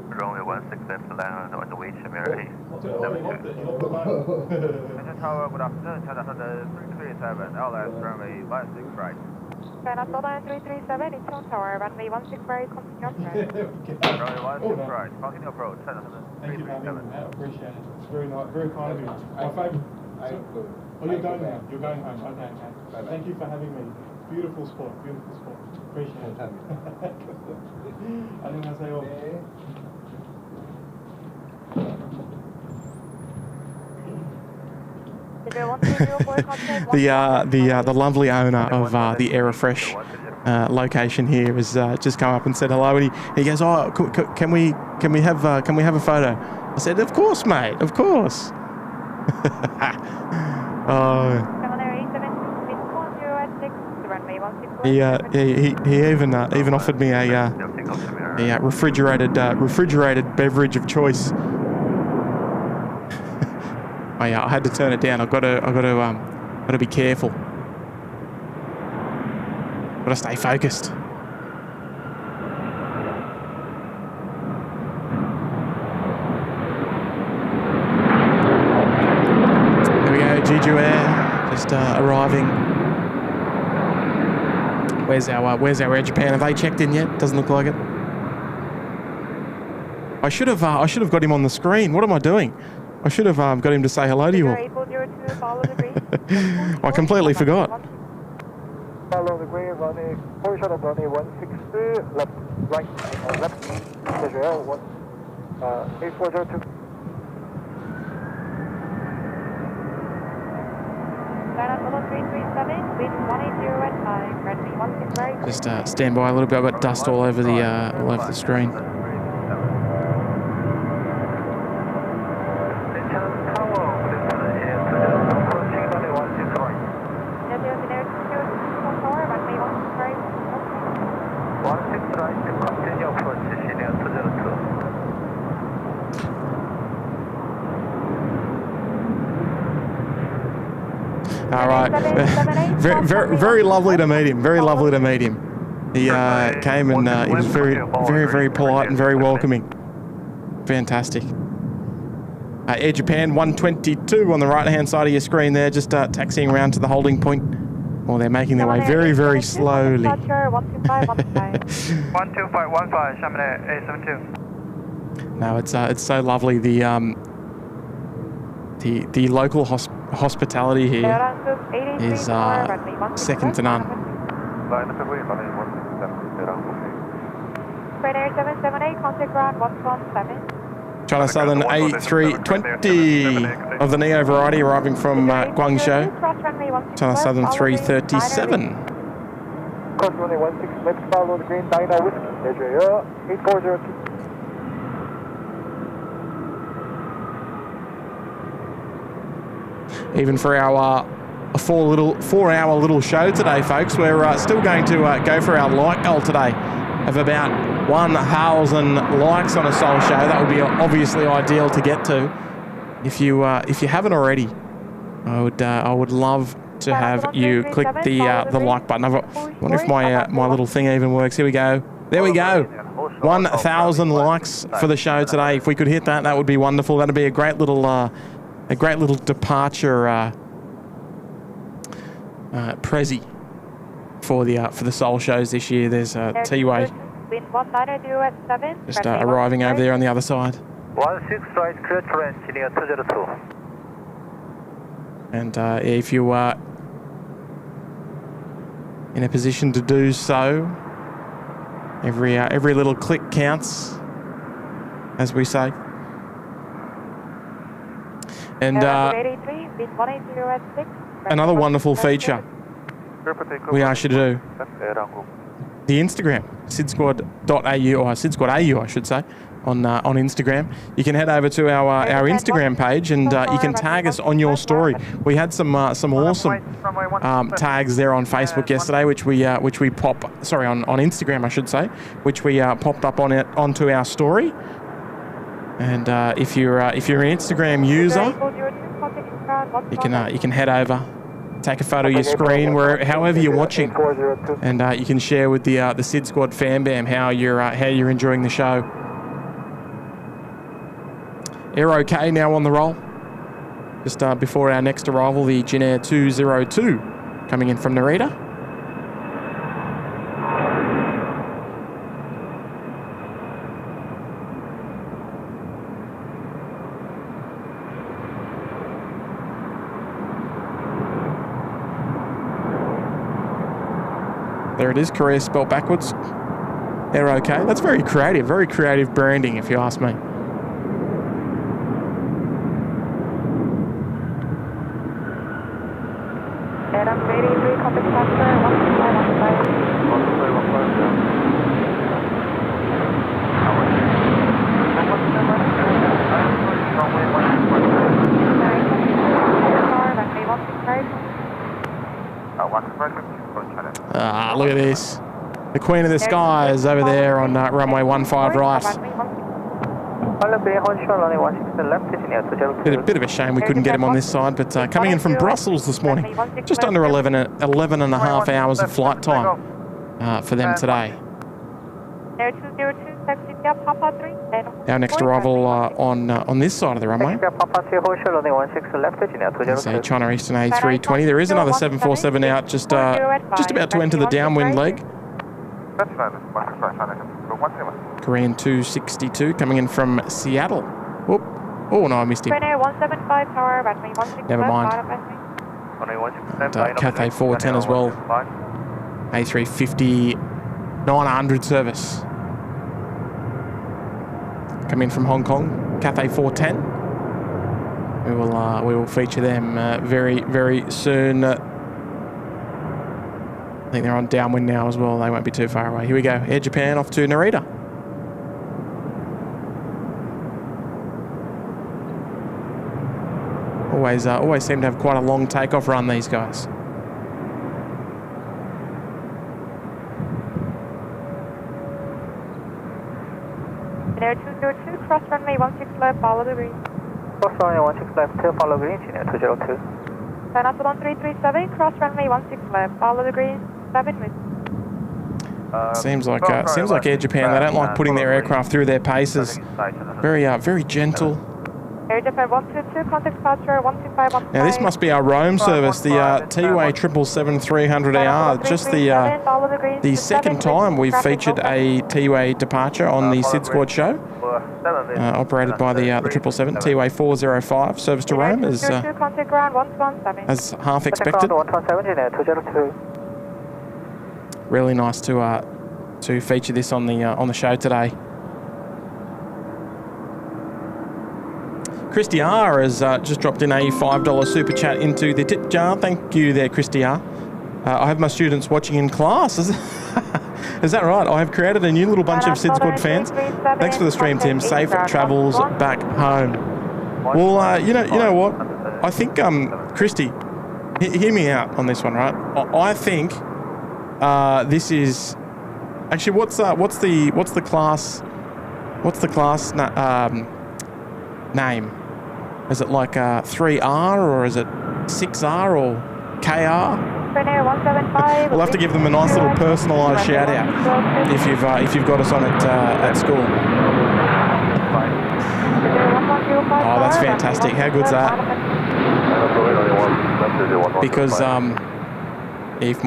Runway 16 left, land on the way to Mary. Incheon Tower, good afternoon, China 337, LS runway 16 right. China Soda 337, Incheon Tower, runway 16 right, continue approach. Runway 16 right, continue approach, China 337. Thank you for having me, Matt. Appreciate it. It's very nice, very kind of you. My favourite. Oh, you're going now. You're going home. Okay, okay. Thank you for having me. Beautiful sport. Beautiful sport. Appreciate it. I think I say all. The lovely owner of the Aerofresh location here has just come up and said hello, and he goes, "Oh, can we have a photo?" I said, "Of course, mate, of course." He even offered me a refrigerated beverage of choice. I had to turn it down. I've got to be careful. Got to stay focused. There we go, Jeju Air just arriving. Where's our Air Japan? Have they checked in yet? Doesn't look like it. I should have got him on the screen. What am I doing? I should have got him to say hello to you all. I completely forgot. Follow the green, running, portion of running 160, left, right, left, schedule 8402. Just stand by a little bit. I've got dust all over the screen. All right. Very lovely to meet him. Very lovely to meet him. He came and he was very polite and very welcoming. Fantastic. Air Japan 122 on the right-hand side of your screen there, just taxiing around to the holding point. Well, they're making their way very slowly. 12515, Chamonix A72. No, it's so lovely. The local hospitality here is second to none. Air 778, contact ground 117. China Southern A320 of the Neo variety arriving from Guangzhou. China Southern 337. Cross runway 16 left, follow the green, Dino Whiskey, measure 8402. Even for our 4-hour little show today, folks, we're still going to go for our like goal today of about 1,000 likes on a Seoul show. That would be obviously ideal to get to. If you haven't already, I would love to have you click the like button. I wonder if my little thing even works. Here we go. There we go. 1,000 likes for the show today. If we could hit that, that would be wonderful. That'd be a great little departure prezi for the Seoul shows this year. There's T-Way just arriving over there on the other side. 16 right, clear to range, linear 202. And if you are in a position to do so, every little click counts, as we say. And another wonderful feature we ask you to do, the Instagram, SydSquad.au, or SydSquad.au, I should say, on Instagram. You can head over to our Instagram page and you can tag us on your story. We had some awesome tags there on Facebook yesterday, which we on Instagram, I should say, which we popped up onto our story. And if you're an Instagram user, you can head over, take a photo of your screen, however you're watching, and you can share with the SydSquad fan bam how you're enjoying the show. Air OK now on the roll. Just before our next arrival, the Jin Air 202 coming in from Narita. There it is, Korea spelled backwards. Air OK. That's very creative branding, if you ask me. Adam 83, contact transfer 125. Look at this. The Queen of the Sky is over there on runway 15 right. Bit of a shame we couldn't get him on this side, but coming in from Brussels this morning, just under 11 and a half hours of flight time for them today. Our next arrival on this side of the runway is a China Eastern A320. There is another 747 out, just about to enter the downwind leg. Korean 262 coming in from Seattle. Whoop. Oh no, I missed him. Never mind. And Cathay 410 as well. A350 900 service. Come in from Hong Kong, Cathay 410. We will feature them very soon. I think they're on downwind now as well. They won't be too far away. Here we go. Air Japan off to Narita. Always seem to have quite a long takeoff run, these guys. Air 202, cross runway 16 left, follow the green. Cross runway 16 left, follow green, 202. Mastodon 337, cross runway 16 left, follow the green, 7 with. Seems like Air Japan, they don't like putting their aircraft through their paces. Very gentle. Air Japan 122, contact departure 12515. Now this must be our Rome service, the TUA 777-300AR. Just the second time we've featured a TUA departure on the SydSquad show. Operated by the 777, TUA 405, service to Rome, as half expected. Really nice to feature this on the show today. Christy R has just dropped in a $5 super chat into the tip jar. Thank you there, Christy R. I have my students watching in class. Is that right? I have created a new little bunch of SydSquad fans. Thanks for the stream, Tim. Safe travels back home. Well, you know what? I think, Christy, hear me out on this one, right? I think this is actually what's the class name? Is it like 3R or is it 6R or KR? We'll have to give them a nice little personalised shout out if you've got us on it at school. Oh, that's fantastic! How good's that? Because if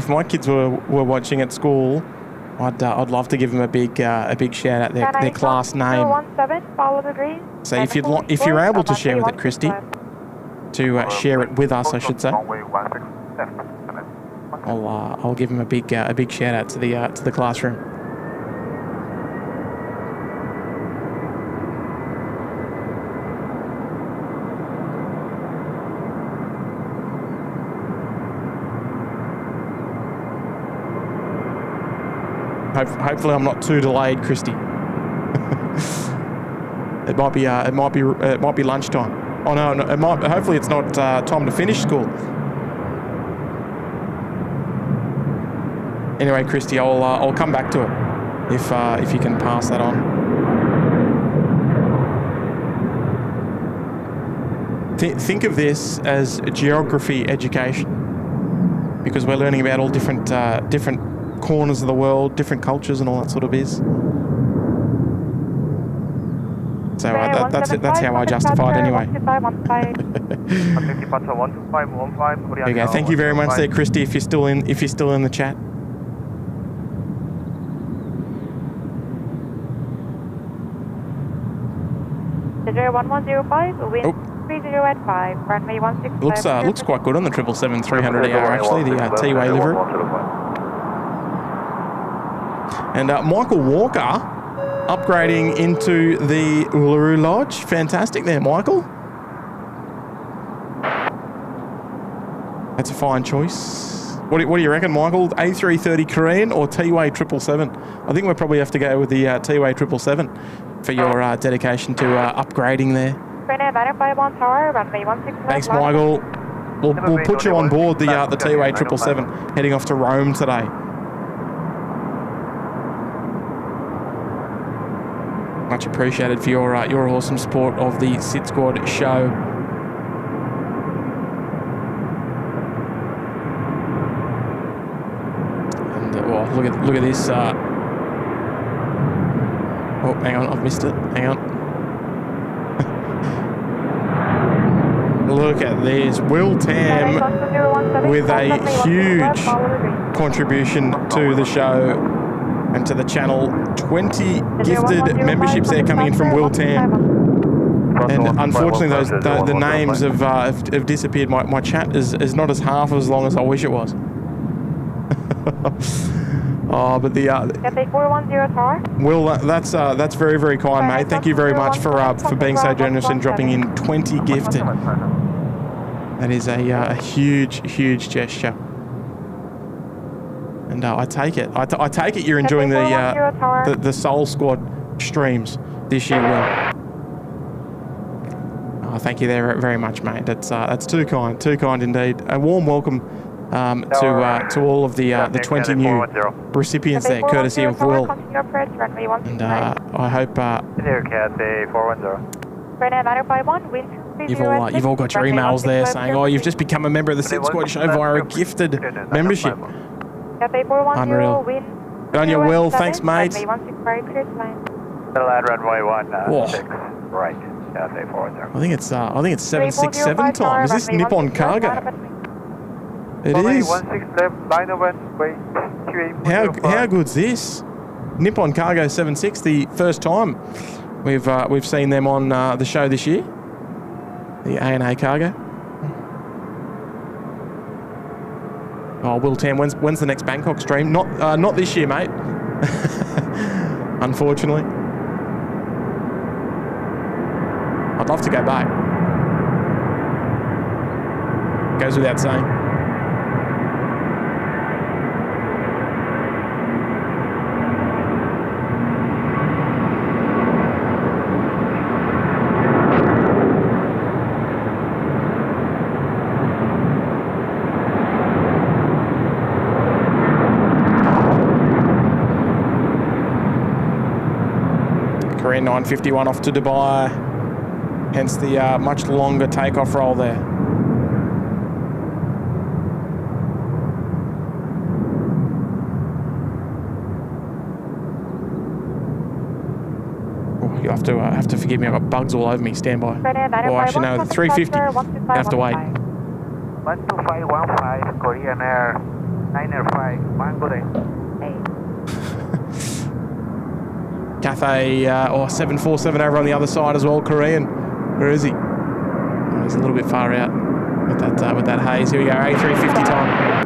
my kids were watching at school, I'd love to give them a big shout out, their class name. So if you're able to share with it, Christy, to share it with us, I should say. I'll give them a big shout out to the classroom. Hopefully, I'm not too delayed, Christy. It might be lunchtime. Oh no, it might. Hopefully, it's not time to finish school. Anyway, Christy, I'll come back to it if you can pass that on. Think of this as a geography education, because we're learning about all different corners of the world, different cultures, and all that sort of biz. So that's how I justify it anyway. Okay, thank you very much there, Christy. If you're still in the chat. Looks quite good on the 777-300AR actually, the TUA livery. And Michael Walker upgrading into the Uluru Lodge. Fantastic there, Michael. That's a fine choice. What do you reckon, Michael? A330 Korean or TUA 777? I think we'll probably have to go with the TUA 777 for your dedication to upgrading there. Thanks, Michael. We'll put you on board the TUA 777 heading off to Rome today. Much appreciated for your awesome support of the SydSquad show. And look at this. Oh, hang on, I've missed it. Hang on. Look at this. Will Tam with a huge contribution to the show and to the channel. 20 gifted memberships there coming in from Will Tam. And unfortunately, the names have disappeared. My chat is not as half as long as I wish it was. Oh, but the Will, that's very, very kind, mate. Thank you very much for being so generous and dropping in 20 gifted. That is a huge gesture. And I take it. I take it you're enjoying the SeoulSquad streams this year, Will. Oh, thank you there very much, mate. That's too kind indeed. A warm welcome to all of the 20 new recipients there, courtesy of Will. And I hope. You've all got your emails there saying, oh, you've just become a member of the SydSquad show via a gifted membership. Unreal. Good on you, Will. Thanks, mate. Runway 16 right. I think it's 767 time. Is this Nippon Cargo? It is. 16 left, line of way. How good's this? Nippon Cargo 76, the first time we've seen them on the show this year. The A&A Cargo. Oh, Will Tam, when's the next Bangkok stream? Not this year, mate. Unfortunately. I'd love to go back. Goes without saying. Korean 951 off to Dubai, hence the much longer takeoff roll there. Oh, you have to forgive me, I've got bugs all over me, stand by. Oh, actually no, the 350, you have to wait. 12515 Korean Air 905 Mango. Cathay 747 over on the other side as well, Korean. Where is he? Oh, he's a little bit far out with that haze. Here we go, A350 time.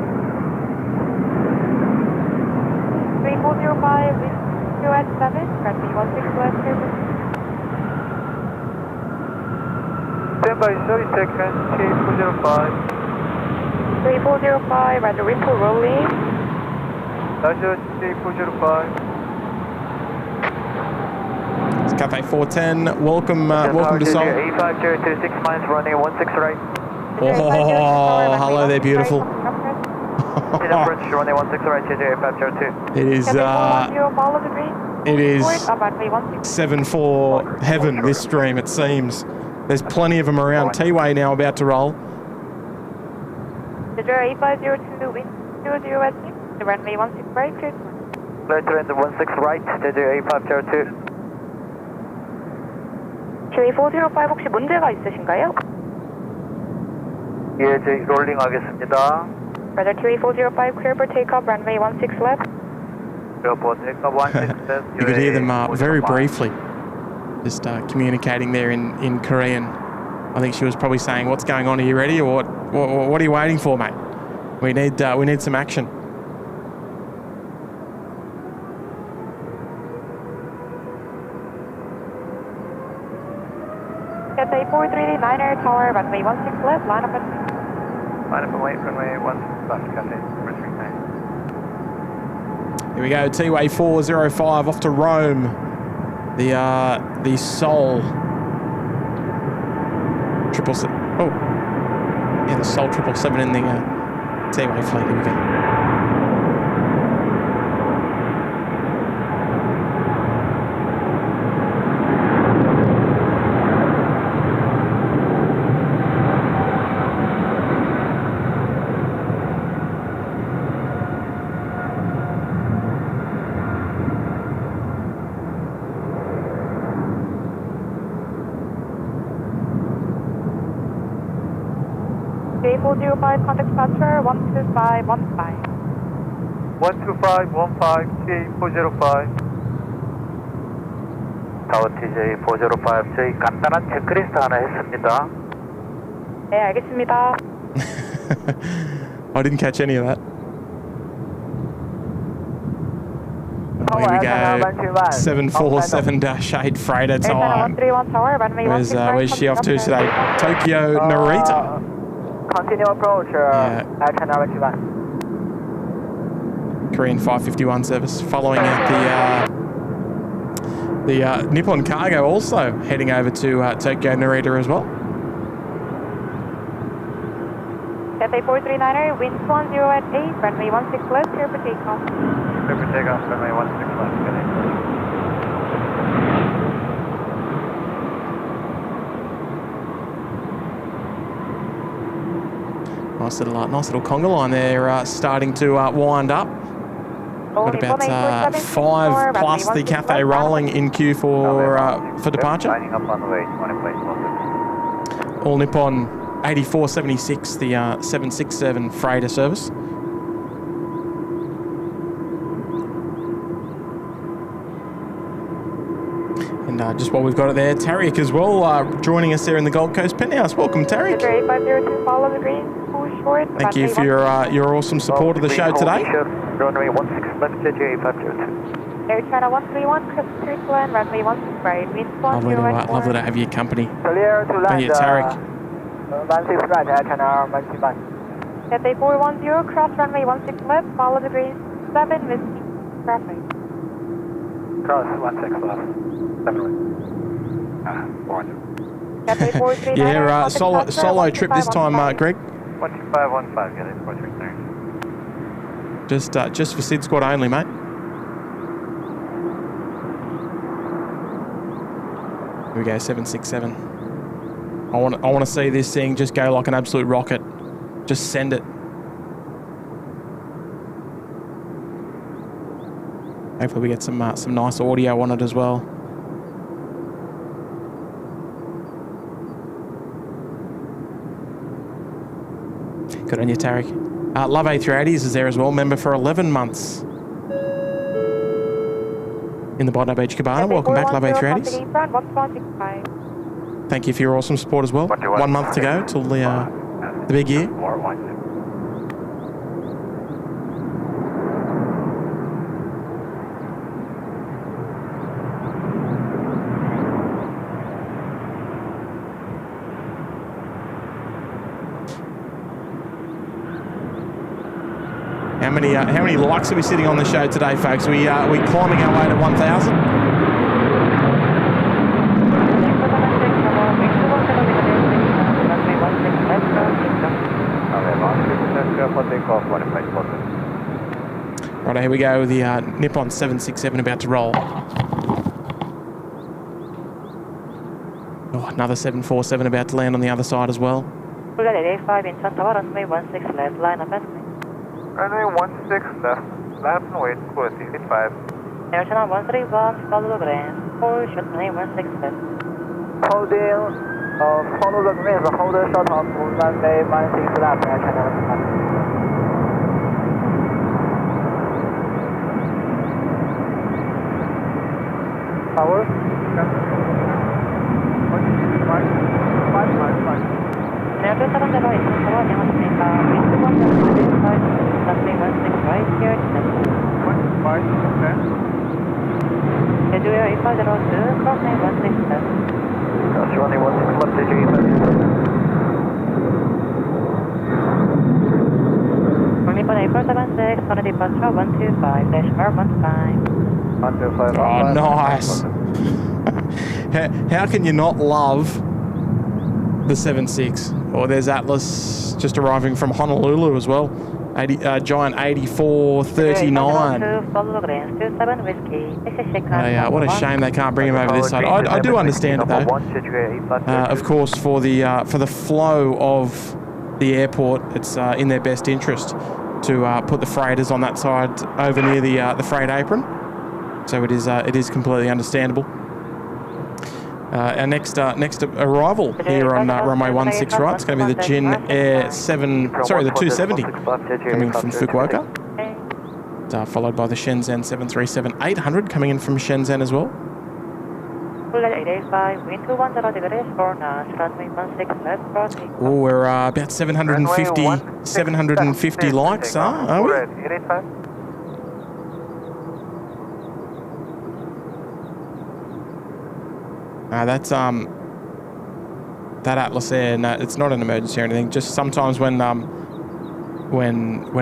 3405, wind 2 at 7, runway 16 left, Stand by 30 seconds, K405. 3405, right, the ripple rolling. Roger, K405. It's Cathay 410. Welcome to Seoul. A5026 miles running 16 right. Oh, hello there, beautiful. Approach running 16 right, A5002. It is 7-4 heaven, this stream, it seems. There's plenty of them around. T-Way now about to roll. A502, wind 20 at 6, the runway 16 right, clear. Clear to end 16 right, A5002. QA405 혹시 문제가 있으신가요? 예, 저희 롤링 하겠습니다. Brother QA405, clear for takeoff, runway 16 left. You could hear them very briefly, just communicating there in Korean. I think she was probably saying, "What's going on? Are you ready, or what are you waiting for, mate? We need some action." Cathay 4389er tower, runway 16 left, line up at Line up and wait, runway 16 left, Cathay 439. Here we go, T-Way 405 off to Rome. The Seoul the Seoul 777 in the T-Way fleet. Here we go. J405, contact transfer 12515. 12515, K405. 타워 TJ405, 저희 간단한 체크리스트 하나 했습니다. 네, 알겠습니다. I didn't catch any of that. Oh, here we go. 747-8 freighter time. Where's she off to today? Tokyo Narita. Continue approach, Yeah. Aichana 121. Korean 551 service. Following out the Nippon Cargo also heading over to Tokyo Narita as well. Cathay 439er, wind 10 at 8, runway 16 left, clear for takeoff. Clear for takeoff, runway 16 left, Cathay. Nice little conga line there, starting to wind up. Got about 5 plus the Cathay rolling in queue for departure. Lining up on the way, 20 place. All Nippon 8476, the 767 freighter service. And just while we've got it there, Tariq as well, joining us there in the Gold Coast Penthouse. Welcome, Tariq. 8502, follow the green, push short. Thank you for your awesome support of the show today. Runway 16 left, JJ8502. Air China 131, crest clear to land, runway 16 right, wind 10 Lovely to have your company. Clear to land. Thank you, Tariq. 16 right, Air China 131. Cathay 410, cross runway 16 left, follow the green, 7 whiskey, traffic. Cross 16 left, 7 right. 400. Yeah, solo trip this time, Greg. 12515, yeah, that's 433. Just for SydSquad only, mate. Here we go, 767. I want to see this thing just go like an absolute rocket. Just send it. Hopefully we get some nice audio on it as well. Good on you, Tariq. Love A380s is there as well, member for 11 months. In the Bondi Beach Cabana. Welcome back, Love A380s. Thank you for your awesome support as well. 1 month to go till the big year. How many likes are we sitting on the show today, folks? We climbing our way to 1,000. Right, here we go. The Nippon 767 about to roll. Oh, another 747 about to land on the other side as well. Runway 16 left, line up and Runway 16 left, left and wait for 85. Air China 131, follow the green, hold short runway 16 left. Holding, follow the green, hold the short of runway 16 left, Air China 131. Power. 5. Air 270 is power, you must make wind 105, runway 16 right here, 5, okay. Schedule Air 8502, cross runway 16 left. Cross runway 16 left, Nippon 8476, on a departure 125, dash R15. 125. Oh, nice. How can you not love the 76? Or there's Atlas just arriving from Honolulu as well. Giant 8439. What a shame they can't bring him over this side. I do understand it though. Of course, for the flow of the airport, it's in their best interest to put the freighters on that side over near the freight apron. So it is completely understandable. Our next arrival here on runway 16 right, it's going to be the Jin Air 270 coming from Fukuoka. Followed by the Shenzhen 737-800 coming in from Shenzhen as well. Oh, we're about 750 likes, are we? That's that Atlas Air. No, it's not an emergency or anything. Just sometimes when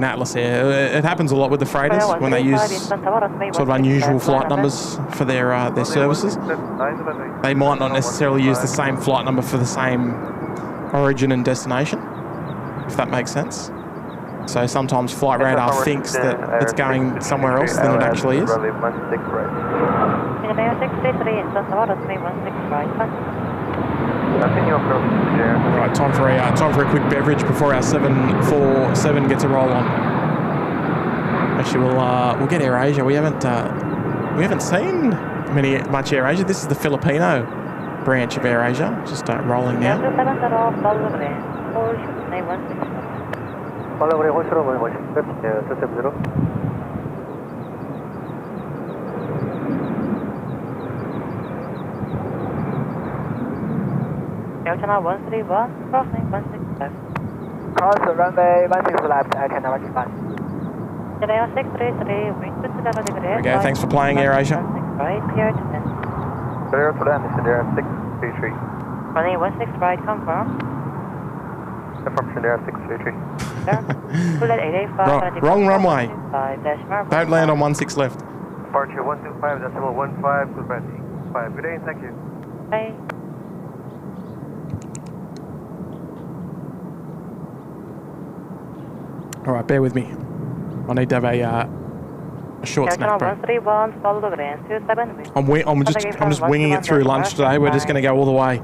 Atlas Air, it happens a lot with the freighters when they use sort of unusual flight numbers for their services. They might not necessarily use the same flight number for the same origin and destination, if that makes sense. So sometimes Flight Radar thinks that it's going somewhere else than it actually is. Continue approach to there. Right, time for a quick beverage before our 747 gets a roll on. Actually, we'll get AirAsia. We haven't seen much AirAsia. This is the Filipino branch of AirAsia, just rolling now. Follow the hotel 270. Asiana 131, crossing 165. Cross the runway 16 left, I can never define. Today 633, wind to 0 degrees. Okay, thanks for playing AirAsia. Right, clear to land. Clear to land, there 633. Running 16 right, confirm. Confirm, there 633. Bullet 885. Wrong runway. 5-. Don't land on 16 left. Departure 125.15, goodbye. 5. Good day, thank you. Bye. All right, bear with me. I need to have a short snack break. 131, follow the green, 27. I'm just winging it through lunch today. We're just going to go all the way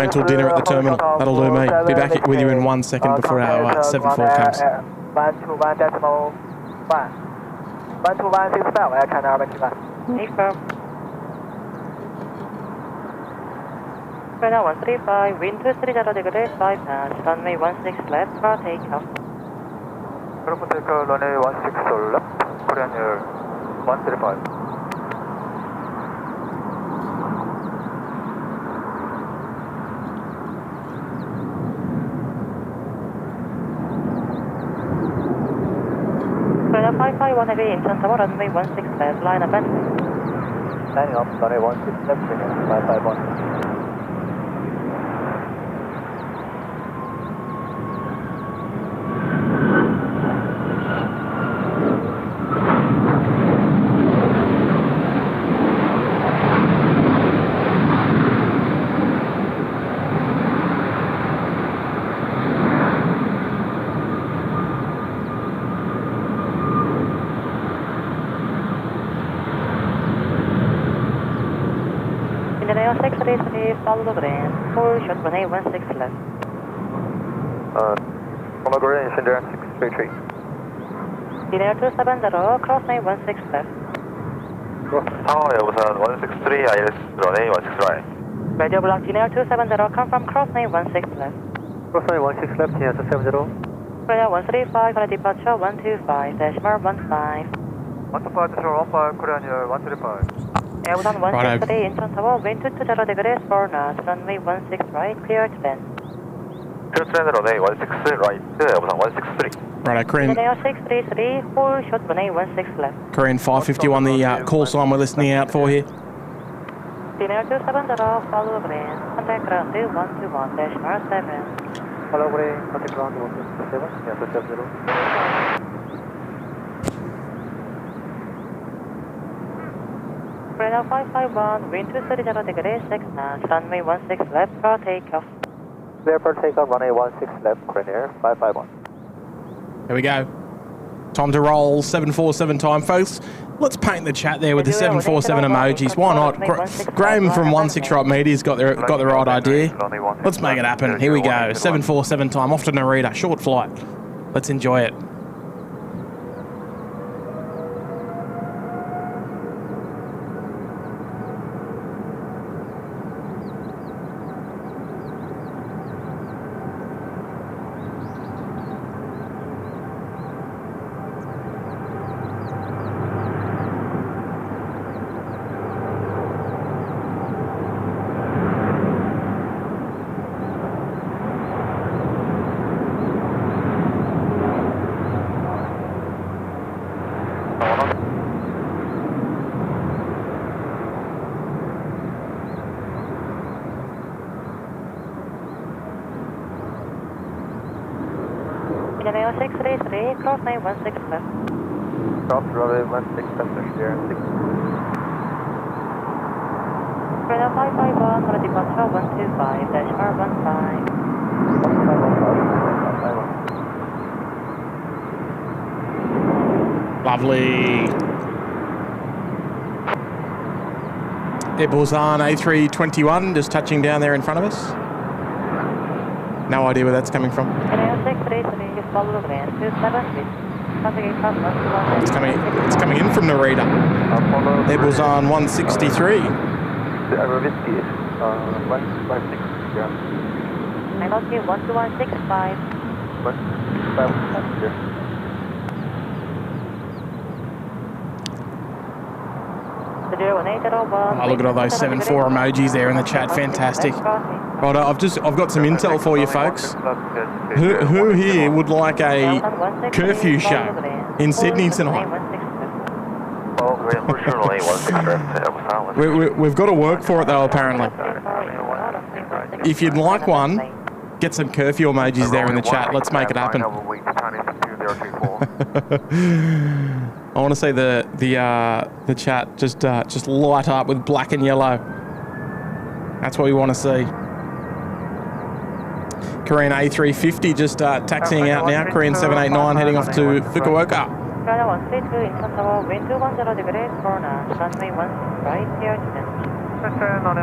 until dinner at the terminal. That'll do me. Be back with you in 1 second before our 74 comes. 121.1. 121.65, I can never define. Confirm. Runway 135, wind to 30 degrees, 5 knots, runway 16 left, for takeoff. Airport takeoff, runway 16 left, Korean Air 135. Runway 551 heavy, Incheon Tower, runway 16 left, line up and Lining up, runway 16 left, 551. Incheon 633, follow the green, full shot runway 16 left. Follow green, Incheon 633. Incheon 270, cross runway 16 left. Tower 여부산 163 ILS runway 16 right. Radio block Incheon 270, confirm cross runway 16 left. Cross runway 16 left, Incheon 270. Radio 135, for departure 125, decimal 15. 125, 15, Korean Air 135. Airbus A380, Incheon Tower, wind to 20 degrees, 4 knots, runway 16 right, clear to land. Clear to land runway 16 right, 여부산 163. Right, Korean 633, full shot runway 16 left. Korean 550 on the call sign we're listening out for here. Incheon 270, follow green, contact ground 121, decimal 7. Follow green, contact ground 127, Incheon 270. Runway 551, wind to 30 degrees, 6 knots, runway 16 left, for takeoff. Clear for takeoff, runway 16 left, Korean Air 551. Here we go. Time to roll, 747 time, folks. Let's paint the chat there with the 747 emojis. Why not? Graham from 16 Right Media's got the right idea. Let's make it happen. Here we go. 747 time, off to Narita, short flight. Let's enjoy it. Incheon 633, cross runway 16 left. Cross runway 16 left, here 6. Runway 551, for departure 125, decimal 15. Lovely. Airbus A321 just touching down there in front of us. No idea where that's coming from. It's coming in from Narita. Airbus on 163. Oh, look at all those 7-4 emojis there in the chat. Fantastic. Right, I've got some intel for you folks. Who here would like a curfew show in Sydney tonight? We've got to work for it though, apparently. If you'd like one, get some curfew emojis there in the chat. Let's make it happen. I want to see the chat just light up with black and yellow. That's what we want to see. Korean A350 just taxiing out now. Korean 789 heading off to Fukuoka.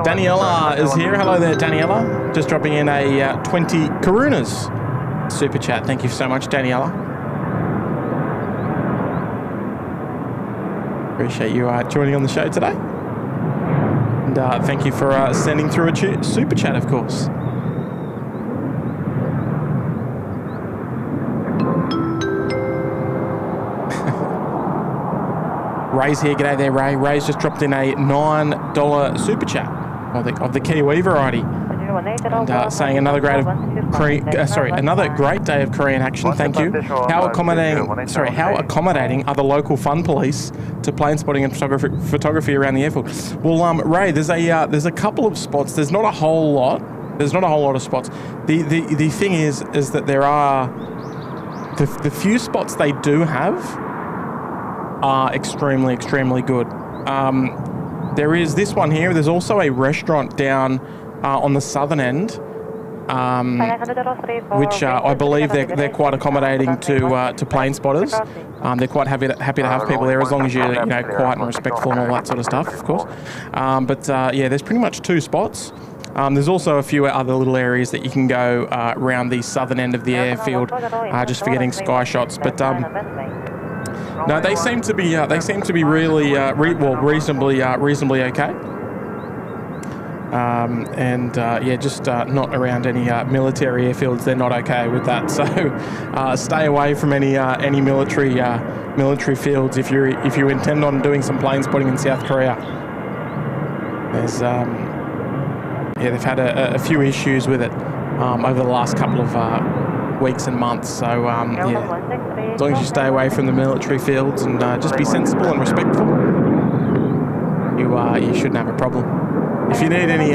Daniela is here. Hello there, Daniela. Just dropping in a 20 Karunas super chat. Thank you so much, Daniela. Appreciate you joining on the show today. And thank you for sending through a super chat, of course. Ray's here. G'day there, Ray. Ray's just dropped in a $9 super chat of the Kiwi variety. And saying another great day of Korean action. Thank you. How accommodating are the local fun police to plane spotting and photography around the airfield? Well, Ray, there's a couple of spots. There's not a whole lot. There's not a whole lot of spots. The thing is that there are the few spots they do have are extremely good. There is this one here. There's also a restaurant down on the southern end, which I believe they're quite accommodating to plane spotters. They're quite happy to have people there as long as you're quiet and respectful and all that sort of stuff, of course. Yeah, there's pretty much 2 spots. There's also a few other little areas that you can go around the southern end of the airfield, just for getting sky shots. But no, they seem to be really reasonably okay. Yeah, just not around any military airfields. They're not okay with that. So stay away from any military fields if you intend on doing some plane spotting in South Korea. There's they've had a few issues with it over the last couple of weeks and months. So as long as you stay away from the military fields and just be sensible and respectful, you shouldn't have a problem. If you need any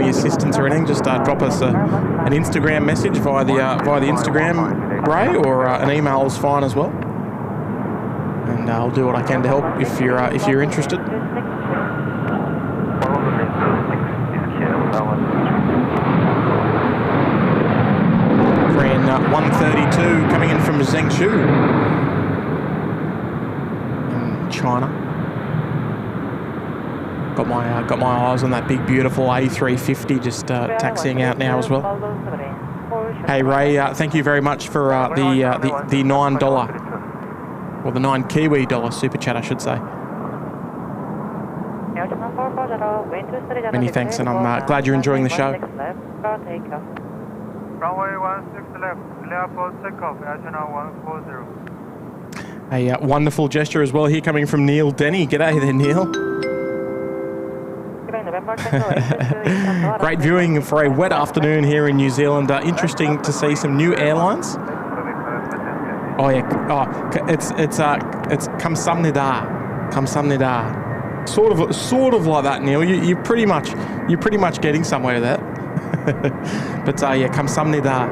assistance or anything, just drop us an Instagram message via the Instagram, Ray, or an email is fine as well. And I'll do what I can to help if you're interested. Korean 132 coming in from Zhengshu in China. Got my eyes on that big beautiful A350 just taxiing out now as well. Hey Ray, thank you very much for the $9 or the 9 Kiwi dollar super chat, I should say. Many thanks, and I'm glad you're enjoying the show. Runway 16 left, clear for takeoff, Asiana 140. A wonderful gesture as well here coming from Neil Denny. G'day there, Neil. Great viewing for a wet afternoon here in New Zealand. Interesting to see some new airlines. Oh yeah, it's Kamsamnida. Sort of like that, Neil. You're pretty much getting somewhere there. But yeah, Kamsamnida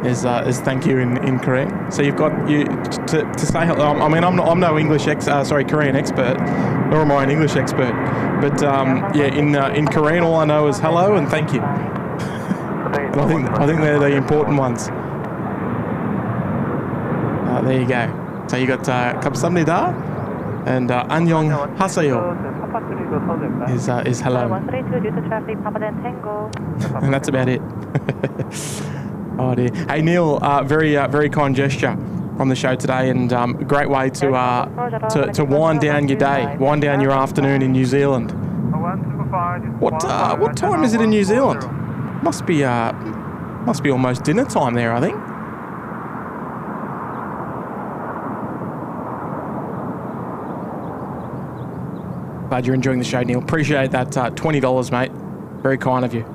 is thank you in Korean. So you've got to say hello. I mean, I'm no Korean expert, nor am I an English expert. But yeah, in Korean, all I know is hello and thank you. And I think they're the important ones. There you go. So you got Kamsamnida and Annyeong Haseyo. is hello. 132 due to traffic, Papa Dan Tango. And that's about it. Oh dear. Hey Neil, very kind gesture from the show today, and a great way to wind down your day, wind down your afternoon in New Zealand. What time is it in New Zealand? Must be almost dinner time there, I think. Glad you're enjoying the show, Neil. Appreciate that $20, mate. Very kind of you.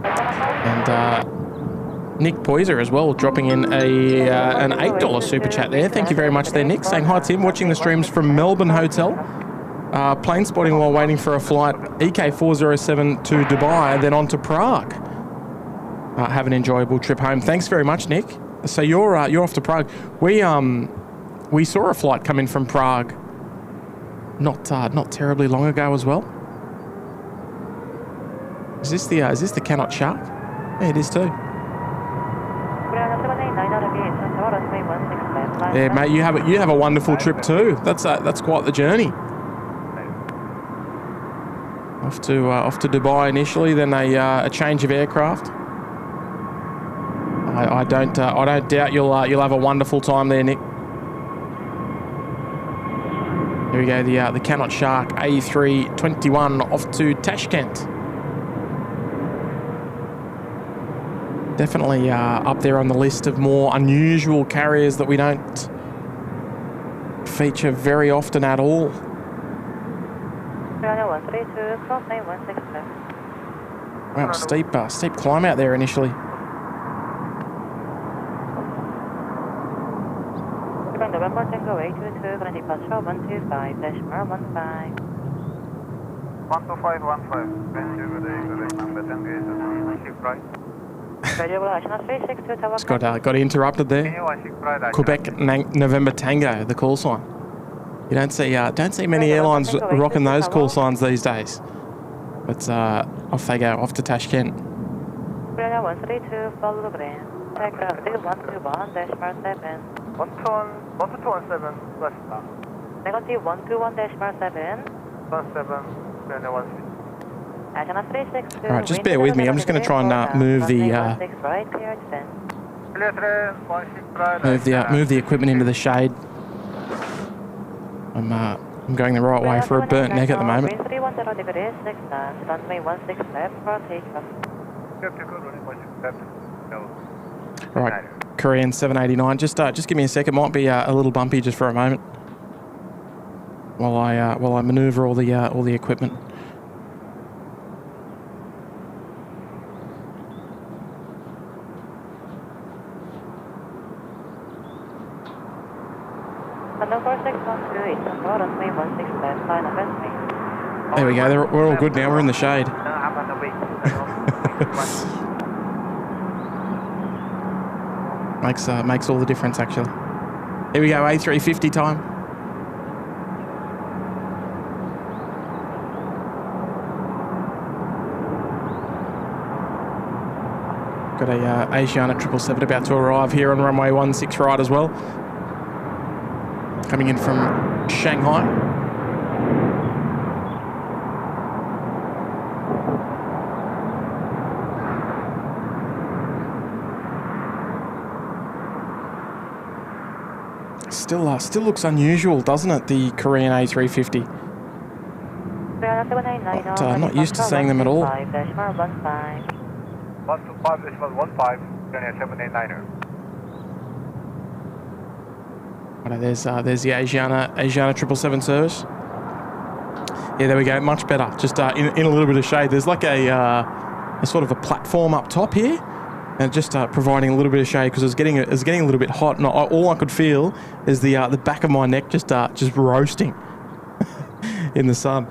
And Nick Poyser as well, dropping in an $8 super chat there. Thank you very much there, Nick. Saying hi, Tim. Watching the streams from Melbourne Hotel. Plane spotting while waiting for a flight EK407 to Dubai, then on to Prague. Have an enjoyable trip home. Thanks very much, Nick. So you're off to Prague. We saw a flight come in from Prague not terribly long ago as well. Is this the Cannot Shark? Yeah, it is too. Yeah, mate, you have a wonderful trip too. That's quite the journey. Off to Dubai initially, then a change of aircraft. I don't doubt you'll have a wonderful time there, Nick. Here we go, the Cannot Shark A321 off to Tashkent. Definitely up there on the list of more unusual carriers that we don't feature very often at all. Wow, steep climb out there initially. November Tango 822, gonna departure 125-15. 12515, good day, number 10 gauge, right. It's got interrupted there. Quebec November Tango, the call sign. You don't see many airlines rocking those call signs these days. But off they go, off to Tashkent. 132, follow the green. Aircraft 121-7. 12117, west. Negative 121-7. 17, Asiana 362. Alright, just bear with me. I'm just going to try and move the equipment into the shade. I'm going the right way for a burnt neck at the moment. 310 degrees, 6 knots, runway 16 left for takeoff. Alright, Korean 789. Just give me a second. Might be a little bumpy just for a moment while I manoeuvre all the equipment. There we go. We're all good now. We're in the shade. Makes all the difference, actually. Here we go, A350 time. Got a Asiana 777 about to arrive here on runway 16 right as well. Coming in from Shanghai. Still looks unusual, doesn't it, the Korean A350? But not used to seeing them at all. 125-15, There's the Asiana 777 service. Yeah, there we go. Much better. Just in a little bit of shade. There's like a sort of a platform up top here, and just providing a little bit of shade because it's getting a little bit hot. And all I could feel is the back of my neck just roasting in the sun,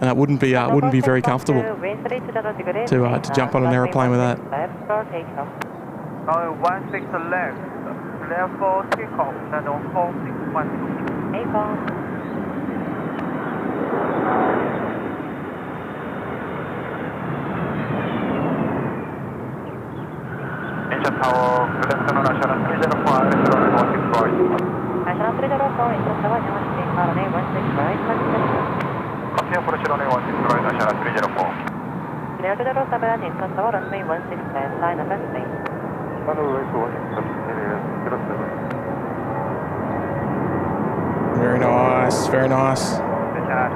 and it wouldn't be very comfortable to jump on an aeroplane with that. 16 left. Left for takeoff, channel 4612. Incheon Tower, good afternoon, Asiana 305, Asiana 304, Incheon Tower, Continue approach runway 16 right, Asiana 304. Clear to 07, Incheon Tower, runway 16 left, line of entry. Runway 16, 07. Very nice, very nice. Asiana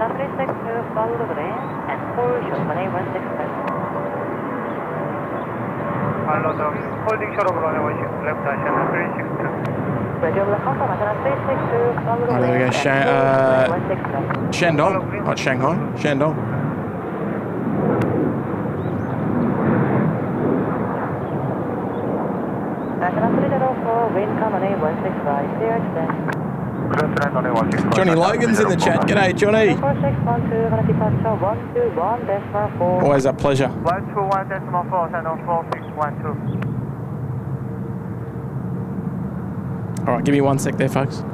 362, follow the green, and hold short runway 16 left. Follow the holding short of runway 16 left, Asiana 362. Radio will confirm Asiana 362, follow the Oh, there we green, go. and hold short runway 16 left. Shandong, not Shanghai. Shandong. Asiana 304, wind calm runway 16 right, clear descent. Johnny Logan's in the chat. G'day, Johnny. 4612, gonna departure 121.4. Always a pleasure. 121.4, send on 4612. All right, give me 1 sec there, folks.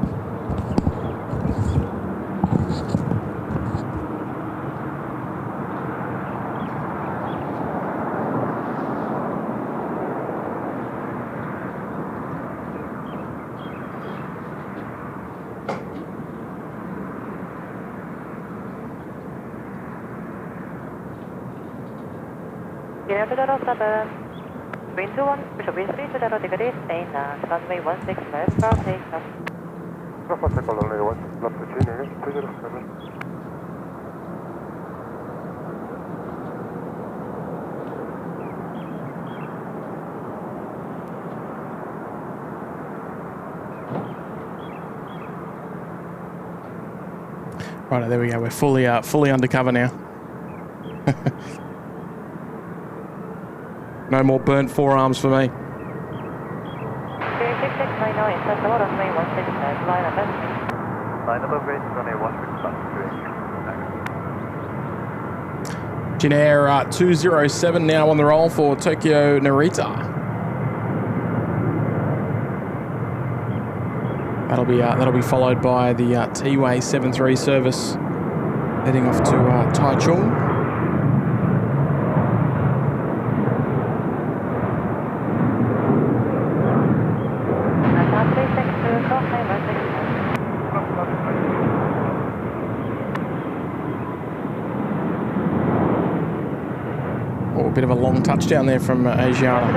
Clear to 07. Wind 21, Bishop wind 30 degrees, stay now. Runway 16 left, for takeoff. Right, there we go. We're fully undercover now. No more burnt forearms for me. 3669, Incheon Tower, runway 16 left, line of entry. Line of bridge, runway 16 left. Jinair 207 now on the roll for Tokyo Narita. That'll be followed by the T-Way 73 service heading off to Taichung. Oh, a bit of a long touchdown there from Asiana.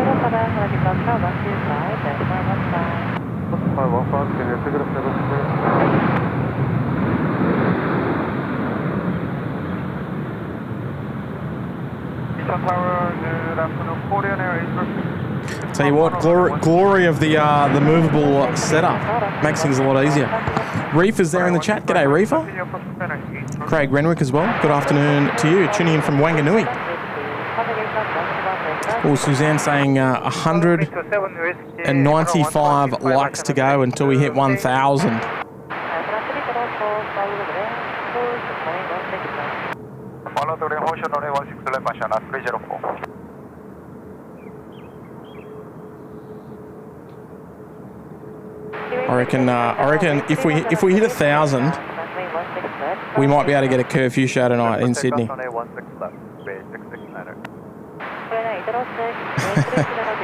Tell you what, glory of the movable setup makes things a lot easier. Reefer's there in the chat. G'day, Reefer. Craig Renwick as well. Good afternoon to you. Tuning in from Wanganui. Oh, Suzanne saying 195 likes to go until we hit 1,000. Follow the motion on 16 left, Asiana 304. I reckon if we hit 1,000, we might be able to get a curfew show tonight in Sydney.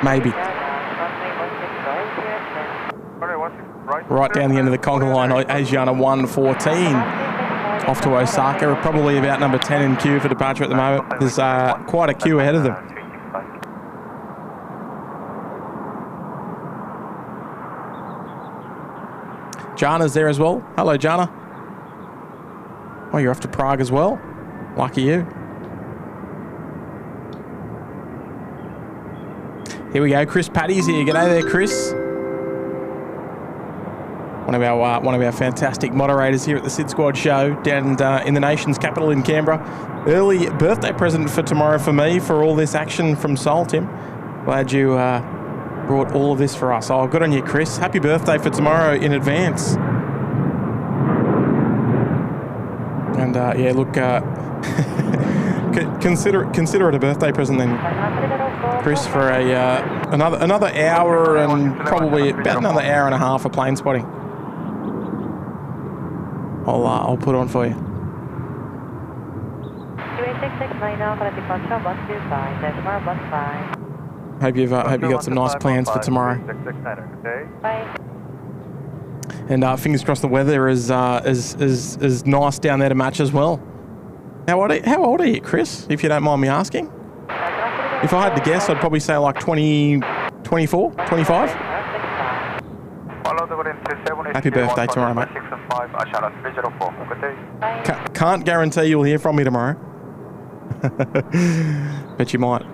Maybe. Right down the end of the conga line, Asiana 114 off to Osaka. We're probably about number 10 in queue for departure at the moment. There's quite a queue ahead of them. Jana's there as well. Hello, Jana. Oh, you're off to Prague as well. Lucky you. Here we go. Chris Paddy's here. G'day there, Chris. One of our fantastic moderators here at the SydSquad show down in the nation's capital in Canberra. Early birthday present for tomorrow for me for all this action from Seoul, Tim. Glad you brought all of this for us. Oh, good on you, Chris. Happy birthday for tomorrow in advance. And yeah, look, consider it a birthday present then, Chris, for another hour and probably about another hour and a half of plane spotting. I'll put on for you. Hope you got some nice plans for tomorrow. And fingers crossed the weather is nice down there to match as well. How old are you, Chris, if you don't mind me asking? If I had to guess, I'd probably say like 20, 24, 25? Happy birthday tomorrow, mate. Can't guarantee you'll hear from me tomorrow. But you might.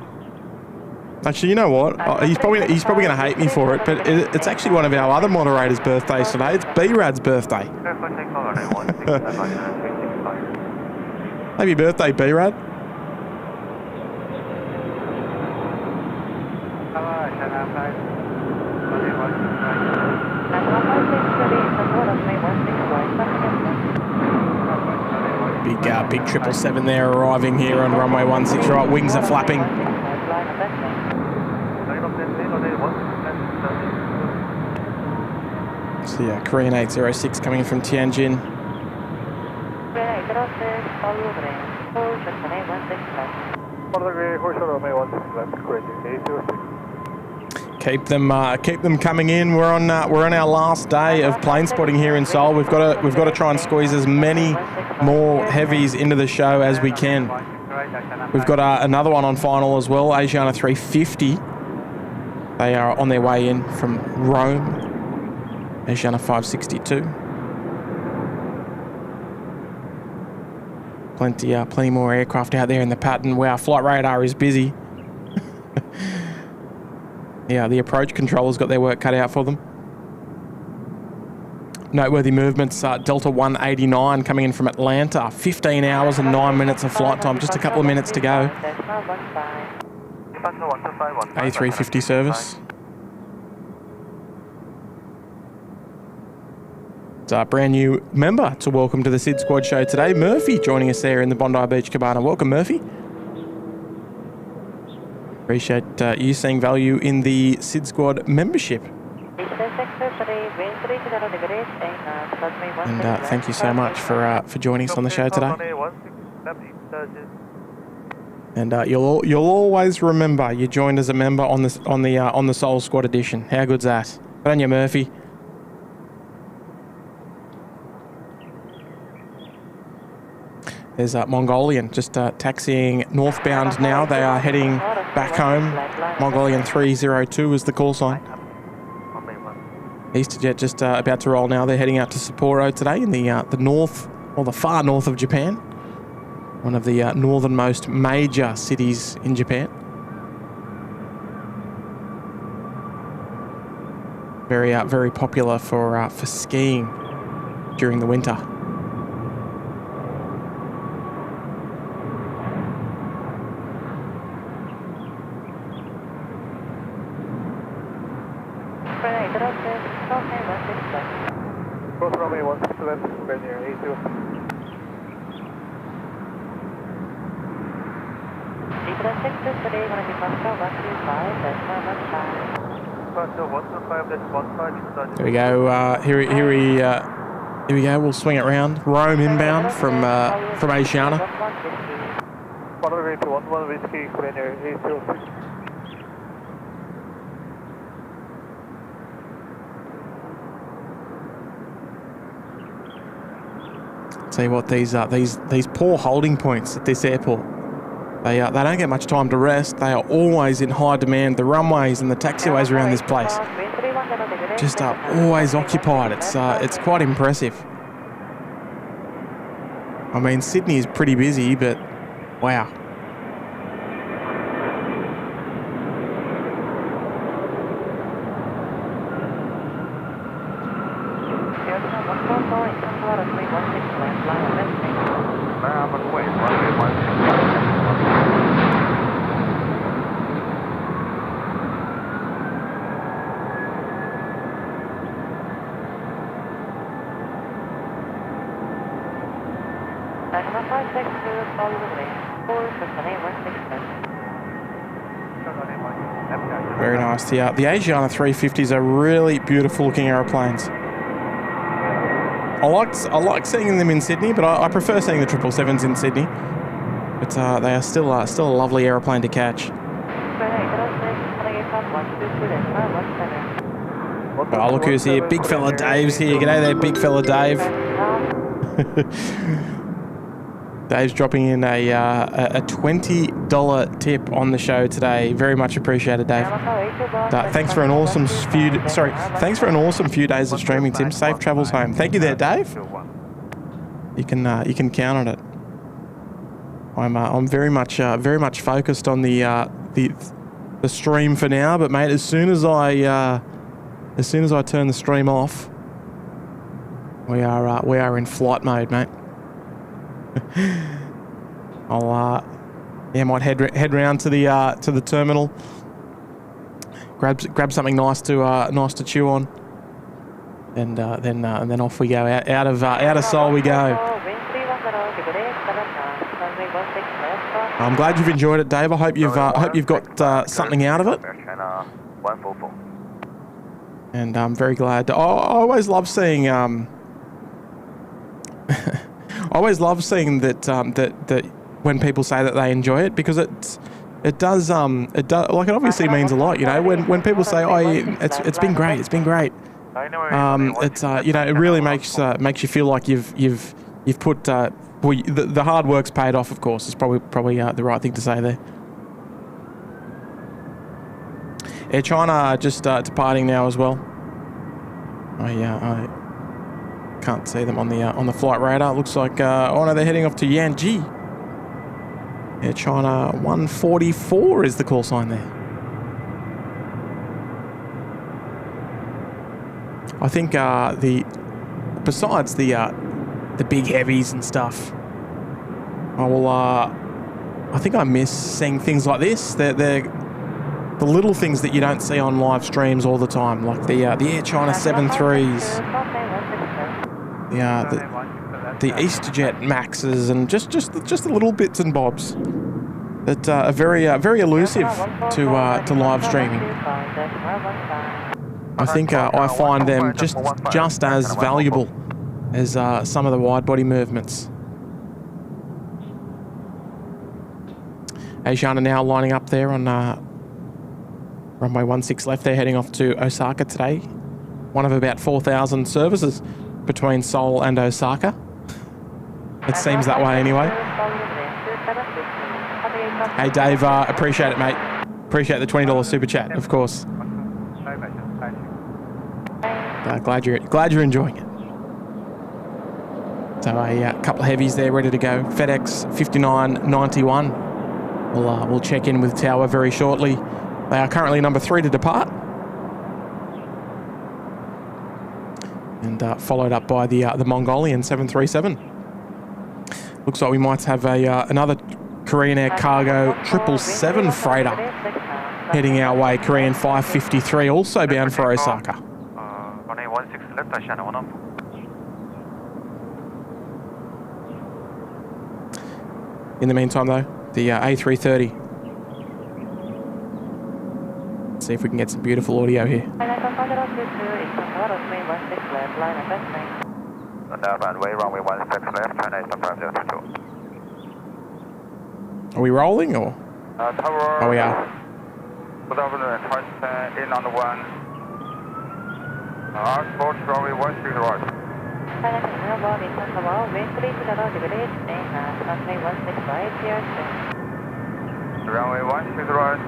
Actually, you know what? He's probably going to hate me for it, but it's actually one of our other moderators' birthdays today. It's B-Rad's birthday. Happy birthday, B-Rad. Big 777 there arriving here on runway 16 right. Wings are flapping. So yeah, Korean 806 coming in from Tianjin. Keep them coming in. We're on our last day of plane spotting here in Seoul. We've got to try and squeeze as many more heavies into the show as we can. We've got another one on final as well, Asiana 350. They are on their way in from Rome. Asiana 562. Plenty more aircraft out there in the pattern. Wow, flight radar is busy. Yeah, the approach controllers got their work cut out for them. Noteworthy movements, Delta 189 coming in from Atlanta. 15 hours and 9 minutes of flight time, just a couple of minutes to go. A350 service. It's a brand new member to welcome to the SydSquad show today. Murphy joining us there in the Bondi Beach Cabana. Welcome, Murphy. Appreciate you seeing value in the SydSquad membership. And thank you so much for joining us on the show today. And you'll always remember you joined as a member on the SeoulSquad edition. How good's that? Good on you, Murphy. There's Mongolian just taxiing northbound now. They are heading back home. Mongolian 302 is the call sign. EasterJet just about to roll now. They're heading out to Sapporo today in the north, or the far north of Japan. One of the northernmost major cities in Japan. Very popular for skiing during the winter. There we go. Here we go. We'll swing it round. Rome inbound from Asiana. Tell you what, these poor holding points at this airport. They don't get much time to rest. They are always in high demand. The runways and the taxiways around this place just are always occupied. It's quite impressive. I mean, Sydney is pretty busy, but wow. Very nice. The Asiana 350s are really beautiful looking aeroplanes. I like seeing them in Sydney, but I prefer seeing the 777s in Sydney. But they are still a lovely aeroplane to catch. Oh, look who's here. Big fella Dave's here. G'day there, big fella Dave. Dave's dropping in a $20 tip on the show today. Very much appreciated, Dave. Thanks for an awesome few days of streaming, Tim. Safe travels home. Thank you there, Dave. You can count on it. I'm very much focused on the stream for now, but mate, as soon as I turn the stream off, we are in flight mode, mate. Might head round to the terminal, grab something nice to chew on, and then off we go out of Seoul we go. I'm glad you've enjoyed it, Dave. I hope you've got something out of it. And I'm very glad. I always love seeing that when people say that they enjoy it, because it does like, it obviously means a lot, you know, when people say, oh, it's been great, it really makes you feel like you've put the hard work's paid off. Of course, is probably the right thing to say there. Air China just departing now as well. I can't see them on the flight radar. It looks like oh no, they're heading off to Yanji. Air China 144 is the call sign there. I think besides the big heavies and stuff, I think I miss seeing things like this. They're the little things that you don't see on live streams all the time, like the Air China 73s, the EasterJet Maxes, and just the little bits and bobs that are very elusive to live streaming. I think I find them just as valuable as some of the wide body movements. Asiana now lining up there on runway 16 left. They're heading off to Osaka today. One of about 4,000 services between Seoul and Osaka. It seems that way anyway. Hey Dave, appreciate it, mate. Appreciate the $20 super chat, of course. Glad you're enjoying it. So a couple of heavies there ready to go. FedEx 5991. We'll check in with Tower very shortly. They are currently number 3 to depart, and followed up by the Mongolian 737. Looks like we might have another Korean Air Cargo 777 freighter heading our way. Korean 553, also bound for Osaka. Runway 16 left, Asiana 114. In the meantime, though, the A330. Let's see if we can get some beautiful audio here. Runway 16 left, China is number 032. Are we rolling or? Tower. Oh, we are. Good afternoon, first in on the 1. Sport runway 16 right. Runway 16 right.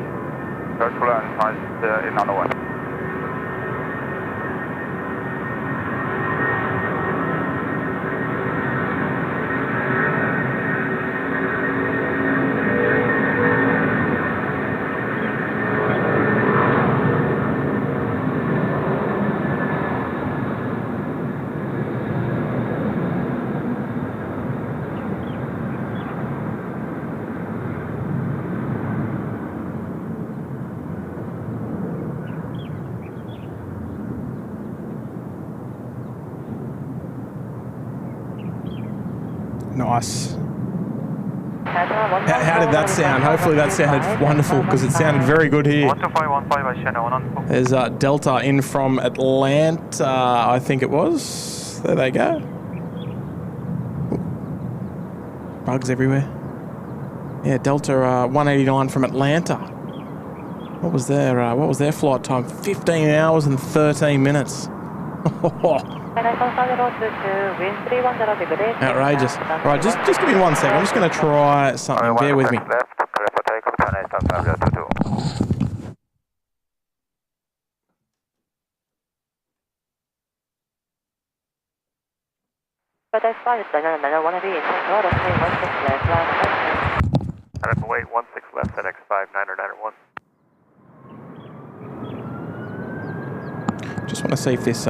Third plan, first in on the 1. Nice. How did that sound? Hopefully that sounded wonderful, because it sounded very good here. 12515, Asiana 114. There's Delta in from Atlanta, I think it was. There they go. Bugs everywhere. Yeah, Delta 189 from Atlanta. What was their flight time? 15 hours and 13 minutes. Outrageous. Right, just give me 1 second. I'm just going to try something. Bear with me. Wait, 16 left, FedEx 5991. Just want to see if this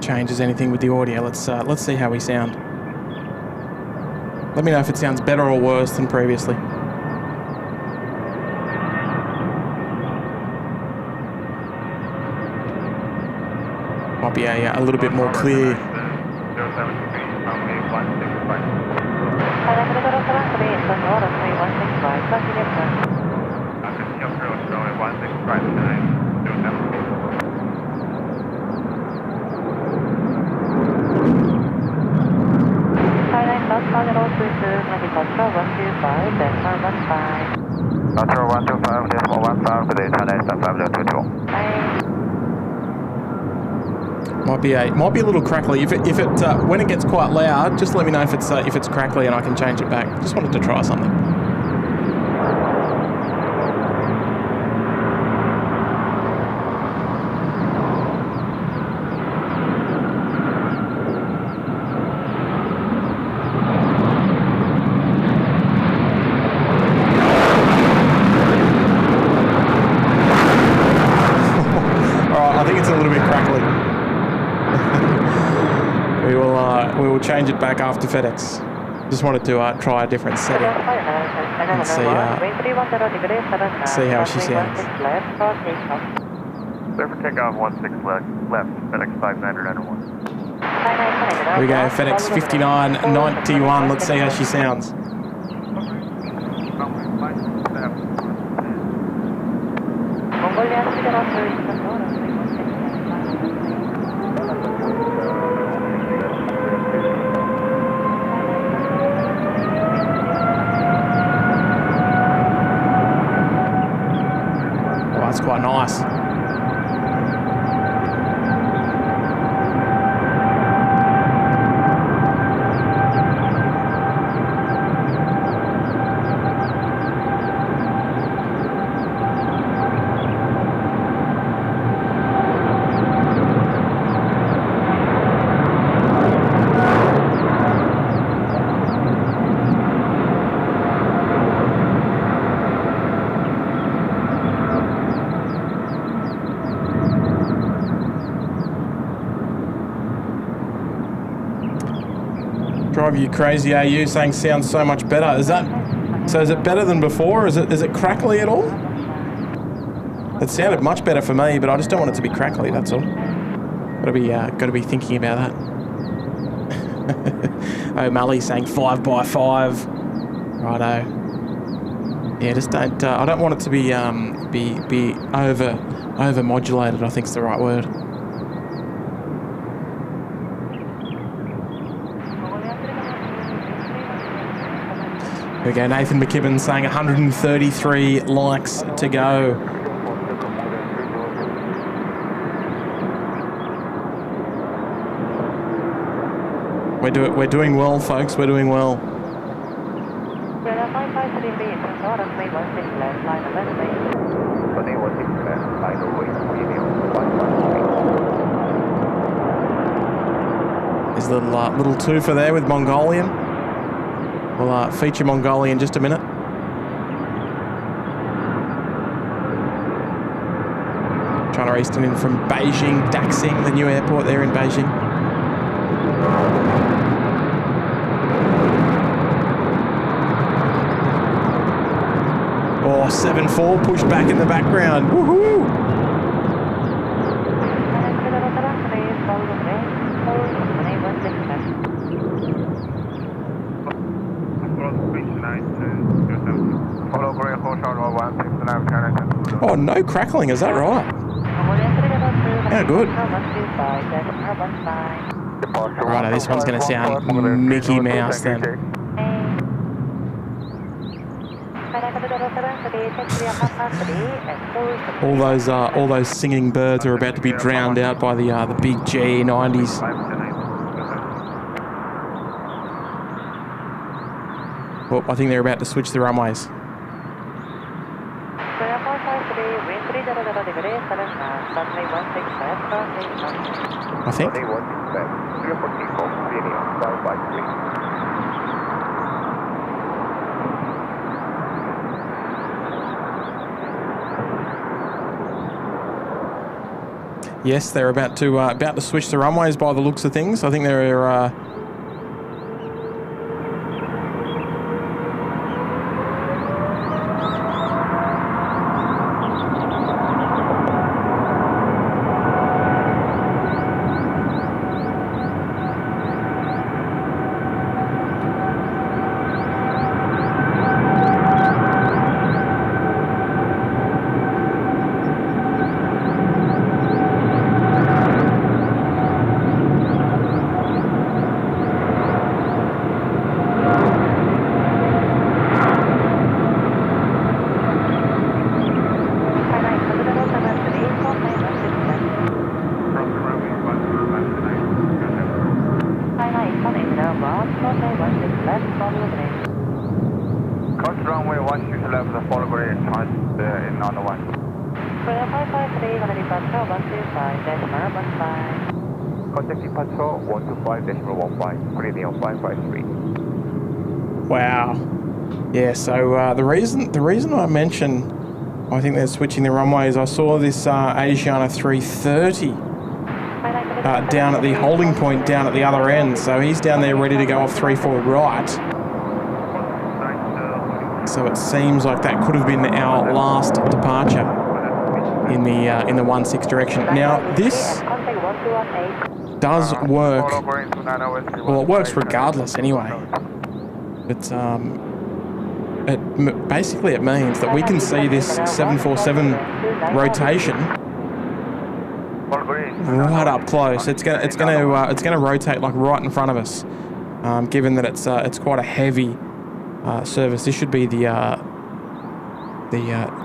changes anything with the audio. Let's see how we sound. Let me know if it sounds better or worse than previously. Might be a little bit more clear. Might be a little crackly. If it when it gets quite loud, just let me know if it's crackly and I can change it back. Just wanted to try something. We will change it back after FedEx. Just wanted to try a different setting and see how she sounds. Clear for takeoff 16 left, FedEx 5991. Here we go, FedEx 5991. Let's see how she sounds. Quite nice. Drive you crazy, AU, saying sounds so much better. Is it better than before? Is it crackly at all? It sounded much better for me, but I just don't want it to be crackly, that's all. Gotta be thinking about that. O'Malley saying 5x5. Righto. Yeah, just don't I don't want it to be over modulated, I think's the right word. Here we go, Nathan McKibben saying 133 likes to go. We're doing well, folks, we're doing well. There's a little twofer there with Mongolian. We'll feature Mongolian in just a minute. China Eastern in from Beijing, Daxing, the new airport there in Beijing. Oh, 7-4, pushback in the background. Woohoo! Oh, no crackling, is that right? Yeah, good. Righto, this one's going to sound Mickey Mouse then. All those singing birds are about to be drowned out by the big G90s. Oh, I think they're about to switch the runways. I think. Yes, they're about to switch the runways by the looks of things. I think they're Runway 16 left, follow green, trans in on the one. Runway 553, gonna departure 125, Contact departure 125.15, green on 553. wow. Yeah. So the reason I mention I think they're switching the runways. I saw this Asiana 330 down at the holding point down at the other end. So he's down there ready to go off 3-4 right. So it seems like that could have been our last departure in the 16 direction. Now this does work. Well, it works regardless anyway. But basically it means that we can see this 747 rotation right up close. It's gonna rotate like right in front of us. Given that it's quite a heavy service. This should be the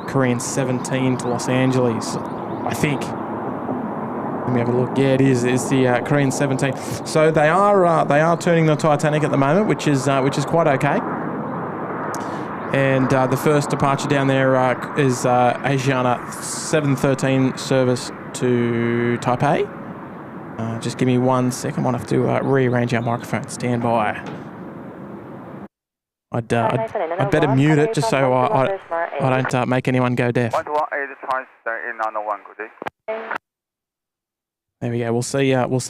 Korean 17 to Los Angeles, I think. Let me have a look. Yeah, it is. It's the Korean 17. So they are turning the Titanic at the moment, which is quite okay. And the first departure down there is Asiana 713 service to Taipei. Just give me 1 second. I might have to rearrange our microphone. Stand by. I'd better mute it just so I don't make anyone go deaf. 118 trans in on the one, good day. There we go. We'll see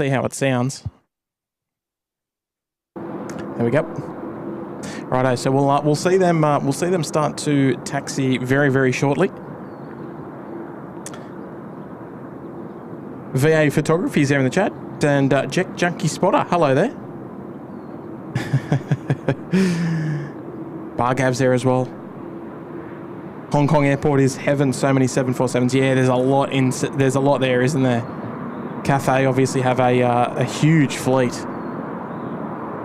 how it sounds. There we go. Righto. So we'll see them start to taxi very, very shortly. VA Photography is there in the chat, and Jack Junkie Spotter. Hello there. Bargav's there as well. Hong Kong Airport is heaven. So many 747s. Yeah, there's a lot there, isn't there? Cathay obviously have a huge fleet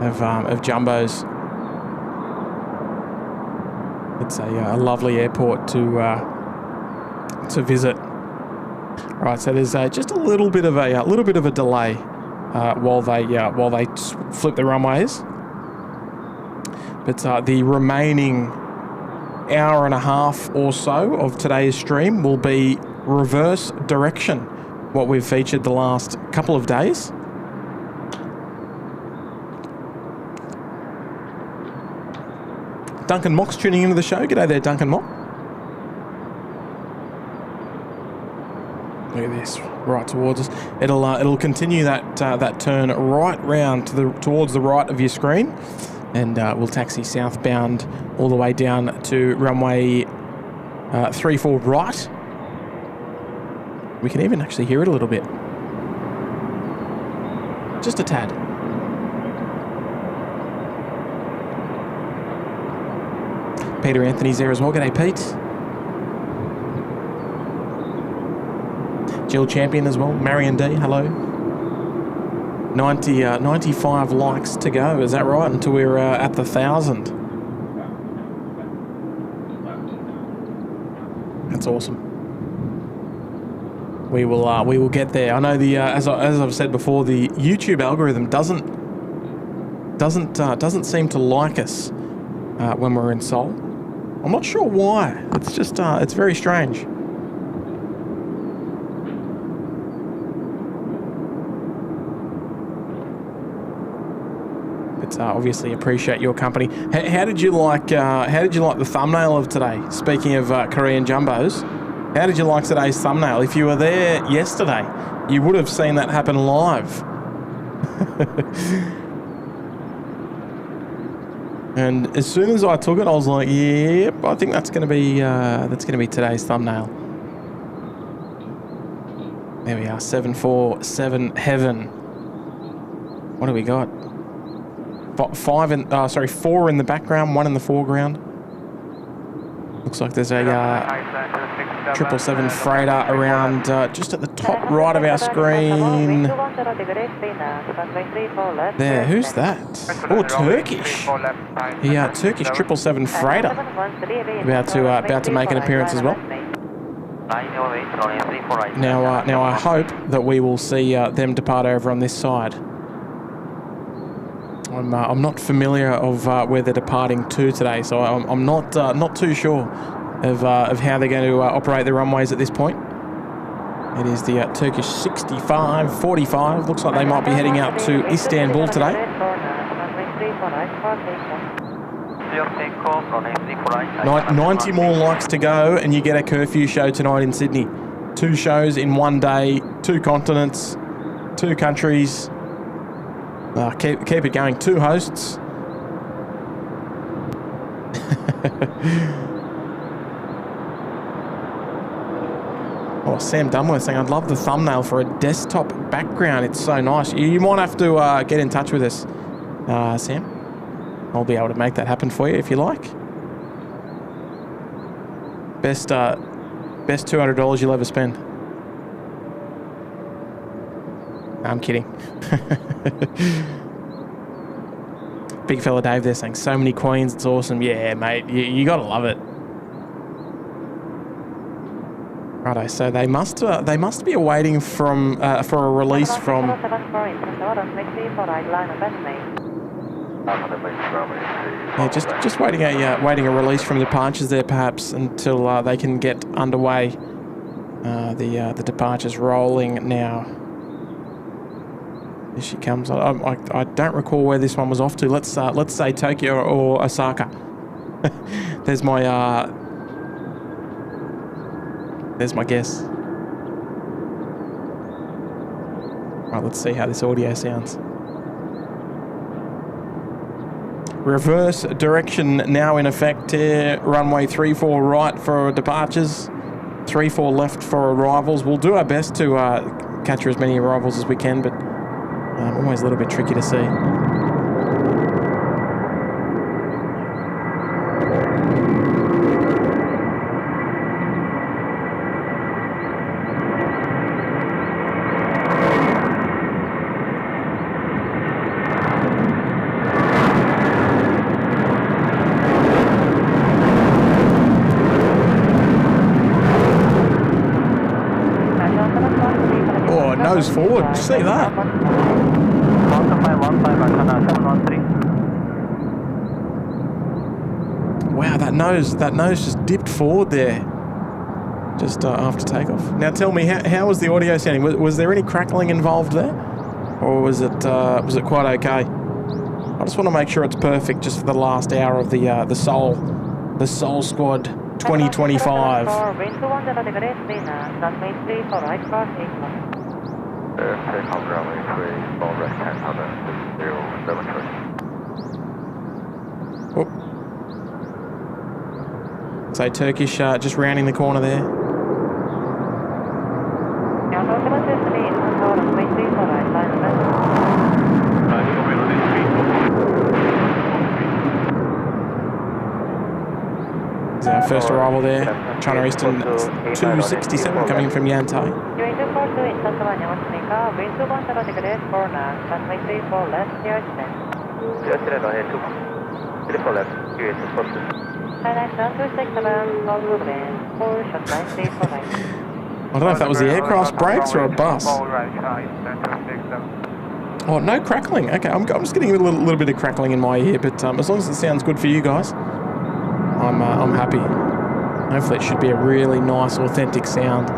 of jumbos. It's a lovely airport to visit. Right, so there's just a little bit of a delay while they flip the runways. But the remaining hour and a half or so of today's stream will be reverse direction, what we've featured the last couple of days. Duncan Mock's tuning into the show. G'day there, Duncan Mock. Look at this, right towards us. It'll continue that turn right round towards the right of your screen. And we'll taxi southbound all the way down to runway 34 right. We can even actually hear it a little bit. Just a tad. Peter Anthony's there as well. G'day, Pete. Jill Champion as well. Marion D, hello. 95 likes to go, is that right? Until we're at the 1,000. That's awesome. We will get there. I know the as I've said before, the YouTube algorithm doesn't seem to like us when we're in Seoul. I'm not sure why. It's just it's very strange. But obviously appreciate your company. How did you like the thumbnail of today? Speaking of Korean jumbos, how did you like today's thumbnail? If you were there yesterday, you would have seen that happen live. And as soon as I took it, I was like, "Yep, I think that's going to be today's thumbnail." There we are, 747 heaven. What do we got? 4 in the background, 1 in the foreground. Looks like there's a 777 freighter around just at the top right of our screen. There, who's that? Oh, Turkish. Yeah, Turkish 777 freighter. About to make an appearance as well. Now I hope that we will see them depart over on this side. I'm not familiar of where they're departing to today, so I'm not too sure of how they're going to operate the runways at this point. It is the Turkish 6545. Looks like they might be heading out to Istanbul today. 90 more likes to go, and you get a curfew show tonight in Sydney. 2 shows in one day, 2 continents, 2 countries. Keep it going. 2 hosts. Oh, Sam Dunworth saying, I'd love the thumbnail for a desktop background. It's so nice. You might have to get in touch with us, Sam. I'll be able to make that happen for you if you like. Best $200 you'll ever spend. No, I'm kidding. Big fella Dave there saying, so many queens, it's awesome. Yeah, mate, you gotta love it. Righto, so they must be awaiting for a release from. Yeah, just waiting a release from departures there, perhaps, until they can get underway. The departures rolling now. Here she comes. I don't recall where this one was off to. Let's say Tokyo or Osaka. There's my guess. Right, let's see how this audio sounds. Reverse direction now in effect here. Runway 34 right for departures. 34 left for arrivals. We'll do our best to capture as many arrivals as we can, but always a little bit tricky to see. Oh, nose forward. See that? Wow, that nose just dipped forward there, just after takeoff. Now tell me, how was the audio sounding? Was there any crackling involved there, or was it quite okay? I just want to make sure it's perfect, just for the last hour of the SeoulSquad 2025. Oh. So Turkish just rounding the corner there. This is our first arrival there. China Eastern 267 coming from Yantai. Triple left, US support. Nice 1267, follow the green, full short line, 34 right. I don't know if that was the aircraft's brakes or a bus. Oh, no crackling. Okay, I'm just getting a little bit of crackling in my ear, but as long as it sounds good for you guys, I'm happy. Hopefully it should be a really nice, authentic sound.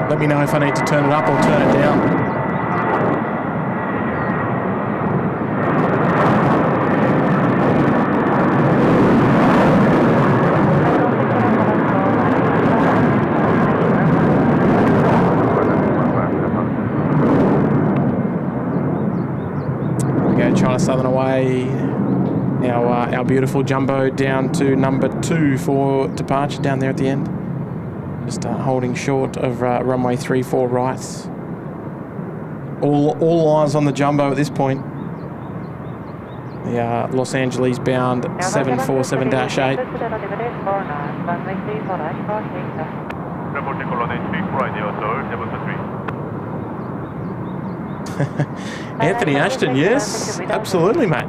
Let me know if I need to turn it up or turn it down. Southern away, our beautiful jumbo down to number 2 for departure down there at the end. Just holding short of runway 34 right. All eyes on the jumbo at this point. The Los Angeles bound 747-8. Anthony Ashton, yes, absolutely, mate.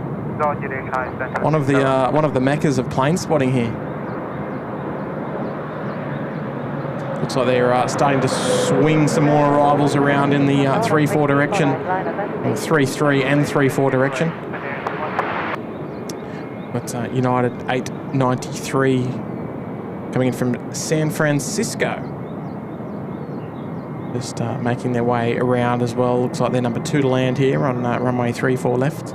One of the meccas of plane spotting here. Looks like they're starting to swing some more arrivals around in the 3-4 direction, or 3-3 and 3-4 direction. But United 893 coming in from San Francisco. Just making their way around as well. Looks like they're number 2 to land here on runway 34 left.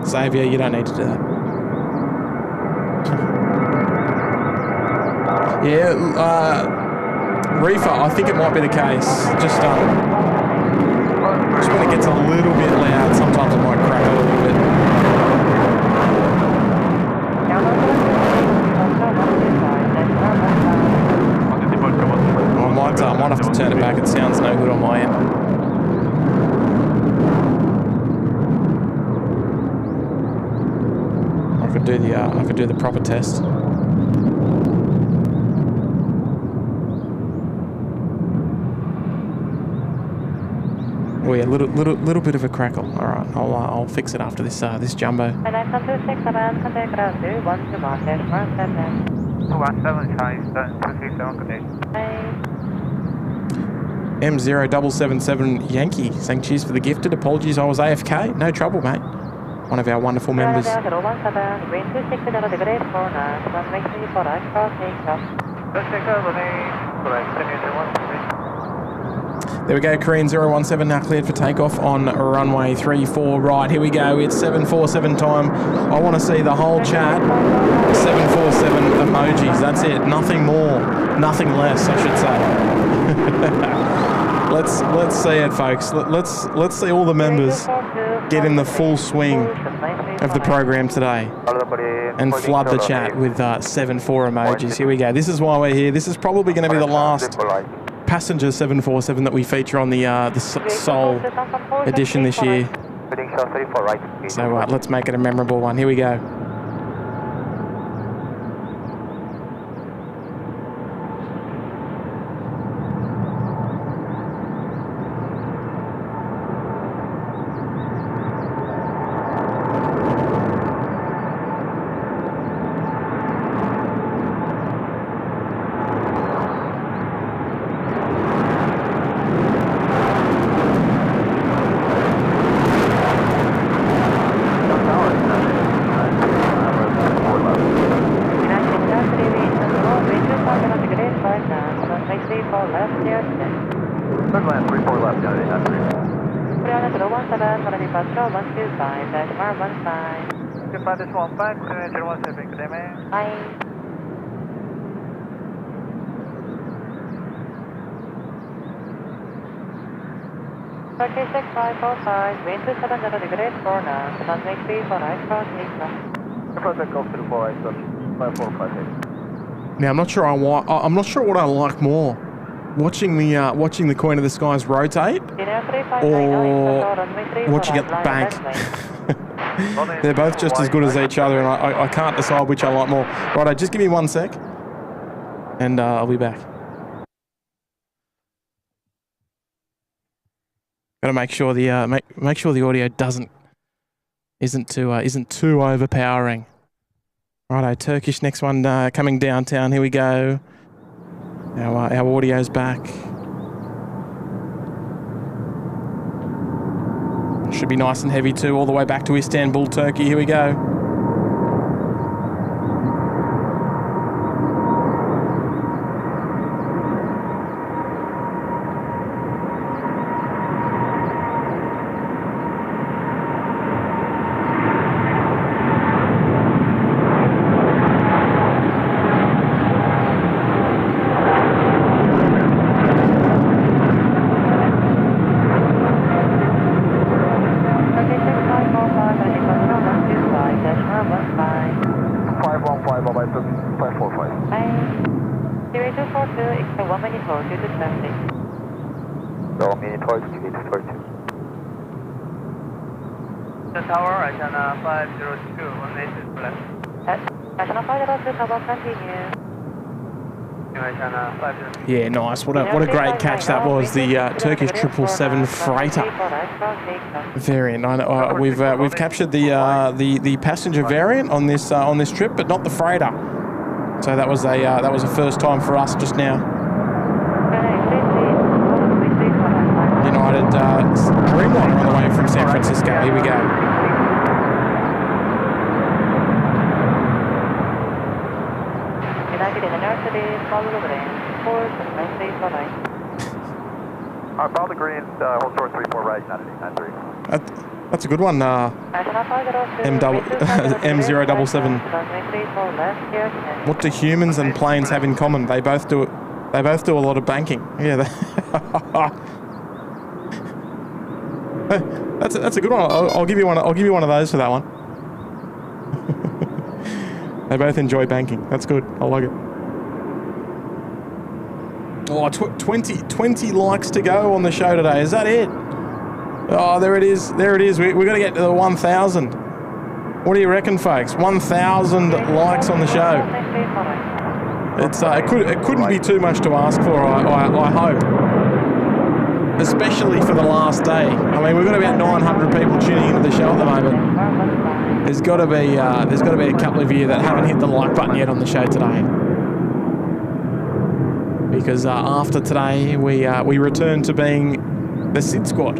Xavier, you don't need to do that. Yeah, Reefer, I think it might be the case. Just when it gets a little bit loud, sometimes it might crack a little bit. I might have to turn it back. It sounds no good on my end. I could do the proper test. Oh yeah, little bit of a crackle. All right, I'll fix it after this jumbo. M0777 Yankee saying cheers for the gifted. Apologies, I was AFK. No trouble, mate. One of our wonderful members. There we go, Korean 017 now cleared for takeoff on runway 34 right. Here we go, it's 747 time. I want to see the whole chat. 747 emojis, that's it. Nothing more, nothing less, I should say. let's see it, folks. Let's see all the members get in the full swing of the program today and flood the chat with 7-4 emojis. Here we go. This is why we're here. This is probably going to be the last passenger 747 that we feature on the Seoul edition this year. So let's make it a memorable one. Here we go. Turkish 6545, wind 270 degrees 4 knots, runway 34 right, cross Now I'm not sure what I like more, watching the Queen of the Skies rotate or watching it bank. They're both just as good as each other, and I can't decide which I like more. Righto, just give me 1 sec. and I'll be back. Got to make sure the make sure the audio isn't too overpowering. Righto, Turkish next one coming downtown. Here we go. Our audio's back. Should be nice and heavy too, all the way back to Istanbul, Turkey. Here we go. Tower, Asiana 502, 18 left. Asiana 502, tower, continue. Asiana 502. Yeah, nice. What a great catch that was. The Turkish 777 freighter variant. I know, we've captured the passenger variant on this trip, but not the freighter. So that was a first time for us just now. United Dreamliner on the way from San Francisco. Here we go. United in the nursery, follow the green, 473 for right. Follow the greens, hold short 34 right, 9893. That's a good one. M077. What do humans and planes have in common? They both do a lot of banking. Yeah. That's a good one. I'll give you one. I'll give you one of those for that one. They both enjoy banking. That's good. I like it. Oh, 20 likes to go on the show today. Is that it? Oh, there it is. There it is. We're going to get to the 1,000. What do you reckon, folks? 1,000 likes on the show. It couldn't be too much to ask for, I hope. Especially for the last day. I mean, we've got about 900 people tuning into the show at the moment. There's got to be a couple of you that haven't hit the like button yet on the show today. Because after today, we return to being the SydSquad,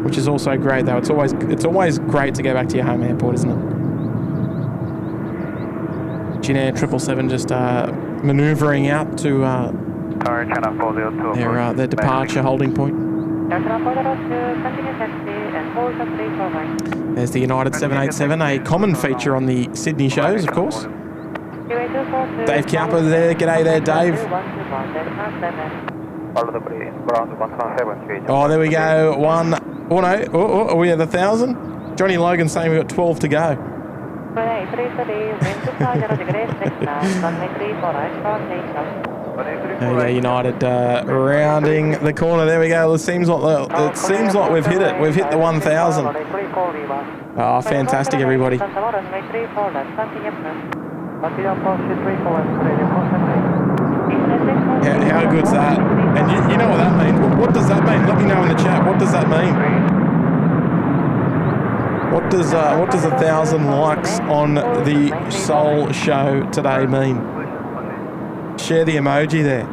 which is also great. Though it's always great to go back to your home airport, isn't it? Jinair 777 just manoeuvring out to their departure holding point. There's the United 787, a common feature on the Sydney shows, of course. Dave Kiapa there. G'day there, Dave. Oh, there we go. One. Oh, no. Oh, are we at 1,000? Johnny Logan saying we've got 12 to go. There we go, United rounding the corner. There we go. It seems like we've hit it. We've hit the 1,000. Oh, fantastic, everybody. Yeah, how good's that? And you know what that means. What does that mean? Let me know in the chat. What does that mean? What does 1,000 likes on the Seoul show today mean? Share the emoji there.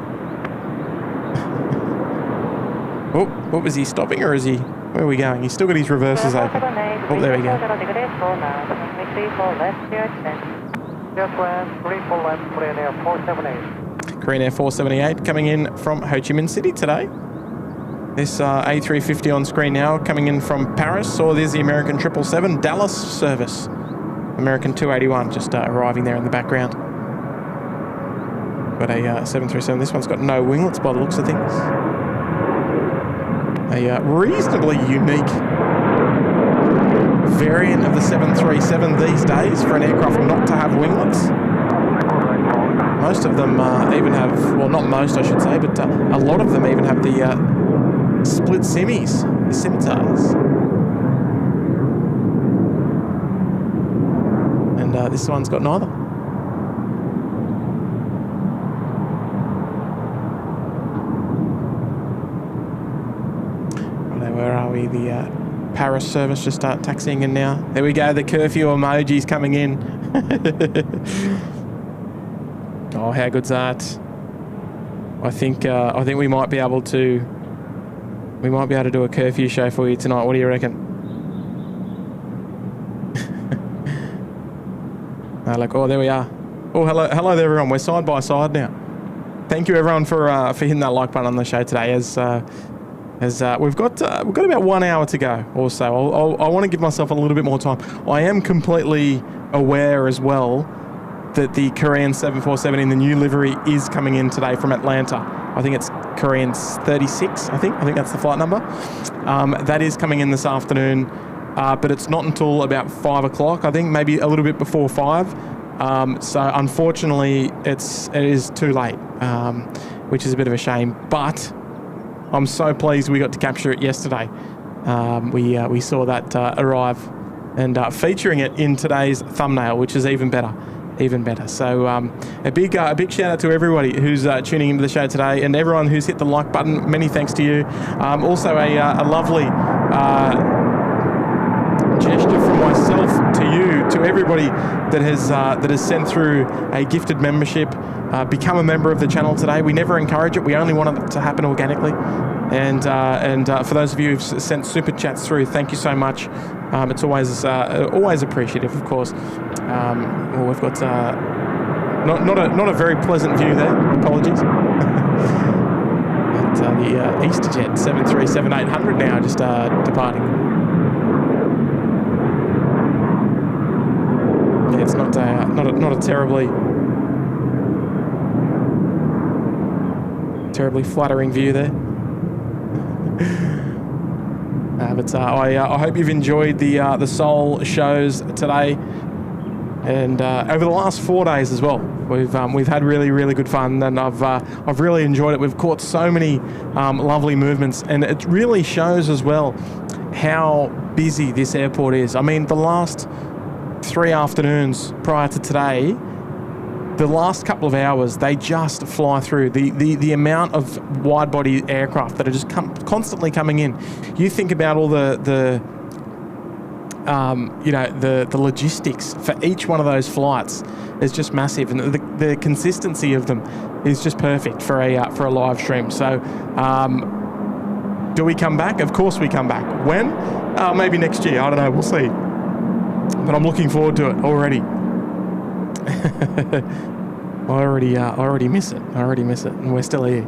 Oh, what was he stopping, or is he? Where are we going? He's still got his reverses open. Oh, there we go. Korean Air 478 coming in from Ho Chi Minh City today. This A350 on screen now coming in from Paris. Or there's the American 777 Dallas service. American 281 just arriving there in the background. Got a 737. This one's got no winglets by the looks of things. A reasonably unique variant of the 737 these days for an aircraft not to have winglets. Most of them even have, well, not most I should say, but a lot of them even have the split semis, the scimitars. And this one's got neither. where are we? The Paris service just start taxiing in now. There we go. The curfew emojis coming in. Oh, how good's that? I think we might be able to do a curfew show for you tonight. What do you reckon? Look, oh, there we are. Oh, hello there, everyone. We're side by side now. Thank you, everyone, for hitting that like button on the show today. As we've got about 1 hour to go or so. I want to give myself a little bit more time. I am completely aware as well that the Korean 747 in the new livery is coming in today from Atlanta. I think it's Korean 36. I think that's the flight number. That is coming in this afternoon, but it's not until about 5 o'clock. I think maybe a little bit before 5. So unfortunately, it is too late, which is a bit of a shame. But I'm so pleased we got to capture it yesterday. We saw that arrive, and featuring it in today's thumbnail, which is even better. So a big shout out to everybody who's tuning into the show today, and everyone who's hit the like button. Many thanks to you. Also a lovely gesture from myself to you, to everybody that has sent through a gifted membership. Become a member of the channel today. We never encourage it. We only want it to happen organically. And for those of you who've sent super chats through, thank you so much. It's always appreciative, of course. Well, we've got not a very pleasant view there. Apologies. But the EasterJet 737-800 now just departing. Yeah, it's not a terribly flattering view there. But I hope you've enjoyed the Seoul shows today, and over the last 4 days as well. We've had really good fun, and I've really enjoyed it. We've caught so many lovely movements, and it really shows as well how busy this airport is. I mean, the last 3 afternoons prior to today, the last couple of hours, they just fly through. The amount of wide-body aircraft that are just constantly coming in. You think about all the logistics for each one of those flights is just massive, and the consistency of them is just perfect for a live stream. So, do we come back? Of course we come back. When? Maybe next year. I don't know. We'll see. But I'm looking forward to it already. I already miss it. And we're still here.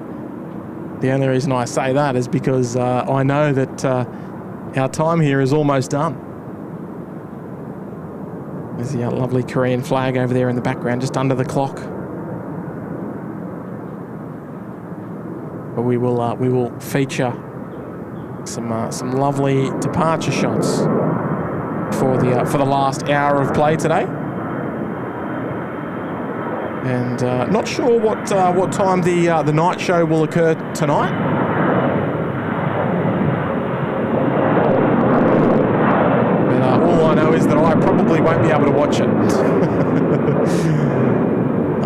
The only reason I say that is because I know that our time here is almost done. There's the lovely Korean flag over there in the background, just under the clock. But we will feature some lovely departure shots for the last hour of play today. And not sure what time the night show will occur tonight. But all I know is that I probably won't be able to watch it.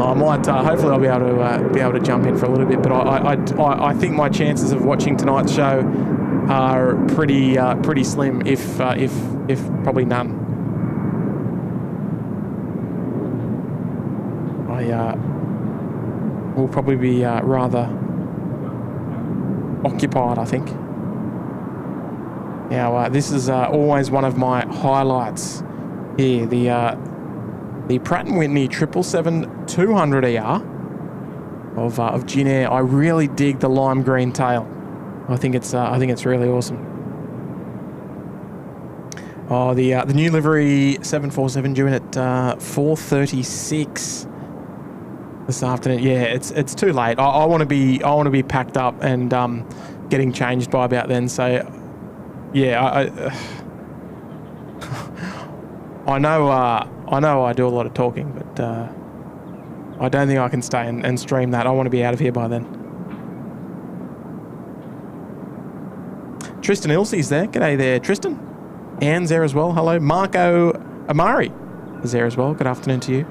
I might. Hopefully, I'll be able to jump in for a little bit. But I think my chances of watching tonight's show are pretty slim, if probably none. Will probably be rather occupied, I think. Now, this is always one of my highlights here, the Pratt & Whitney 777-200ER of Jin Air. I really dig the lime green tail. I think it's really awesome. Oh, the new livery 747 due in at 4:36 this afternoon. Yeah, it's too late. I want to be packed up and getting changed by about then. So yeah, I know I do a lot of talking, but I don't think I can stay and stream that. I want to be out of here by then. Tristan Ilsey's there. G'day there, Tristan. Anne's there as well. Hello. Marco Amari is there as well. Good afternoon to you.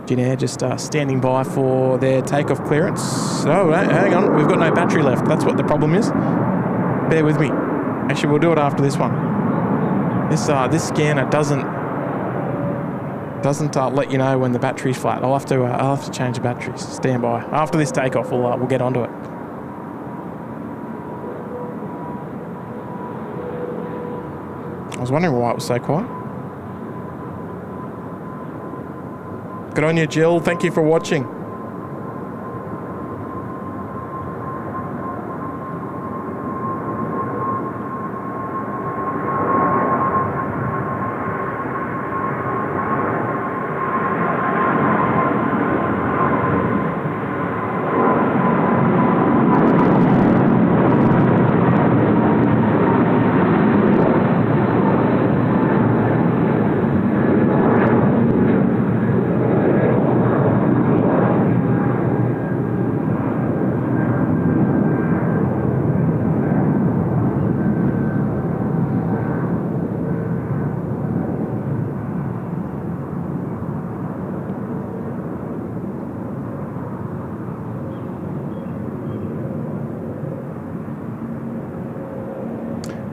Air just standing by for their takeoff clearance. Oh, hang on, we've got no battery left. That's what the problem is. Bear with me. Actually, we'll do it after this one. This scanner doesn't let you know when the battery's flat. I'll have to change the batteries. Stand by. After this takeoff, we'll get onto it. I was wondering why it was so quiet. Good on you, Jill. Thank you for watching.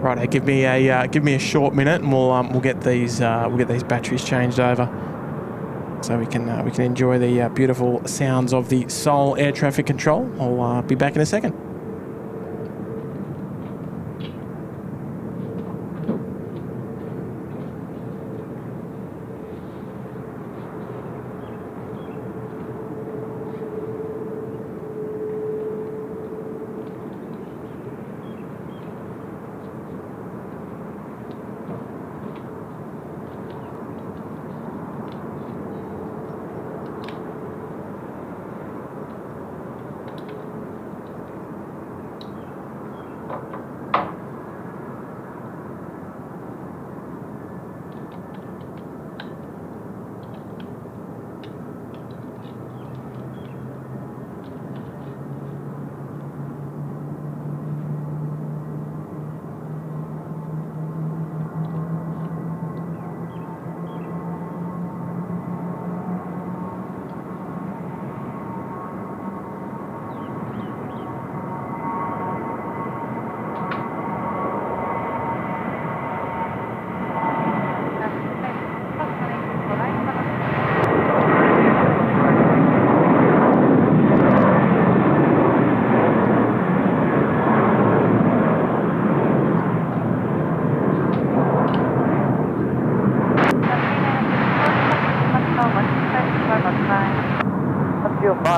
Right, give me a short minute, and we'll get these batteries changed over, so we can enjoy the beautiful sounds of the Seoul air traffic control. I'll be back in a second.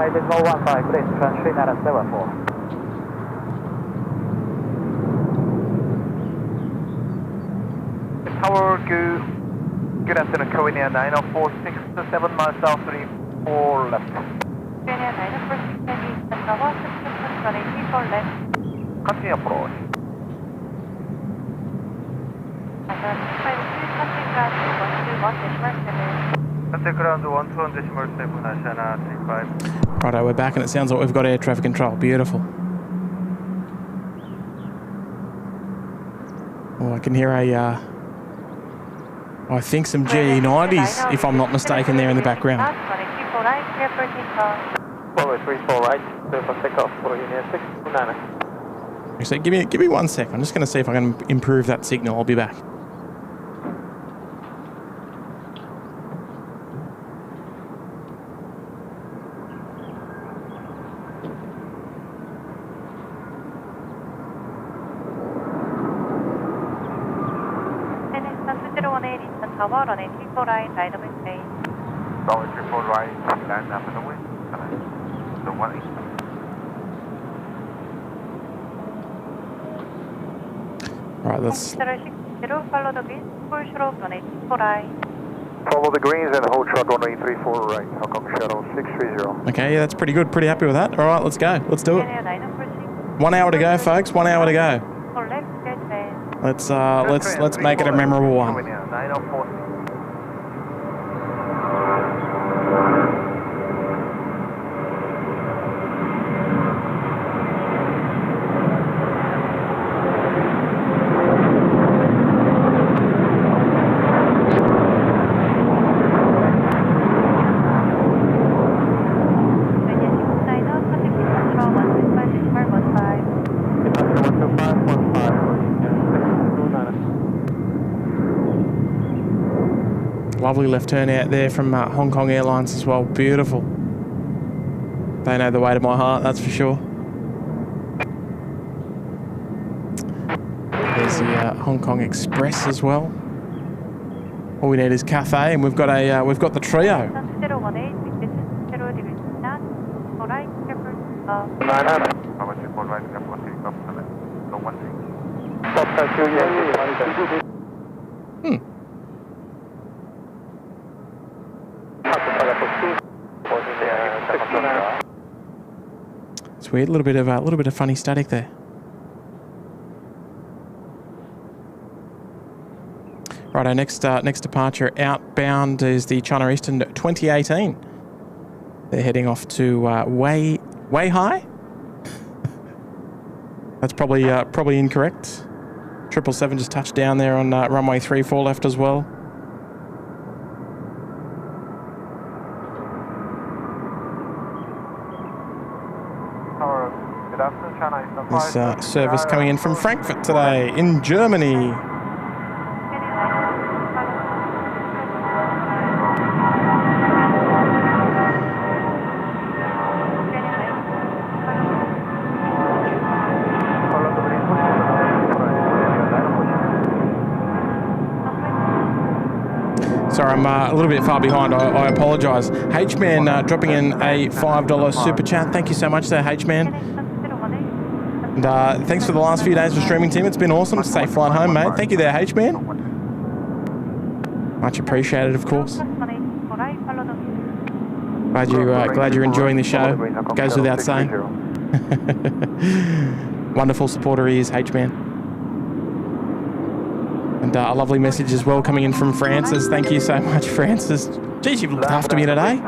Decimal 15, please, transfer 974. Tower, good afternoon, Korea 9046 to 7 miles south, 34 left. Korea 9046 and Eastern Tower, 6 left. Continue approach. Contact ground 121.7, Asiana 35. Righto, we're back, and it sounds like we've got air traffic control. Beautiful. Oh, I can hear I think some GE90s, if I'm not mistaken, there in the background. Forward 34 right, for takeoff for Union 629. Actually, give me 1 sec. I'm just going to see if I can improve that signal. I'll be back. Tower on a 34 right, right of Midday. Runway 34 right, land up and away. The 1 Right, let's... Follow the greens, push rope on a 34 right. Follow the greens and hold truck on a 34 right, Hong Kong Shuttle 630. Okay, yeah, that's pretty good. Pretty happy with that. All right, let's go. Let's do it. 1 hour to go, folks. 1 hour to go. Let's make it a memorable one. lovely left turn out there from Hong Kong Airlines as well. Beautiful. They know the way to my heart, that's for sure. There's the Hong Kong Express as well. All we need is cafe, and we've got the trio. It's weird, a little bit of funny static there. Right, our next departure outbound is the China Eastern 2018. They're heading off to Weihai. That's probably incorrect. 777 just touched down there on runway 34 left as well. Good afternoon, China. This service coming in from Frankfurt today in Germany. Sorry, I'm a little bit far behind. I apologise. H-Man dropping in a $5 super chat. Thank you so much there, H-Man. And thanks for the last few days for streaming, team. It's been awesome. Safe flight home, mate. Thank you there, H-Man. Much appreciated, of course. Glad you're enjoying the show. Goes without saying. Wonderful supporter he is, H-Man. And a lovely message as well coming in from Francis. Thank you so much, Francis. Geez, you've looked after me today.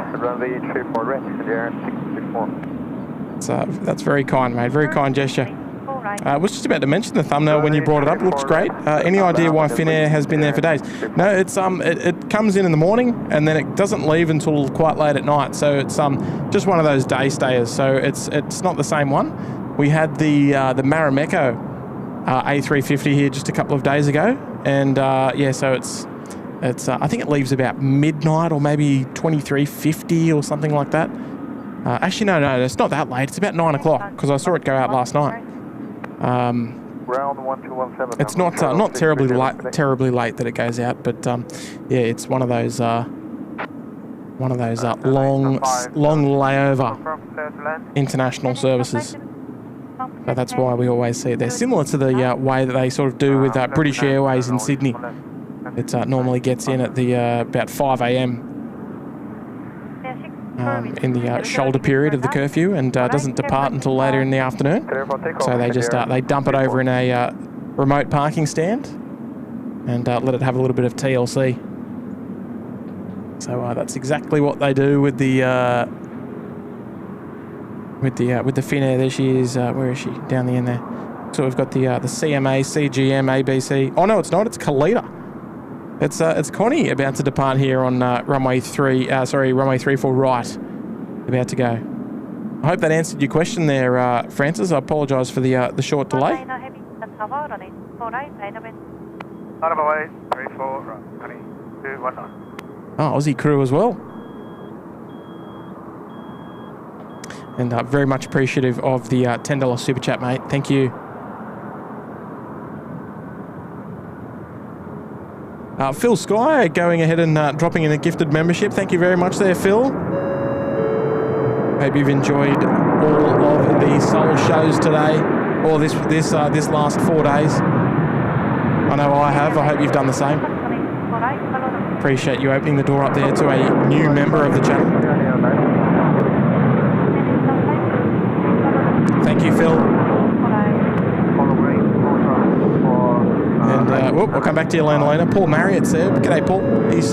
That's very kind, mate. Very kind gesture. I was just about to mention the thumbnail when you brought it up. It looks great. Any idea why Finnair has been there for days? No, it's it comes in the morning and then it doesn't leave until quite late at night. So it's just one of those day stayers. So it's not the same one. We had the Marimekko A350 here just a couple of days ago, and yeah, so it's I think it leaves about midnight or maybe 23:50 or something like that. Actually, no, it's not that late. It's about 9 o'clock because I saw it go out last night. It's not terribly late that it goes out, but yeah, it's one of those long layover international services. So that's why we always see it. They're similar to the way that they sort of do with British Airways in Sydney. It normally gets in at the about 5 a.m. In the shoulder period of the curfew, and doesn't depart until later in the afternoon. So they just they dump it over in a remote parking stand and let it have a little bit of TLC. So that's exactly what they do with the Finnair. There she is. Where is she? Down the end there. So we've got the CMA, CGM, ABC. Oh no, it's not. It's Kalita. It's Connie about to depart here on runway 34 right. About to go. I hope that answered your question there, Francis. I apologise for the short delay. Oh, Aussie crew as well. And very much appreciative of the $10 super chat, mate. Thank you. Phil Sky going ahead and dropping in a gifted membership. Thank you very much there, Phil. Hope you've enjoyed all of the Seoul shows today, or this last 4 days. I know I have. I hope you've done the same. Appreciate you opening the door up there to a new member of the channel. Thank you, Phil. And we'll come back to you, Lena. Paul Marriott's there. G'day, Paul. He's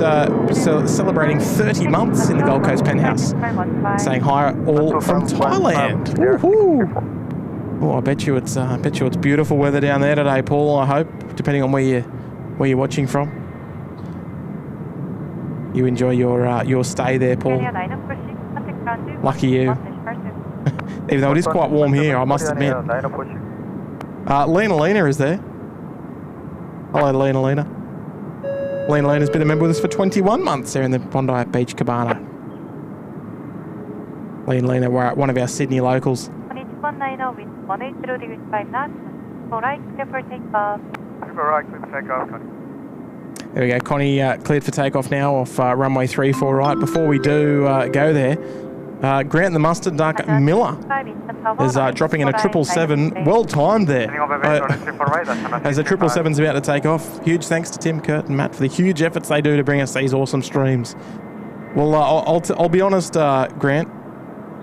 celebrating 30 months in the Gold Coast penthouse. Saying hi all from Thailand. Woohoo! Oh, I bet you it's beautiful weather down there today, Paul. I hope, depending on where you're watching from. You enjoy your stay there, Paul. Lucky you. Even though it is quite warm here, I must admit. Lena is there. Hello, Lena. Lean has been a member with us for 21 months there in the Bondi Beach Cabana. Lean, one of our Sydney locals. 119 with 180 degrees 5 knots. All right, clear for takeoff. Right, clear for takeoff, Connie. There we go. Connie cleared for takeoff now off runway 34 right. Before we do go there, Grant the Mustard Duck Miller is dropping in a 777. Well timed there. As the 777's about to take off. Huge thanks to Tim, Kurt and Matt for the huge efforts they do to bring us these awesome streams. Well, I'll be honest, Grant.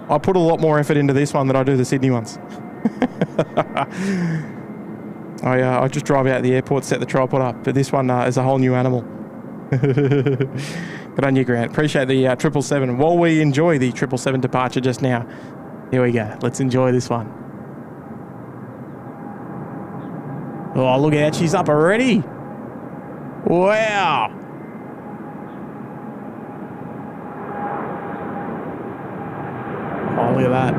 I put a lot more effort into this one than I do the Sydney ones. I just drive out of the airport, set the tripod up, but this one is a whole new animal. Good on you, Grant. Appreciate the 777. While we enjoy the 777 departure just now, here we go. Let's enjoy this one. Oh, look at that. She's up already. Wow. Oh, look at that.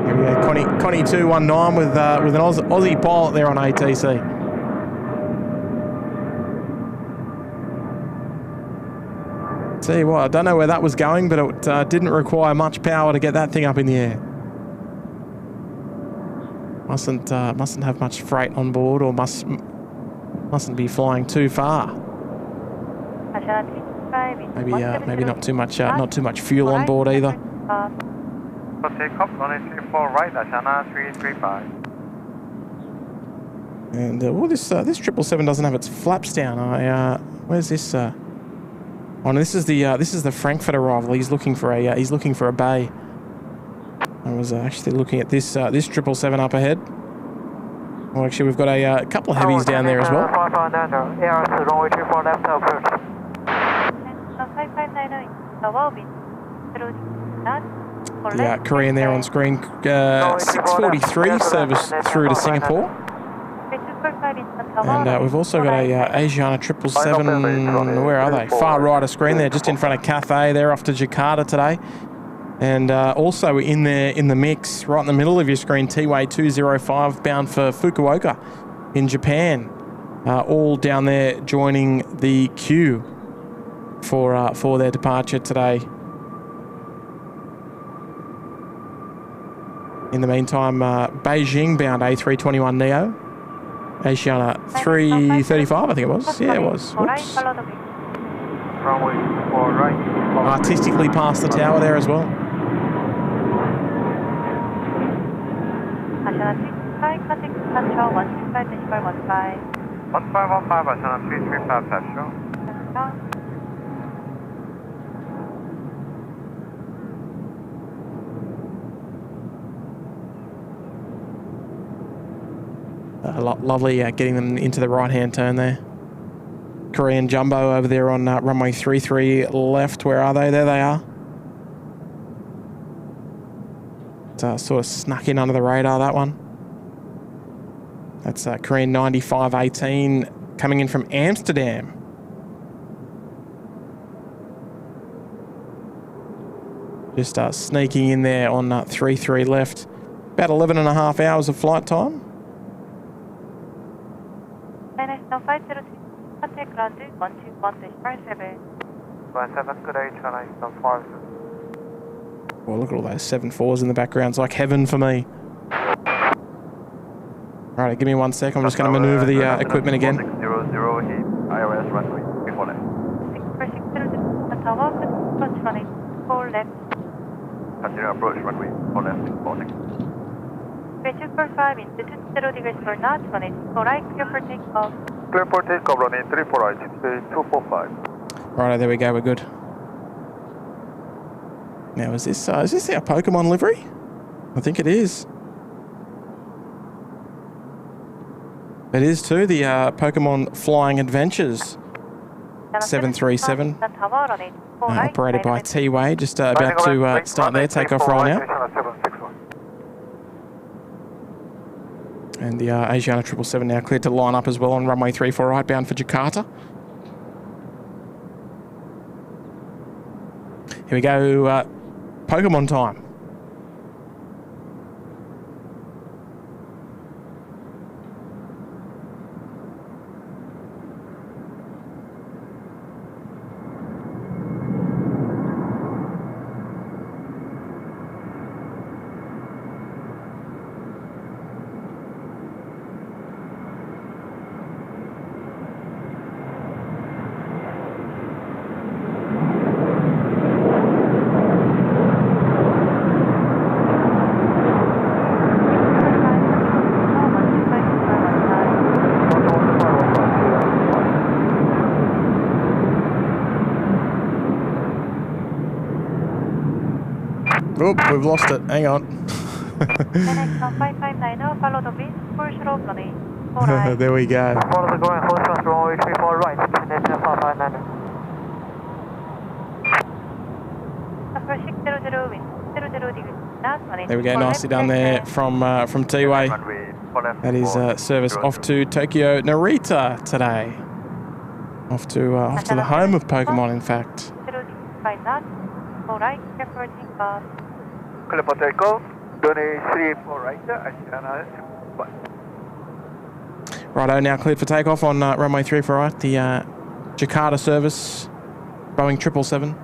Here we go, Connie 219 with an Aussie pilot there on ATC. Tell you what, I don't know where that was going, but it didn't require much power to get that thing up in the air. Mustn't have much freight on board, or mustn't be flying too far. Maybe not too much fuel on board either. For takeoff, runway 34 right, Asiana 335. And this 777 doesn't have its flaps down. Where's this? Oh no, this is the Frankfurt arrival. He's looking for a bay. I was actually looking at this 777 up ahead. Well, actually, we've got a couple of heavies down there as well. The Korean there on screen. 643 service through to Singapore. And we've also got a Asiana 777. Where are they? Far right of screen there, just in front of Cathay. They're off to Jakarta today. And also in the mix, right in the middle of your screen, T-Way 205 bound for Fukuoka in Japan. All down there joining the queue for their departure today. In the meantime, Beijing bound A321 Neo. Asiana 335, I think it was. Yeah, it was. Whoops. Artistically past the tower there as well. Asiana 335, contact control 135.15. 1515, Asiana 335, Passion. Lovely getting them into the right-hand turn there. Korean Jumbo over there on runway 33 left. Where are they? There they are. It's, sort of snuck in under the radar, that one. That's Korean 9518 coming in from Amsterdam. Just sneaking in there on 33 left. About 11 and a half hours of flight time. contact ground 121-57. 7, good day, China, Eastern 5. Well, look at all those 7-4s in the background. It's like heaven for me. Alright, give me 1 sec. I'm just going to maneuver the equipment again. 600 heat, IRS runway, before left. 646 tower, approach runway 4 left. Continue approach runway 4 left, before left. 245 into 20 degrees per knot, runway 4 right, clear for takeoff. Clear for takeoff, runway 34 right, 245. Right, there we go, we're good. Now, is this our Pokemon livery? I think it is. It is too, the Pokemon Flying Adventures 737, operated by T-Way, just about to start their takeoff roll now. And the Asiana 777 now cleared to line up as well on runway 34 right, bound for Jakarta. Here we go, Pokemon time. Oop, we've lost it. Hang on. follow the wind, push rope runway 49. There we go. Follow the going, hold short, runway 34 right, destination 559. Approach 600 wind, 00 degrees. There we go. Nicely done there from T-Way. That is service off to Tokyo Narita today. Off to the home of Pokemon, in fact. 5 knots. Alright, careful takeoff. Clear for takeoff, runway 34 right, Asiana. Righto, now cleared for takeoff on runway 34 right, the Jakarta service, Boeing 777.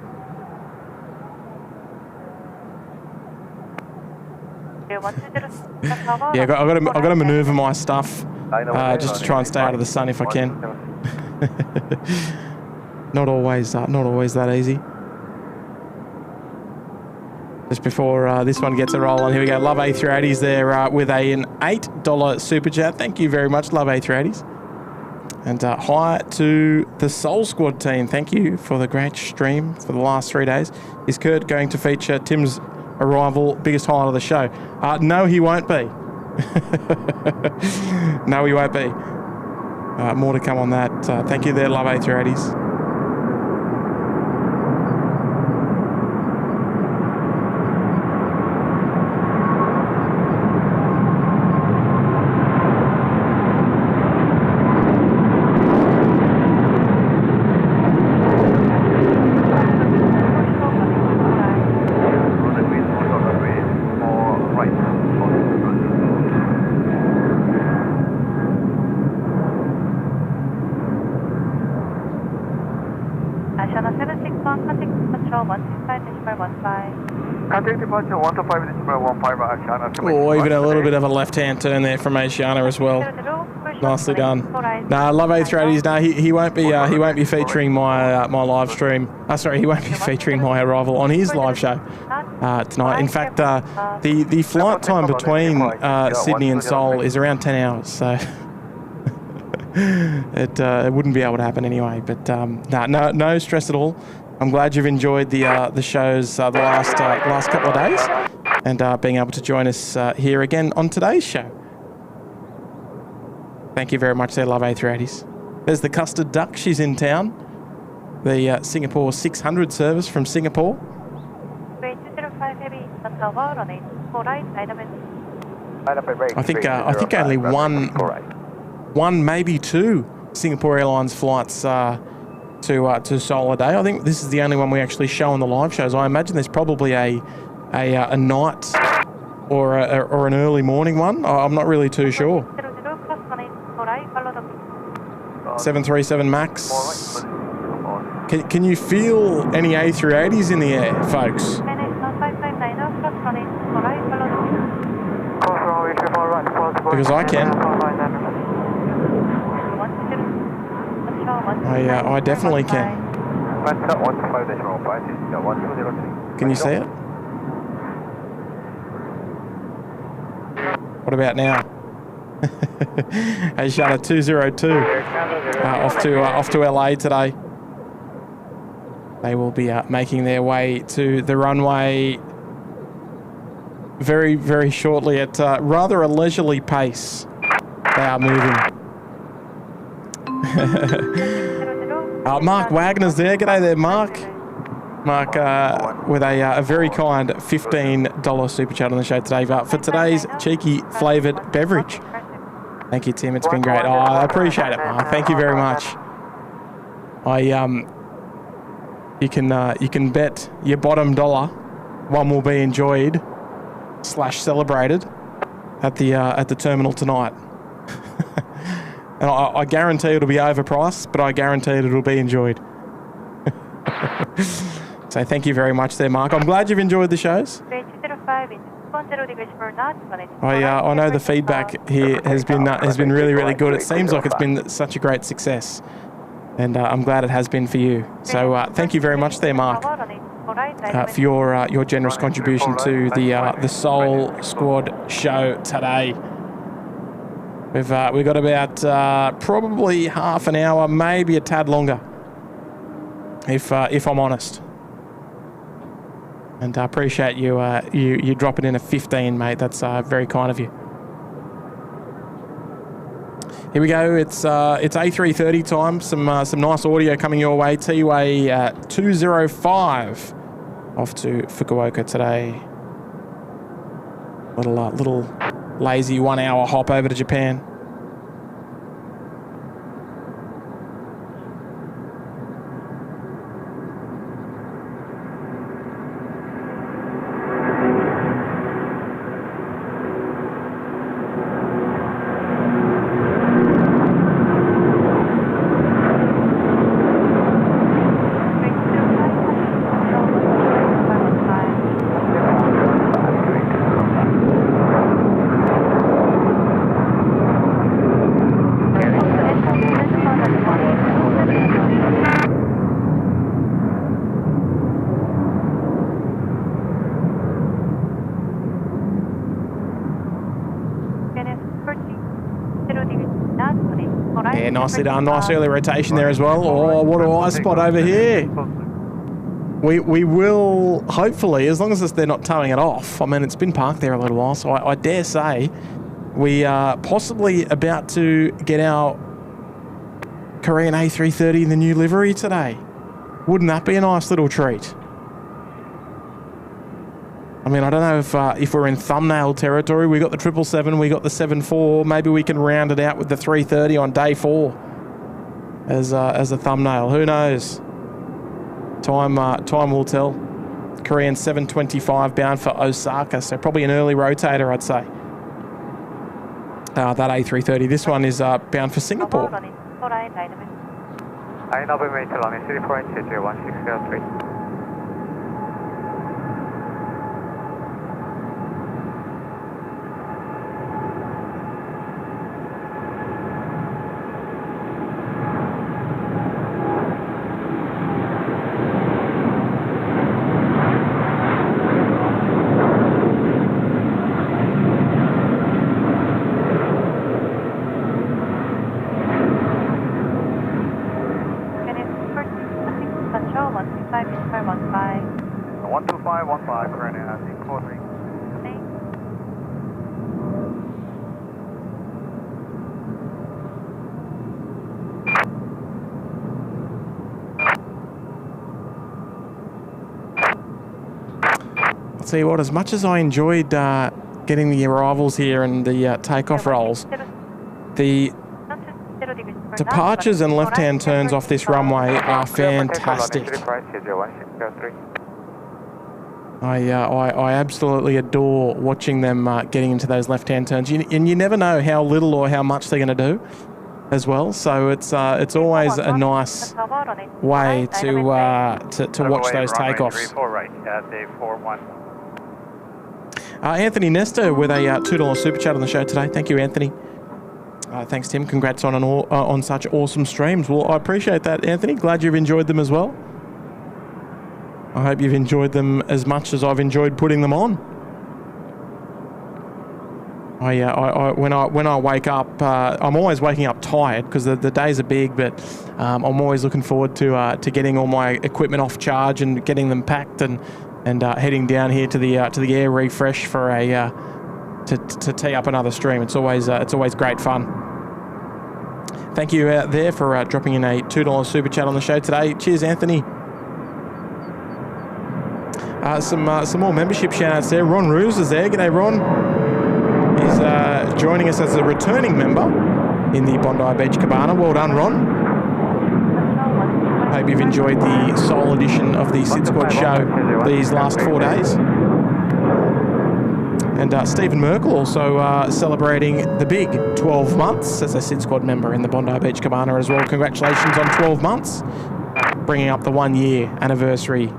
Yeah, I've got to manoeuvre my stuff just to try and stay out of the sun if I can. Not always that easy. Just before this one gets a roll on, here we go. Love A380s there with an $8 super chat. Thank you very much, Love A380s. And hi to the SeoulSquad team. Thank you for the great stream for the last 3 days. Is Kurt going to feature Tim's arrival, biggest highlight of the show? No, he won't be. No, he won't be. More to come on that. Thank you there, Love A380s. Contact departure 125.15, Asiana. Oh, even a little bit of a left-hand turn there from Asiana as well. Nicely done. No, Love A380s. No, he won't be featuring my my live stream. Sorry, he won't be featuring my arrival on his live show tonight. In fact, the flight time between Sydney and Seoul is around 10 hours, so it wouldn't be able to happen anyway. But no stress at all. I'm glad you've enjoyed the shows the last couple of days, and being able to join us here again on today's show. Thank you very much there, Love A380s. There's the Custard Duck. She's in town. The Singapore 600 service from Singapore. I think only one, maybe two Singapore Airlines flights to Seoul a day. I think this is the only one we actually show on the live shows. I imagine there's probably a night or an early morning one. I'm not really too sure. 737 Max. Can you feel any A380s in the air, folks? Because I can. I definitely can. Can you see it? What about now? Asiana 202 off to LA today. They will be making their way to the runway very, very shortly at rather a leisurely pace. They are moving. Mark Wagner's there. G'day there, Mark. Mark with a very kind $15 super chat on the show today for today's cheeky flavoured beverage. Thank you, Tim. It's been great. I appreciate it, Mark. Thank you very much. you can bet your bottom dollar one will be enjoyed / celebrated at the terminal tonight. And I guarantee it'll be overpriced, but I guarantee it'll be enjoyed. So thank you very much there, Mark. I'm glad you've enjoyed the shows. I know the feedback here has been really, really good. It seems like it's been such a great success, and I'm glad it has been for you. So thank you very much there, Mark, for your generous contribution to the Seoul Squad show today. We've got about probably half an hour, maybe a tad longer, if I'm honest. And I appreciate you dropping in a 15, mate. That's very kind of you. Here we go. It's A330 time. Some nice audio coming your way. TUA 205 off to Fukuoka today. Little lazy 1 hour hop over to Japan. Yeah, nicely done. Nice early rotation there as well. Oh, what do I spot over here? We will, hopefully, as long as they're not towing it off. I mean, it's been parked there a little while, so I dare say we are possibly about to get our Korean A330 in the new livery today. Wouldn't that be a nice little treat? I mean, I don't know if we're in thumbnail territory. We got the 777, we got the 74. Maybe we can round it out with the 330 on day 4 as a thumbnail. Who knows? Time will tell. Korean 725 bound for Osaka, so probably an early rotator, I'd say. That A330. This one is bound for Singapore. Tell you what, as much as I enjoyed getting the arrivals here and the takeoff rolls, the departures and left-hand turns off this runway are fantastic. I absolutely adore watching them getting into those left-hand turns, and you never know how little or how much they're going to do as well. So it's always a nice way to watch those takeoffs. Anthony Nestor with a $2 super chat on the show today. Thank you, Anthony. Thanks, Tim. Congrats on such awesome streams. Well, I appreciate that, Anthony. Glad you've enjoyed them as well. I hope you've enjoyed them as much as I've enjoyed putting them on. When I wake up, I'm always waking up tired because the days are big, but I'm always looking forward to getting all my equipment off charge and getting them packed and heading down here to the air refresh for to tee up another stream. It's always great fun. Thank you out there for dropping in a $2 super chat on the show today. Cheers, Anthony. Some more membership shout-outs there. Ron Roos is there. G'day, Ron. He's joining us as a returning member in the Bondi Beach Cabana. Well done, Ron. hope you've enjoyed the Seoul edition of the SydSquad show these last 4 days. And Stephen Merkel also celebrating the big 12 months as a SydSquad member in the Bondi Beach Cabana as well. Congratulations on 12 months, bringing up the 1 year anniversary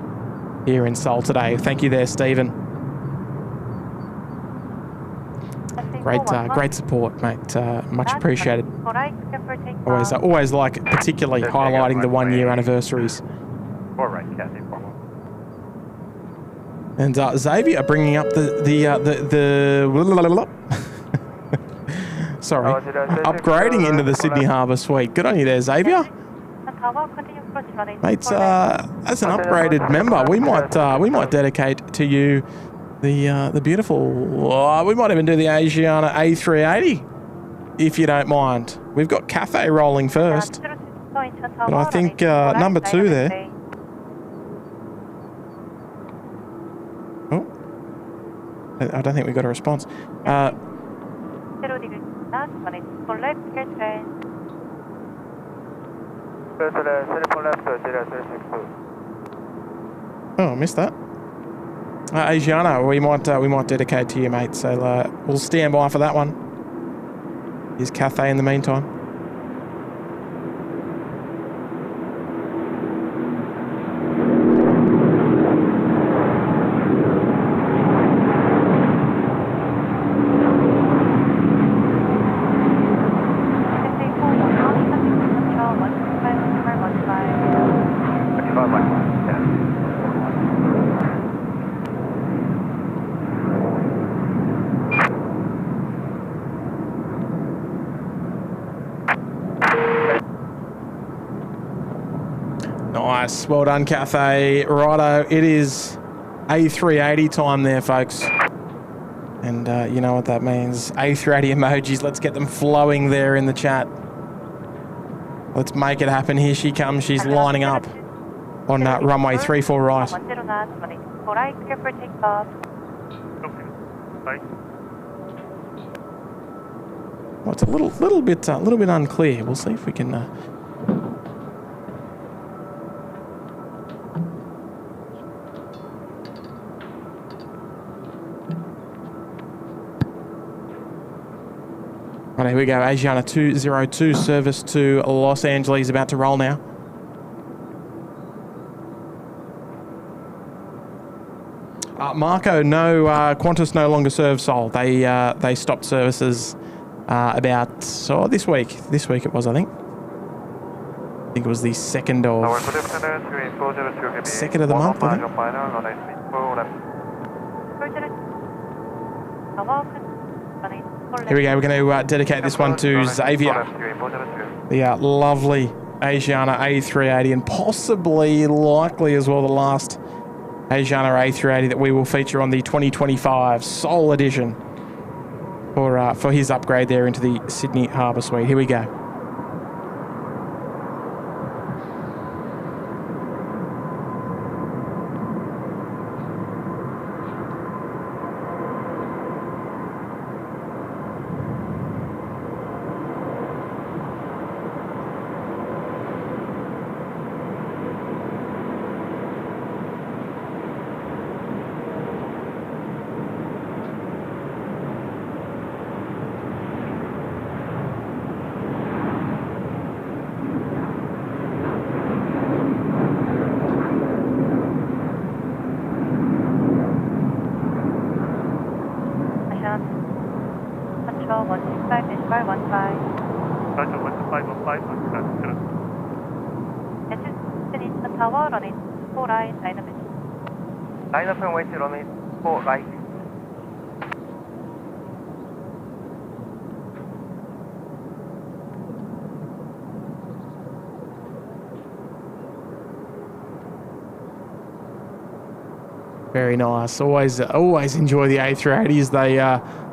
here in Seoul today. Thank you there, Stephen. Great support, mate. Much appreciated. Always like particularly highlighting the 1 year anniversaries. All right, Kathy. And Xavier bringing up sorry, upgrading into the Sydney Harbour Suite. Good on you there, Xavier. Mate, as an upgraded member, we might dedicate to you the beautiful. We might even do the Asiana A380, if you don't mind. We've got Cathay rolling first, but I think number 2 there. Oh, I don't think we got a response. Oh, I missed that. Asiana, we might dedicate to you, mate. So we'll stand by for that one. Here's Cathay in the meantime. Nice. Well done, Cathay. Righto, it is A380 time there, folks. And you know what that means. A380 emojis. Let's get them flowing there in the chat. Let's make it happen. Here she comes. She's lining up on runway 34 right. Well, it's a little bit unclear. We'll see if we can. Right, here we go. Asiana 202 service to Los Angeles about to roll now. Marco, no, Qantas no longer serve Seoul. They stopped services about this week. This week it was, I think. I think it was the 2nd of the month, I think. Here we go. We're going to dedicate this one to Xavier. The lovely Asiana A380 and possibly, likely as well, the last Asiana A380 that we will feature on the 2025 Seoul edition for his upgrade there into the Sydney Harbour Suite. Here we go. Line up and wait runway 4 right. Very nice. Always enjoy the A380s. They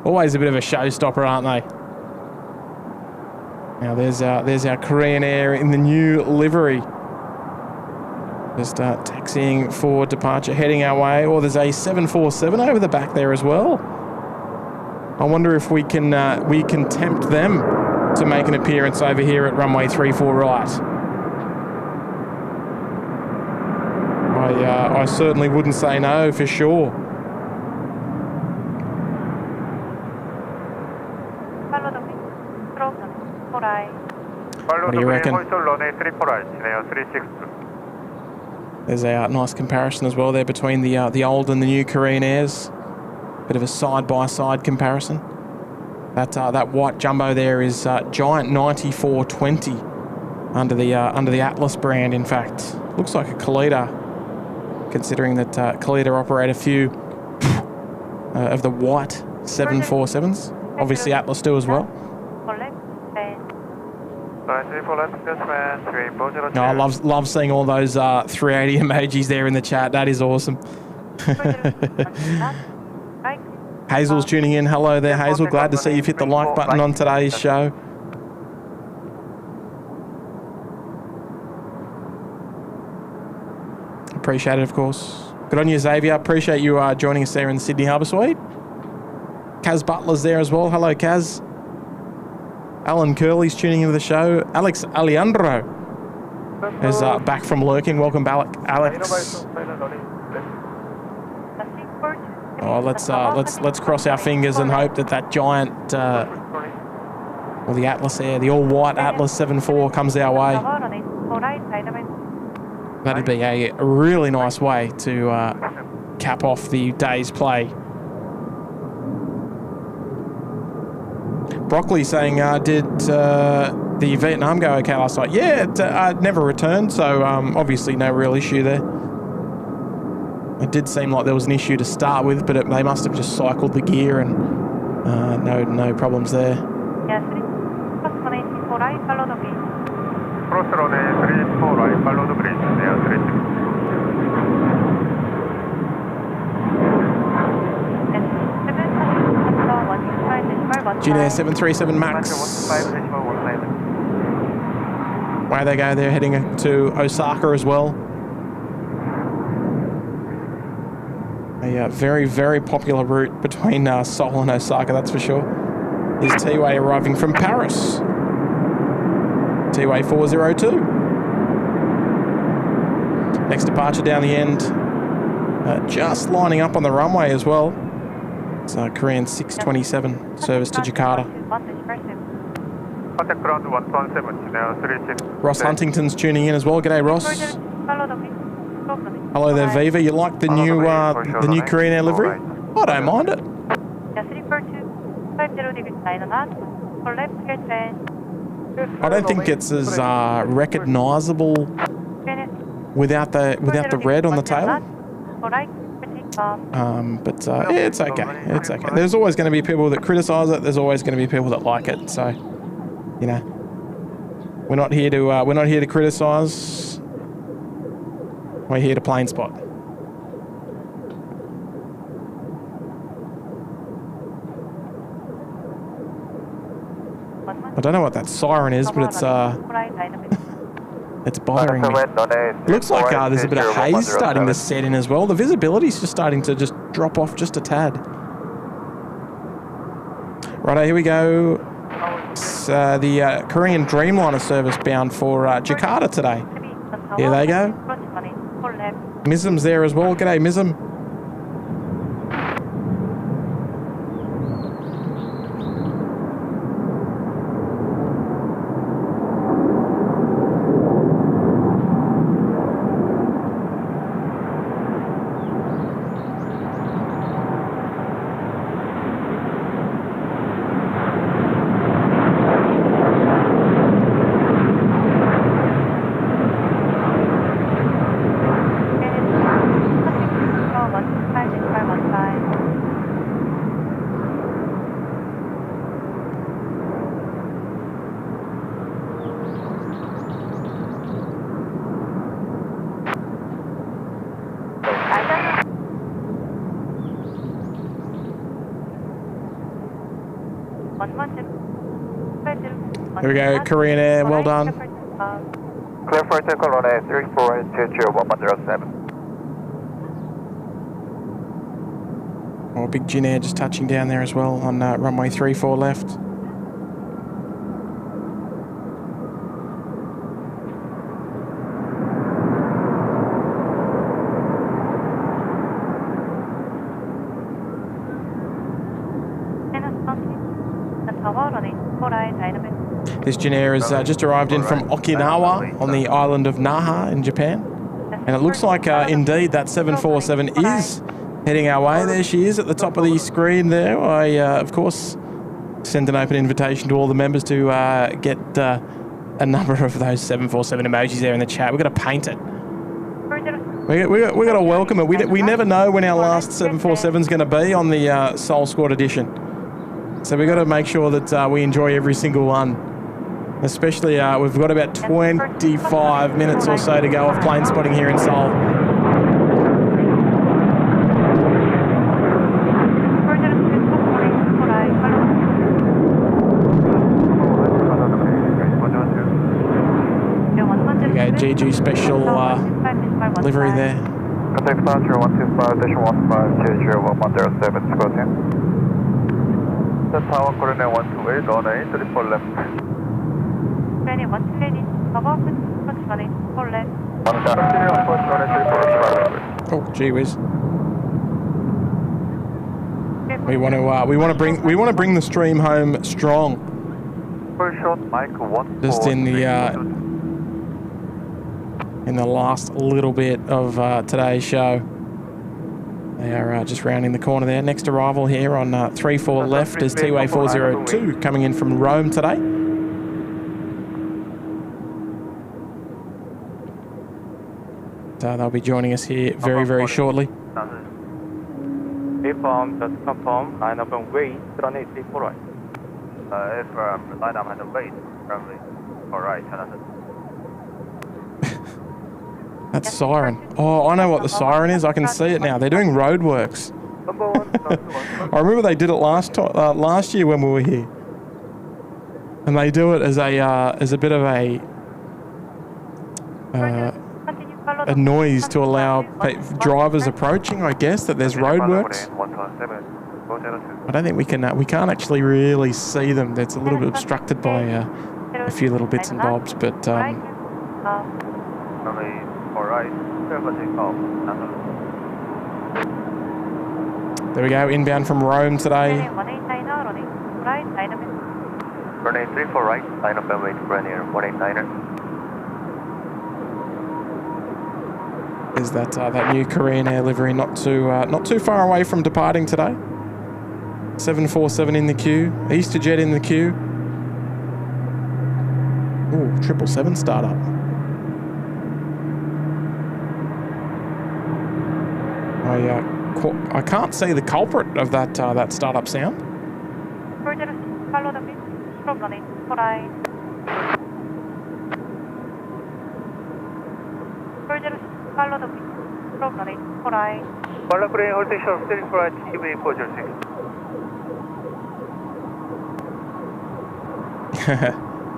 always a bit of a showstopper, aren't they? Now there's our Korean Air in the new livery. Just taxiing for departure, heading our way. Or there's a 747 over the back there as well. I wonder if we can tempt them to make an appearance over here at runway 34 right. I certainly wouldn't say no for sure. What do you reckon? There's a nice comparison as well there between the old and the new Korean Airs. Bit of a side-by-side comparison. That white jumbo there is Giant 9420 under the Atlas brand. In fact, looks like a Khalida, considering that Khalida operate a few of the white 747s. Obviously, Atlas do as well. No, I love seeing all those 380 emojis there in the chat. That is awesome. Hazel's tuning in. Hello there, Hazel. Glad to see you've hit the like button on today's show. Appreciate it, of course. Good on you, Xavier. Appreciate you joining us there in Sydney Harbour Suite. Kaz Butler's there as well. Hello, Kaz. Alan Curley's tuning into the show. Alex Alejandro is back from lurking. Welcome back, Alex. Oh, let's cross our fingers and hope that giant, or the Atlas Air, the all-white Atlas 74 comes our way. That'd be a really nice way to cap off the day's play. Broccoli saying, did the Vietnam go okay last night? Yeah, it never returned, so obviously no real issue there. It did seem like there was an issue to start with, but they must have just cycled the gear and no problems there. Ginair 737 Max. Way they go, they're heading to Osaka as well. A very, very popular route between Seoul and Osaka, that's for sure. Is T-Way arriving from Paris. T-Way 402. Next departure down the end. Just lining up on the runway as well. It's Korean 627 service to Jakarta. Ross Huntington's tuning in as well. G'day, Ross. Hello there, Viva. You like the new Korean Air livery? I don't mind it. I don't think it's as recognisable without the red on the tail. But yeah, it's okay. It's okay. There's always going to be people that criticise it. There's always going to be people that like it. So, you know, we're not here to criticise. We're here to plane spot. I don't know what that siren is, but it's bothering me. It looks like there's a bit of haze starting to set in as well. The visibility's just starting to just drop off just a tad. Righto, here we go. It's the Korean Dreamliner service bound for Jakarta today. Here they go. Mizum's there as well. G'day, Mizum. Here we go, Korean Air, well done. Clear for takeoff runway 3420-117. Oh, big Jin Air just touching down there as well on runway 34 left. This Janair has just arrived in from Okinawa on the island of Naha in Japan. And it looks like indeed that 747 is heading our way. There she is at the top of the screen there. I, of course, send an open invitation to all the members to get a number of those 747 emojis there in the chat. We've got to paint it. We got to welcome it. We never know when our last 747 is going to be on the SeoulSquad edition. So we've got to make sure that we enjoy every single one. Especially, we've got about 25 minutes or so to go of plane spotting here in Seoul. There we go, GG special livery there. Contact departure 125-15-107, squad team. Tower coordinate 128, runway 34 left. Runway 128, tower, runway 34 left. Oh, gee whiz. We want to bring the stream home strong. First shot, Mike 1. Just in the last little bit of today's show. They are just rounding the corner there. Next arrival here on 34 left is TWA 402 coming in from Rome today. So they'll be joining us here very, very shortly. Confirm, just confirm, line up and wait, runway 34 right. Affirm, line up and wait, runway 4 right. That's siren. Oh, I know what the siren is. I can see it now. They're doing roadworks. I remember they did it last year when we were here, and they do it as a bit of a noise to allow drivers approaching. I guess that there's roadworks. I don't think we can't actually really see them. It's a little bit obstructed by a few little bits and bobs, but. There we go, inbound from Rome today. Runway 34 right, line up and wait for runway 189er. Is that new Korean Air livery not too far away from departing today? 747 in the queue, EasterJet in the queue. Ooh, 777 startup. I can't see the culprit of that startup sound.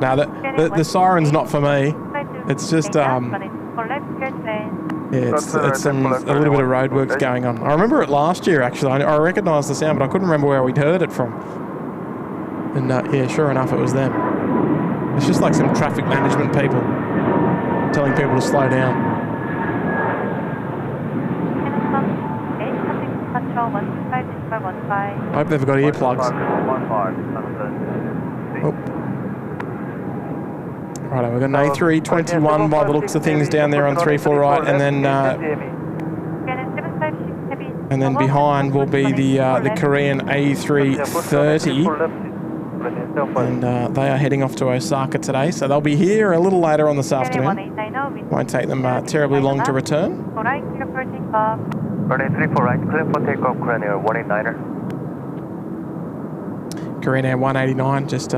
Now the siren's not for me. It's just yeah, it's a little bit of roadworks going on. I remember it last year actually. I recognised the sound, but I couldn't remember where we'd heard it from. And yeah, sure enough, it was them. It's just like some traffic management people telling people to slow down. I hope they've got earplugs. Oh. Right, we've got an A321 by the looks of things down there on 34 right, and then behind will be the Korean A330, and they are heading off to Osaka today, so they'll be here a little later on this afternoon. Won't take them terribly long to return. Runway 34 right, clear for takeoff, Korean Air 189er. Korean Air 189 just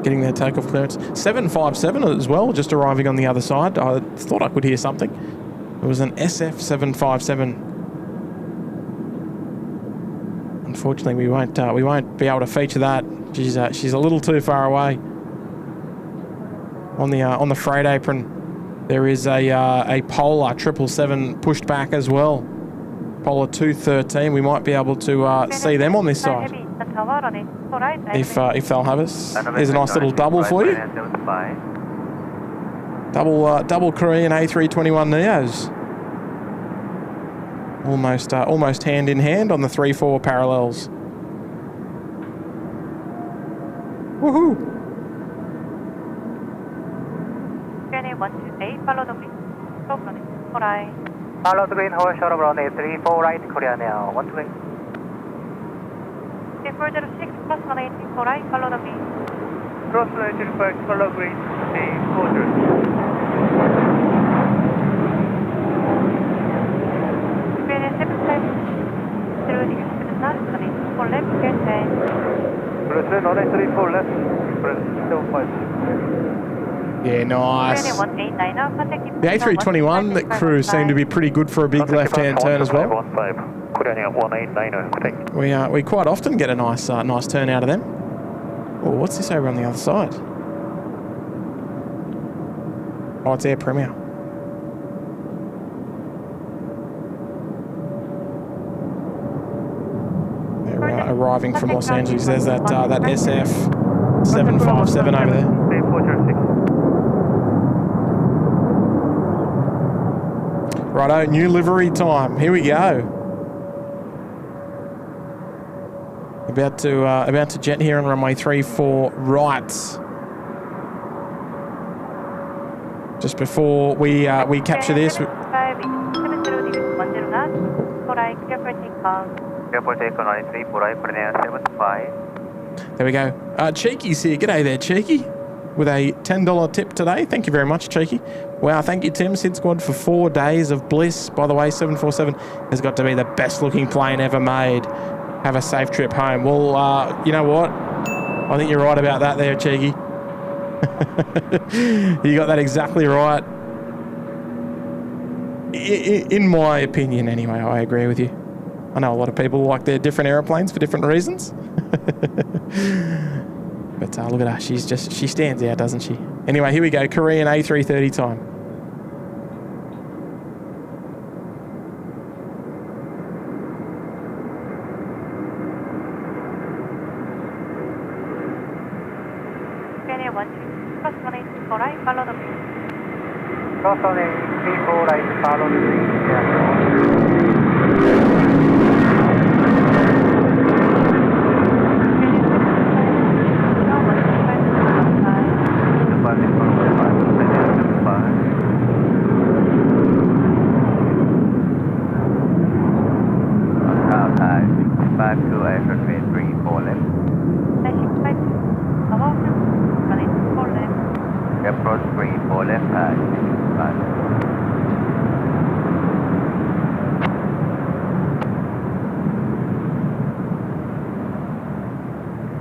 getting their takeoff clearance. 757 as well, just arriving on the other side. I thought I could hear something. It was an SF 757. Unfortunately, we won't be able to feature that. She's a little too far away. On the freight apron, there is a Polar 777 pushed back as well. Polar 213. We might be able to see them on this side if they'll have us. Here's a nice little double for you. Double Korean A321 Neos. Almost hand in hand on the 3-4 parallels. Woohoo! Runway 128, follow the green. Stop running. For right. Follow the green, hold short of runway 34 right, Korean Air 120. 3406, cross 118, for right, follow the green. Cross 185, follow green, A40. Runway 75, 0 knots, 184 left, get time. Press runway 34 left, press 75. Yeah, nice. Runway 189 now, contact The A321 the crew seem to be pretty good for a big left-hand turn as well. We quite often get a nice nice turn out of them. Oh, what's this over on the other side? Oh, it's Air Premier. They're arriving from Los Angeles. There's that SF 757 over there. Righto, new livery time. Here we go. About to jet here on runway 34 right. Just before we capture this. Clear for takeoff. Airport take on 93, for right, Korean 75. There we go. Cheeky's here. G'day there, Cheeky. With a $10 tip today. Thank you very much, Cheeky. Wow, thank you, Tim. SydSquad for 4 days of bliss. By the way, 747 has got to be the best looking plane ever made. Have a safe trip home. Well, you know what? I think you're right about that there, Cheeky. You got that exactly right. In my opinion, anyway, I agree with you. I know a lot of people like their different aeroplanes for different reasons. But look at her, she stands out, doesn't she? Anyway, here we go, Korean A330 time. Runway 12, cross 184 right, follow the green. Cross runway 34 right, follow the green.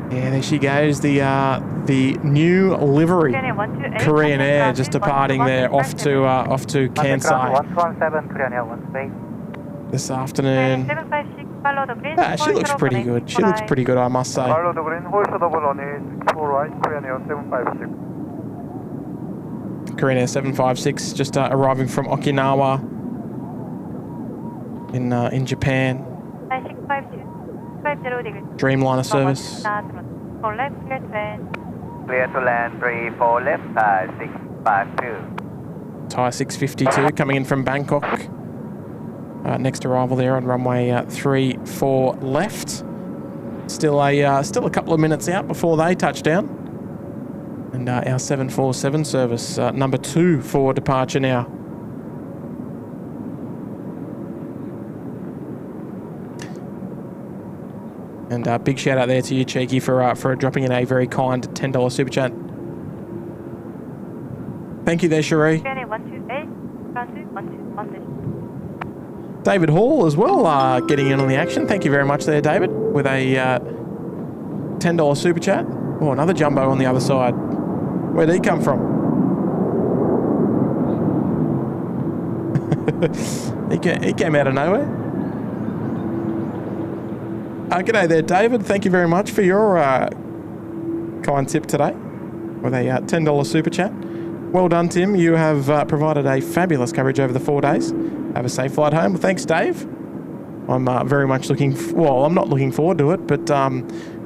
Yeah, there she goes, the new livery, Korean Air, just departing there off to Kansai 117, Korean Air 128. this afternoon. 756, follow the green. She looks pretty good. She looks pretty good, I must say. Follow the green, hold short of runway 64 right, Korean Air 756. Korean Air 756 just arriving from Okinawa in Japan. 9652, 50 degrees. Dreamliner service. For left, clear to land. Clear to land 34 left, 652. Thai 652 coming in from Bangkok. Next arrival there on runway 34 left. Still a couple of minutes out before they touch down. And our 747 service, number 2 for departure now. And big shout out there to you, Cheeky, for dropping in a very kind $10 super chat. Thank you there, Cherie. David Hall as well, getting in on the action. Thank you very much there, David, with a $10 super chat. Oh, another jumbo on the other side. Where'd he come from? he came out of nowhere. G'day there, David. Thank you very much for your kind tip today with a $10 super chat. Well done, Tim. You have provided a fabulous coverage over the 4 days. Have a safe flight home. Well, thanks, Dave. I'm very much well, I'm not looking forward to it, but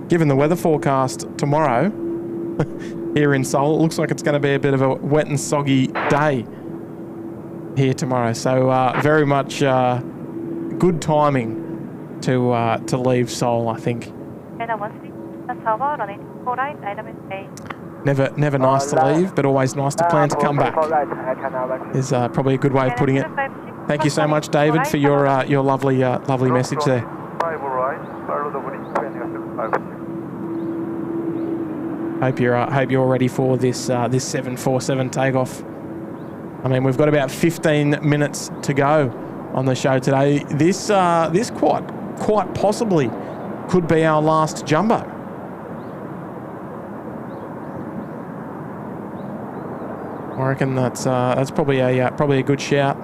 given the weather forecast tomorrow here in Seoul, it looks like it's going to be a bit of a wet and soggy day here tomorrow. So very much good timing to leave Seoul, I think. Tower, runway 24 right, IW stay. Never nice to leave, but always nice to plan to come back. Is probably a good way of putting it. Thank you so much, David, for your lovely message there. 5 right, follow the wind 20 Hope you're ready for this 747 takeoff. I mean, we've got about 15 minutes to go on the show today. This quite possibly could be our last jumbo. I reckon that's probably a good shout.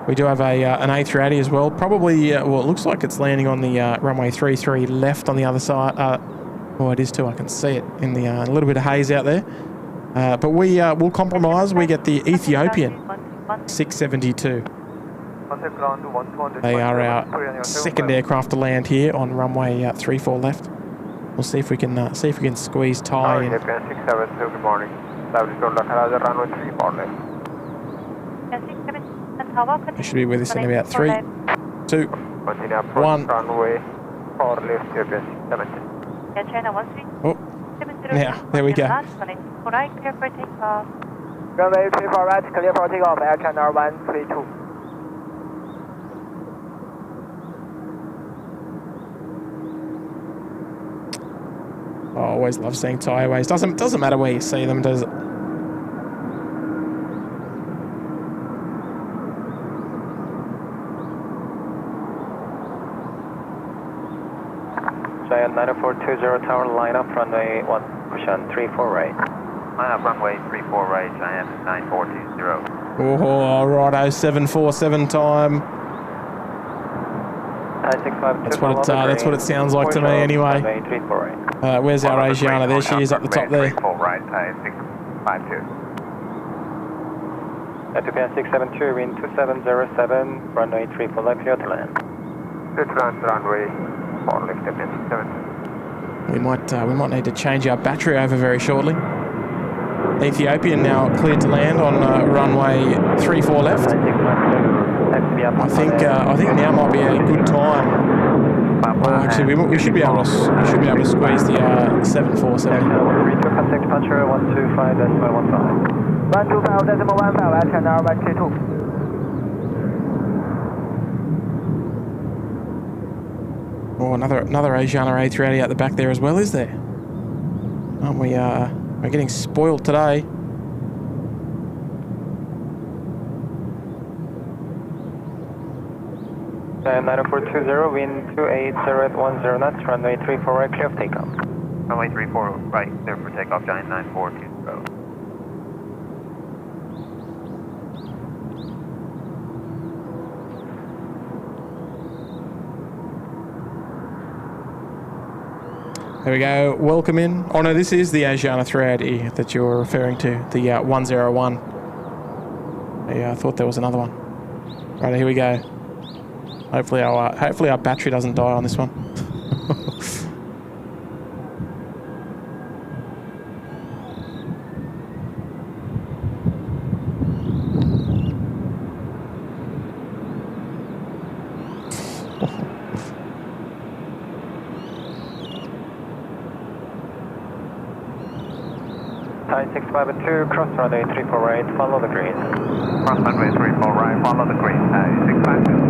We do have an A380 as well. Probably, well, it looks like it's landing on the runway 33 left on the other side. Oh, it is too. I can see it in the a little bit of haze out there. But we'll compromise. We get the Ethiopian 672. They are our second aircraft to land here on runway 34 left. We'll see if we can squeeze Thai in. 672, good morning. Runway 34 left. They should be with us in about 3, 2, 1. Runway 4 left, 670. Oh, now there we go. Runway 34 right, clear for takeoff, Air China 132. Oh, always love seeing Thai Airways. Doesn't matter where you see them, does it? Giant 9420 tower, line up runway 1, push on 34 right. Line up runway 34 right, Giant 9420. Oh, righto, 747 time. That's what it sounds like to me anyway. Where's our Asiana? There she is up the top there. 34 right, 652. Ethiopian 672, wind 2707, runway 34 left, clear to land. Clear to land, runway 4 left, Ethiopian 672. We might need to change our battery over very shortly. Ethiopian now cleared to land on runway 34 left. I think now might be a good time. Well, actually, we should be able to squeeze the 747. Contact departure 125.15. 125.15, Air China 132. Oh, another Asiana A380 at the back there as well, is there? Aren't we? We're getting spoiled today. And 9420, wind 280 at 10 knots, runway 34 right, clear of takeoff. Runway 34 right, clear for takeoff, Giant 9420. There we go. Welcome in. Oh no, this is the Asiana 380 that you're referring to, the 101. I thought there was another one. Right, here we go. Hopefully our battery doesn't die on this one. Thai 652, cross runway 34 right, follow the green. Cross runway 34 right, follow the green, 652.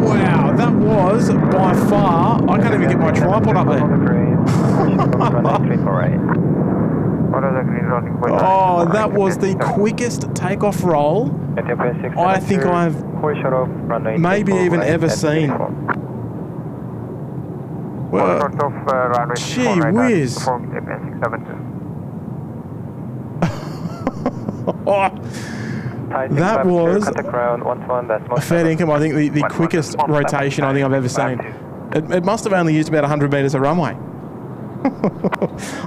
Wow, that was by far. I can't even get my tripod up there. Oh, that was the quickest takeoff roll I think I've maybe even ever seen. Well, gee whiz. That was a fair income. I think the quickest rotation I think I've ever seen. It must have only used about 100 metres of runway.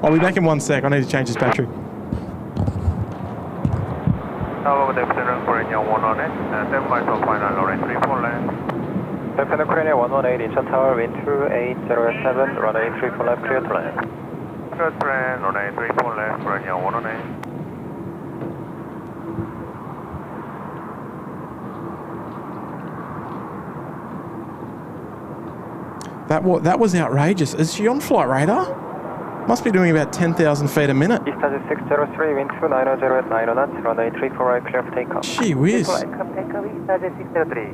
I'll be back in 1 sec. I need to change this battery. Hello, good afternoon, Korean 118, 7 miles of final, runway 34 left. Delta Korean 118, Incheon Tower, wind 2807, runway 34 left, clear to land. Clear to land, runway 34 left, Korean 118. That was outrageous. Is she on flight radar? Must be doing about 10,000 feet a minute. Eastern 603, wind 2900 at 9 knots, runway 34 right, clear for takeoff. Gee whiz. Takeoff, Eastern 603.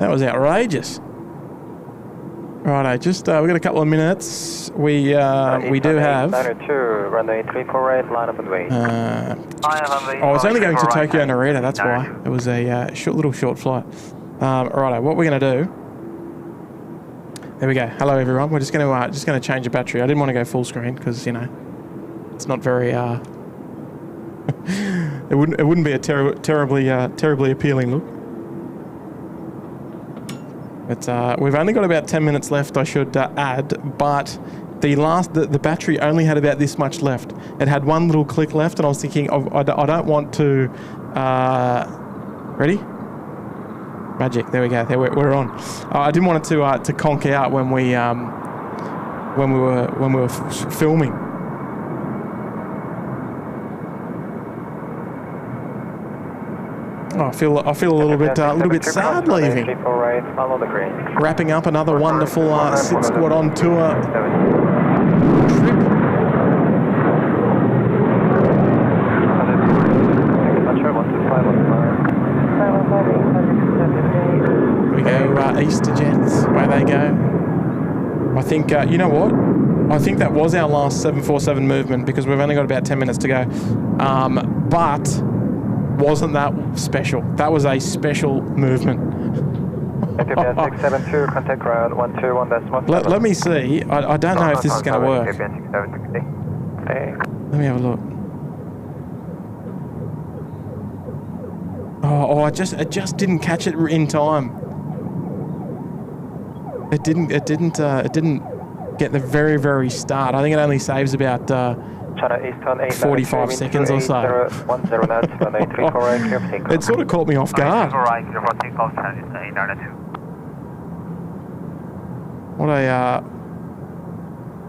That was outrageous. Righto, just we've got a couple of minutes. We do have. 902, runway 34 right, line up and wait. Oh, it's only going to Tokyo Narita. That's why it was a short flight. Righto, what we're going to do. There we go. Hello everyone. We're just going to change the battery. I didn't want to go full screen because it's not very. it wouldn't be a terribly appealing look. But we've only got about 10 minutes left, I should add, but the battery only had about this much left. It had one little click left, and I was thinking, I don't want to... ready? Magic, there we go, we're on. I didn't want it to conk out when we were filming. Oh, I feel a little bit sad leaving. Wrapping up another wonderful SydSquad on tour trip. We go east to Jets, away they go. I think, you know what? I think that was our last 747 movement because we've only got about 10 minutes to go. But wasn't that special? That was a special movement. 672, contact ground 121. Let me see. I don't know if this is going to work. Let me have a look. Oh, it just didn't catch it in time. It didn't get the very, very start. I think it only saves about 45 seconds or so. It sort of caught me off guard.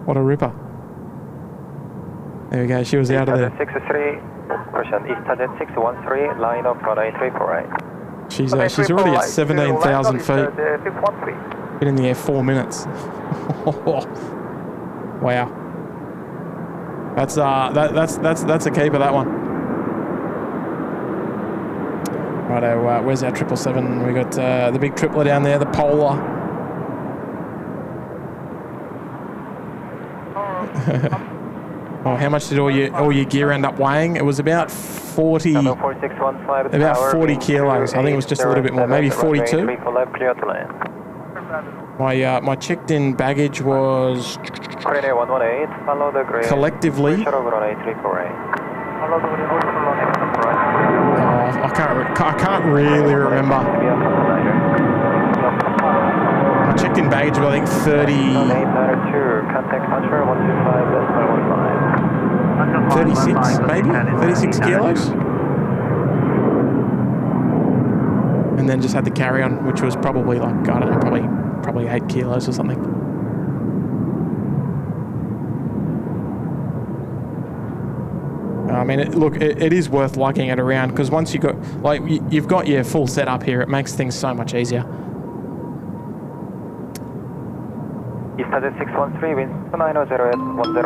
What a ripper. There we go, she was out of there. 63, Eastern 613, line up runway 34 right. She's already at 17,000 feet. Been in the air 4 minutes. Wow. That's a keeper, that one. Righto, where's our 777? We got the big tripler down there, the Polar. Oh, how much did all your gear end up weighing? It was about 40 kilos. I think it was just a little bit more, maybe 42. My checked-in baggage was collectively. I can't really remember. My checked-in baggage was, I think, 36, maybe 36 kilos. And then just had the carry-on, which was probably like, I don't know, probably 8 kilos or something. I mean, it is worth lugging it around because once you've got your full setup here, it makes things so much easier. Eastern 613, wind 900 at 10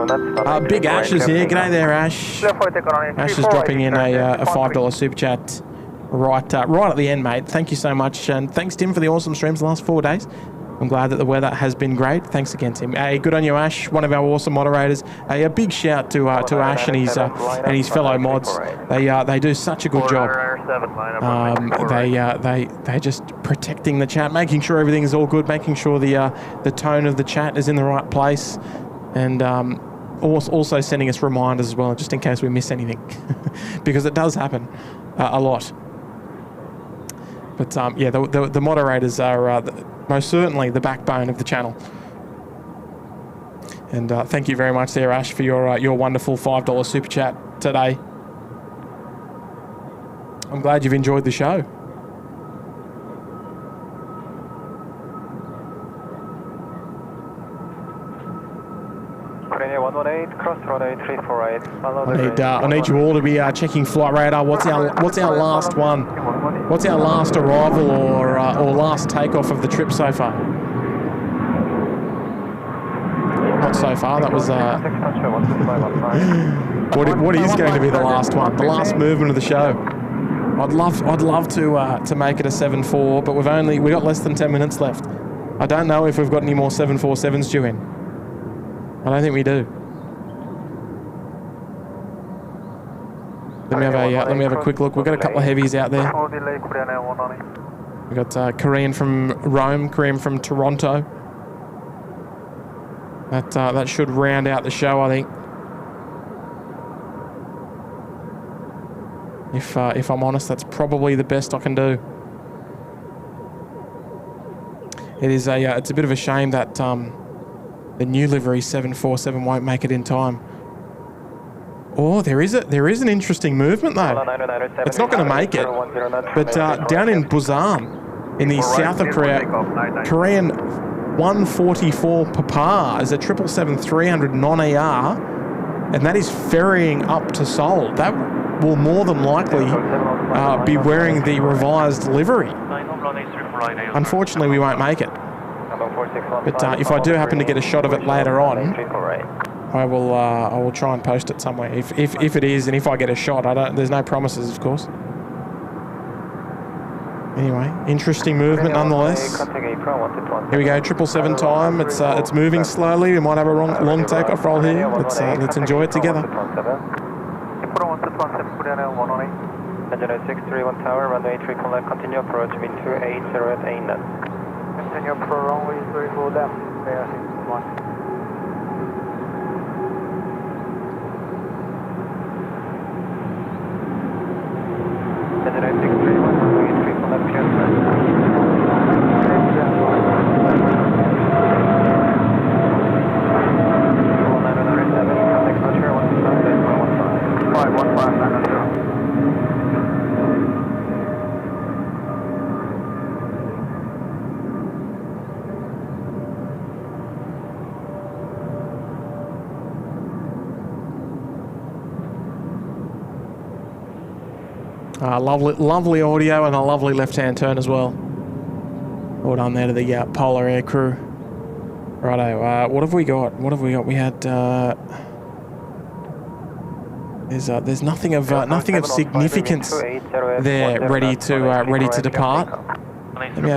knots. Big Ash is here. G'day there, Ash. Ash is dropping in a $5 super chat right at the end, mate. Thank you so much, and thanks, Tim, for the awesome streams the last 4 days. I'm glad that the weather has been great. Thanks again, Tim. Hey, good on you, Ash, one of our awesome moderators. Hey, a big shout to Ash and his fellow mods. They do such a good job. They just protecting the chat, making sure everything is all good, making sure the tone of the chat is in the right place, and also sending us reminders as well, just in case we miss anything, because it does happen a lot. But yeah, the moderators are most certainly the backbone of the channel. And thank you very much there, Ash, for your wonderful $5 super chat today. I'm glad you've enjoyed the show. Korea 118, cross runway 348. I need you all to be checking flight radar. What's our last one? What's our last arrival or last takeoff of the trip so far? Not so far. That was what is going to be the last one? The last movement of the show. I'd love to make it a 7-4, but we got less than 10 minutes left. I don't know if we've got any more 747s due in. I don't think we do. Let me have a quick look. We've got a couple of heavies out there. We've got Korean from Rome, Korean from Toronto. That should round out the show, I think. If I'm honest, that's probably the best I can do. It's a bit of a shame that the new livery 747 won't make it in time. Oh, there is an interesting movement though. It's not going to make it, but down in Busan, in the south of Korea, Korean 144 Papa is a 777-300 non-ER, and that is ferrying up to Seoul. That will more than likely be wearing the revised livery. Unfortunately, we won't make it. But if I do happen to get a shot of it later on, I will try and post it somewhere. If it is, and if I get a shot, there's no promises, of course. Anyway, interesting movement nonetheless. Here we go, 777 time. It's moving slowly. We might have a long takeoff roll here. Let's enjoy it together. Engine 631 tower, runway 3 collect, continue approach, wind 280 at 8 knots. Continue pro runway 34 left, bear 61. Engine 631, runway 3 collect, clear first. Lovely audio and a lovely left-hand turn as well. Well done there to the Polar Air crew. Righto, what have we got? We had there's nothing of significance there ready to depart. Let me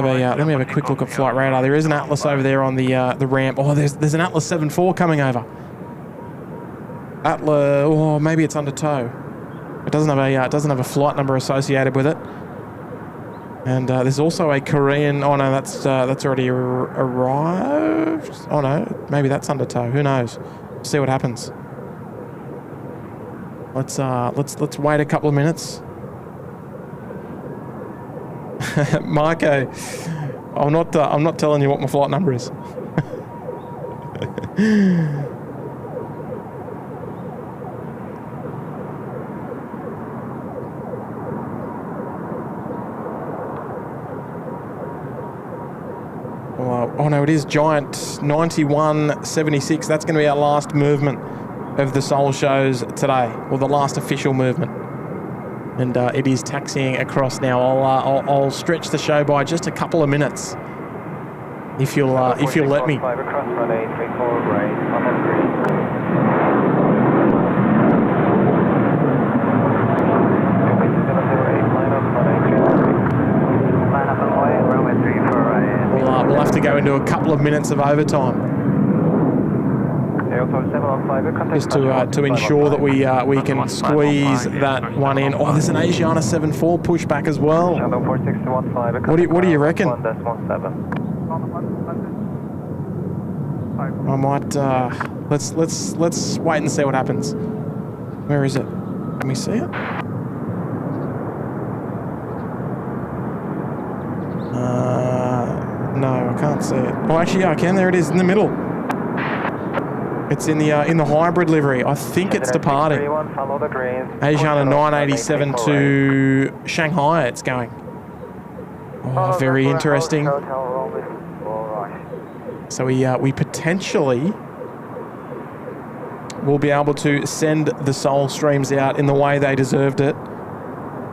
have a quick look at flight radar. There is an Atlas over there on the ramp. Oh, there's an Atlas 7-4 coming over. Atlas, oh, maybe it's under tow. It doesn't have a flight number associated with it. And there's also a Korean. Oh no, that's already arrived. Oh no, maybe that's under tow. Who knows? See what happens. Let's wait a couple of minutes. Marco, I'm not telling you what my flight number is. Oh no, it is Giant 9176. That's going to be our last movement of the Seoul shows today, or the last official movement. And it is taxiing across now. I'll stretch the show by just a couple of minutes, if you'll let me. We'll have to go into a couple of minutes of overtime, just to ensure that we can squeeze that one in. Oh, there's an Asiana 7-4 pushback as well. What do you reckon? I might let's wait and see what happens. Where is it? Let me see it. No, I can't see it. Oh, actually, yeah, I can. There it is in the middle. It's in the hybrid livery. I think it's departing. Asiana 987 to Shanghai. It's going. Oh, very interesting. So we potentially will be able to send the Seoul streams out in the way they deserved it,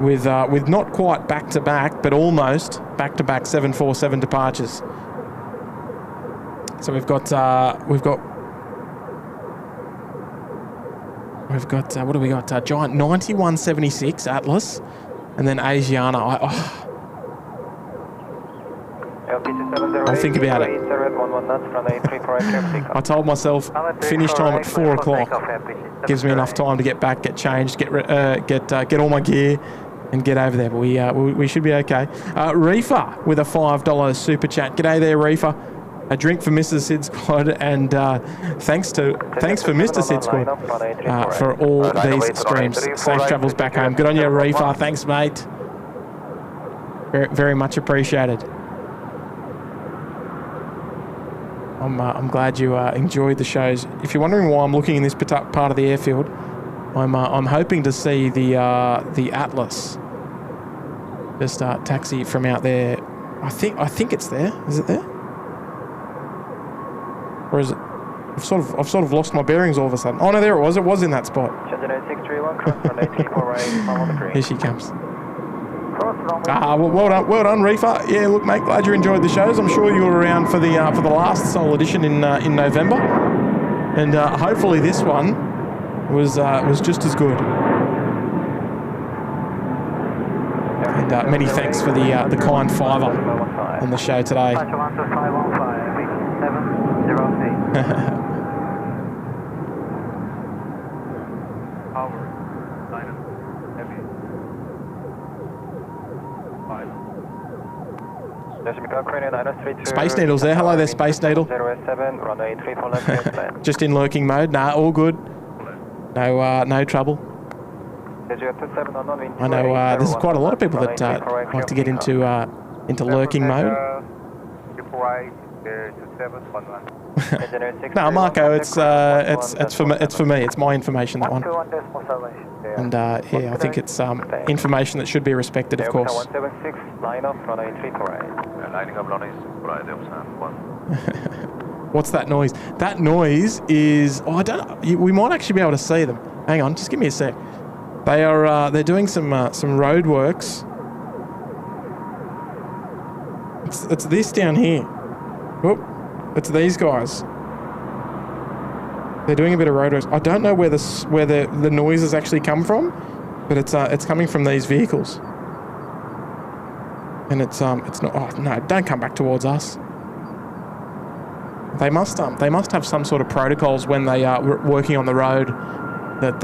with not quite back to back, but almost back to back 747 departures. So we've got what do we got? Giant 9176 Atlas, and then Asiana. I'll think about it. I told myself finish time at 4 o'clock. Gives me enough time to get back, get changed, get all my gear, and get over there. But we should be okay. Reefer with a $5 super chat. G'day there, Reefer. A drink for Mr. SydSquad, and thanks for Mr. SydSquad for all these streams. Safe travels back home. Good on you, Reefer. Thanks, mate. Very, very much appreciated. I'm glad you enjoyed the shows. If you're wondering why I'm looking in this part of the airfield, I'm hoping to see the Atlas just taxi from out there. I think it's there. Is it there? Or is it? I've sort of lost my bearings all of a sudden. Oh no, there it was. It was in that spot. Here she comes. Well done, Reefer. Yeah, look, mate, glad you enjoyed the shows. I'm sure you were around for the last Seoul edition in November, and hopefully this one was just as good. And many thanks for the kind fiver on the show today. Space Needle's there. Hello there, Space Needle. Just in lurking mode. Nah, all good. No trouble. I know there's quite a lot of people that like to get into lurking mode. No, Marco, it's for me. It's my information, that one. And yeah, I think it's information that should be respected, of course. 176, line up, runway 34. Lining up runway What's that noise? That noise is... Oh, I don't know. We might actually be able to see them. Hang on, just give me a sec. They're doing some road works. It's this down here. Whoop. It's these guys. They're doing a bit of road works. I don't know where the noises actually come from, but it's coming from these vehicles. And it's not. Oh no! Don't come back towards us. They must have some sort of protocols when they are working on the road, that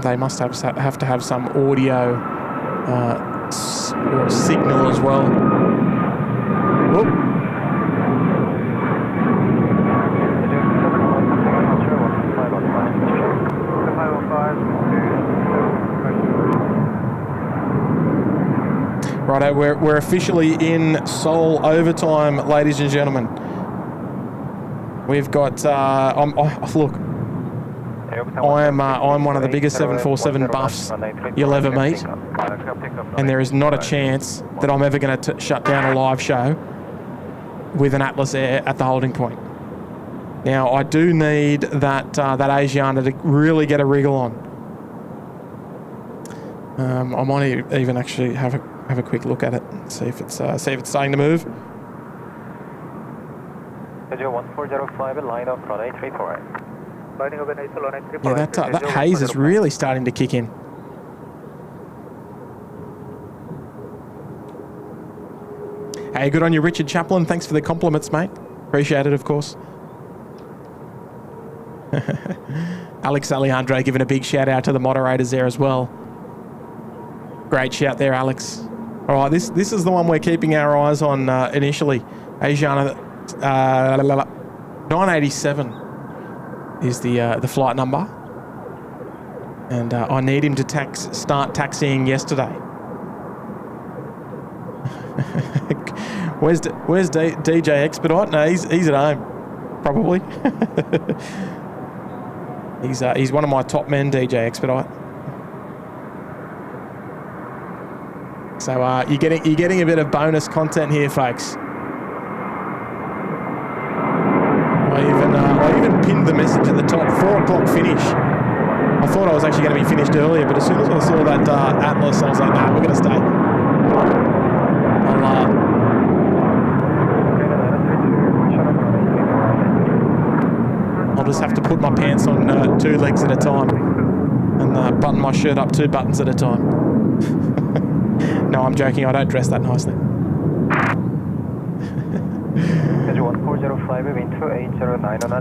they must have to have some audio or signal as well. Whoop. Righto, we're officially in Seoul overtime, ladies and gentlemen. We've got look, I'm one of the biggest 747 buffs you'll ever meet, and there is not a chance that I'm ever going to shut down a live show with an Atlas Air at the holding point. Now I do need that Asiana to really get a wriggle on. I might even actually have a quick look at it, see if it's starting to move. 1405, line up, runway 34. Yeah, that haze is really starting to kick in. Hey, good on you, Richard Chaplin. Thanks for the compliments, mate. Appreciate it, of course. Alex Alejandro giving a big shout out to the moderators there as well. Great shout there, Alex. All right, this is the one we're keeping our eyes on initially. Asiana 987 is the flight number, and I need him to start taxiing yesterday. Where's DJ Expedite? No, he's at home. probably. He's one of my top men, DJ Expedite. So you're getting a bit of bonus content here, folks. I even pinned the message at the top, 4 o'clock finish. I thought I was actually going to be finished earlier, but as soon as I saw that Atlas, I was like, nah, we're going to stay. I'll just have to put my pants on 2 legs at a time and button my shirt up 2 buttons at a time. No, I'm joking. I don't dress that nicely.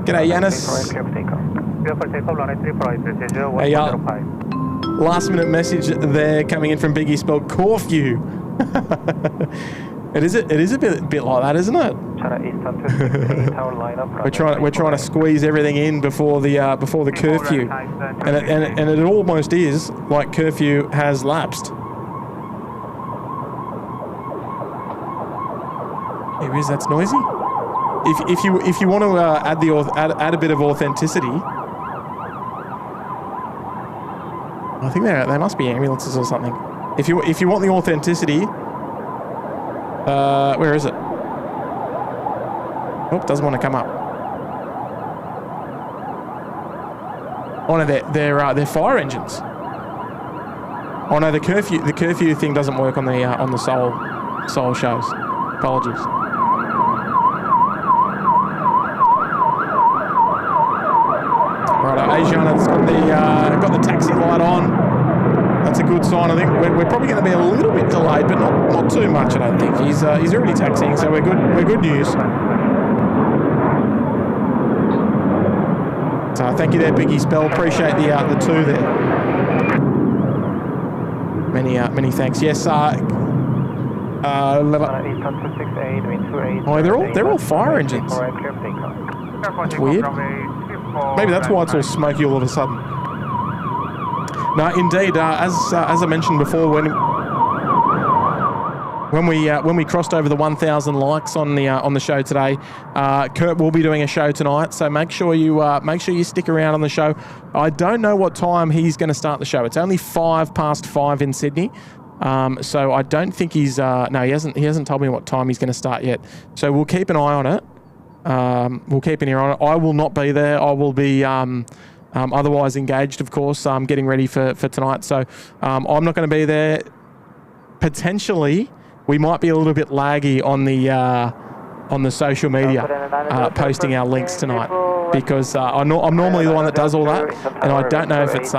G'day, Yanis. Hey, last minute message there coming in from Biggie, spelled Corfu. It is a bit like that, isn't it? we're trying to squeeze everything in before the curfew, and it almost is like curfew has lapsed. Here is, that's noisy. If you want to add a bit of authenticity, I think they must be ambulances or something. If you want the authenticity, where is it? Oh, doesn't want to come up. Oh no, they're fire engines. Oh no, the curfew thing doesn't work on the Seoul shows. Apologies. Right, Asiana's got the taxi light on. That's a good sign. I think we're probably going to be a little bit delayed, but not too much. I don't think he's already taxiing, so we're good. We're good news. So thank you there, Biggie Spell. Appreciate the 2 there. Many thanks. Yes. They're all fire engines. That's weird. Maybe that's why it's all smoky all of a sudden. No, indeed. As I mentioned before, when we crossed over the 1,000 likes on the show today, Kurt will be doing a show tonight. So make sure you stick around on the show. I don't know what time he's going to start the show. It's only 5:05 in Sydney. So I don't think he's no, he hasn't told me what time he's going to start yet. So we'll keep an eye on it. We'll keep an ear on it. I will not be there. I will be otherwise engaged, of course, getting ready for tonight. So I'm not going to be there. Potentially, we might be a little bit laggy on the social media posting our links tonight, because I'm normally the one that does all that, and I don't know if it's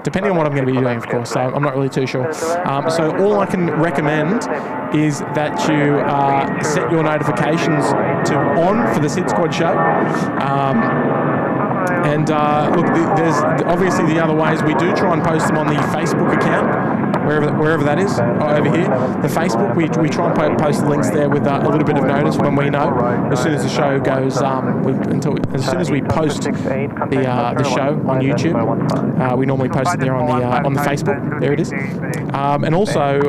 depending on what I'm going to be doing, of course. So I'm not really too sure. So all I can recommend is that you set your notifications to on for the SydSquad show. And look, there's obviously the other ways. We do try and post them on the Facebook account, wherever that is, over here. The Facebook, we try and post the links there with a little bit of notice when we know. As soon as the show goes, as soon as we post the show on YouTube, we normally post it there on the Facebook. There it is, and also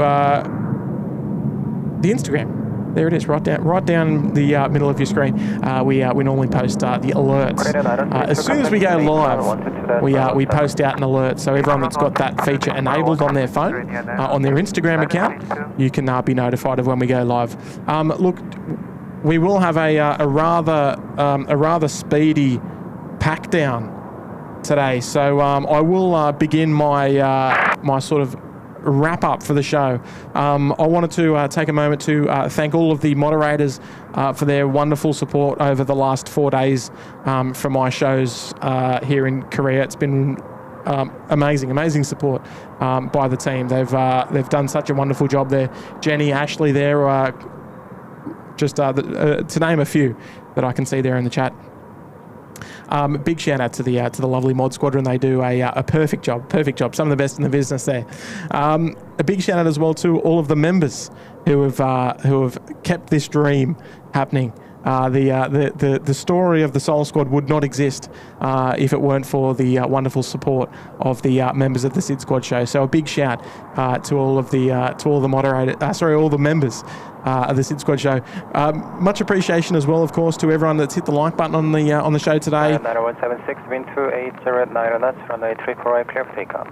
the Instagram. There it is, right down the middle of your screen. We normally post the alerts. As soon as we go live, we post out an alert. So everyone that's got that feature enabled on their phone, on their Instagram account, you can be notified of when we go live. Look, we will have a rather speedy pack down today. So I will begin my sort of wrap up for the show. I wanted to take a moment to thank all of the moderators for their wonderful support over the last 4 days for my shows here in Korea. It's been amazing support by the team. They've done such a wonderful job there. Jenny, Ashley there, just to name a few that I can see there in the chat. Big shout out to the lovely mod squadron. They do a perfect job. Some of the best in the business there. A big shout out as well to all of the members who have kept this dream happening The story of the Soul Squad would not exist if it weren't for the wonderful support of the members of the SydSquad show. So a big shout to all of the moderators, all the members of the SydSquad show. Much appreciation as well, of course, to everyone that's hit the like button on the show today. 9176, wind 280 at 9 knots, runway 34 right, clear for takeoff.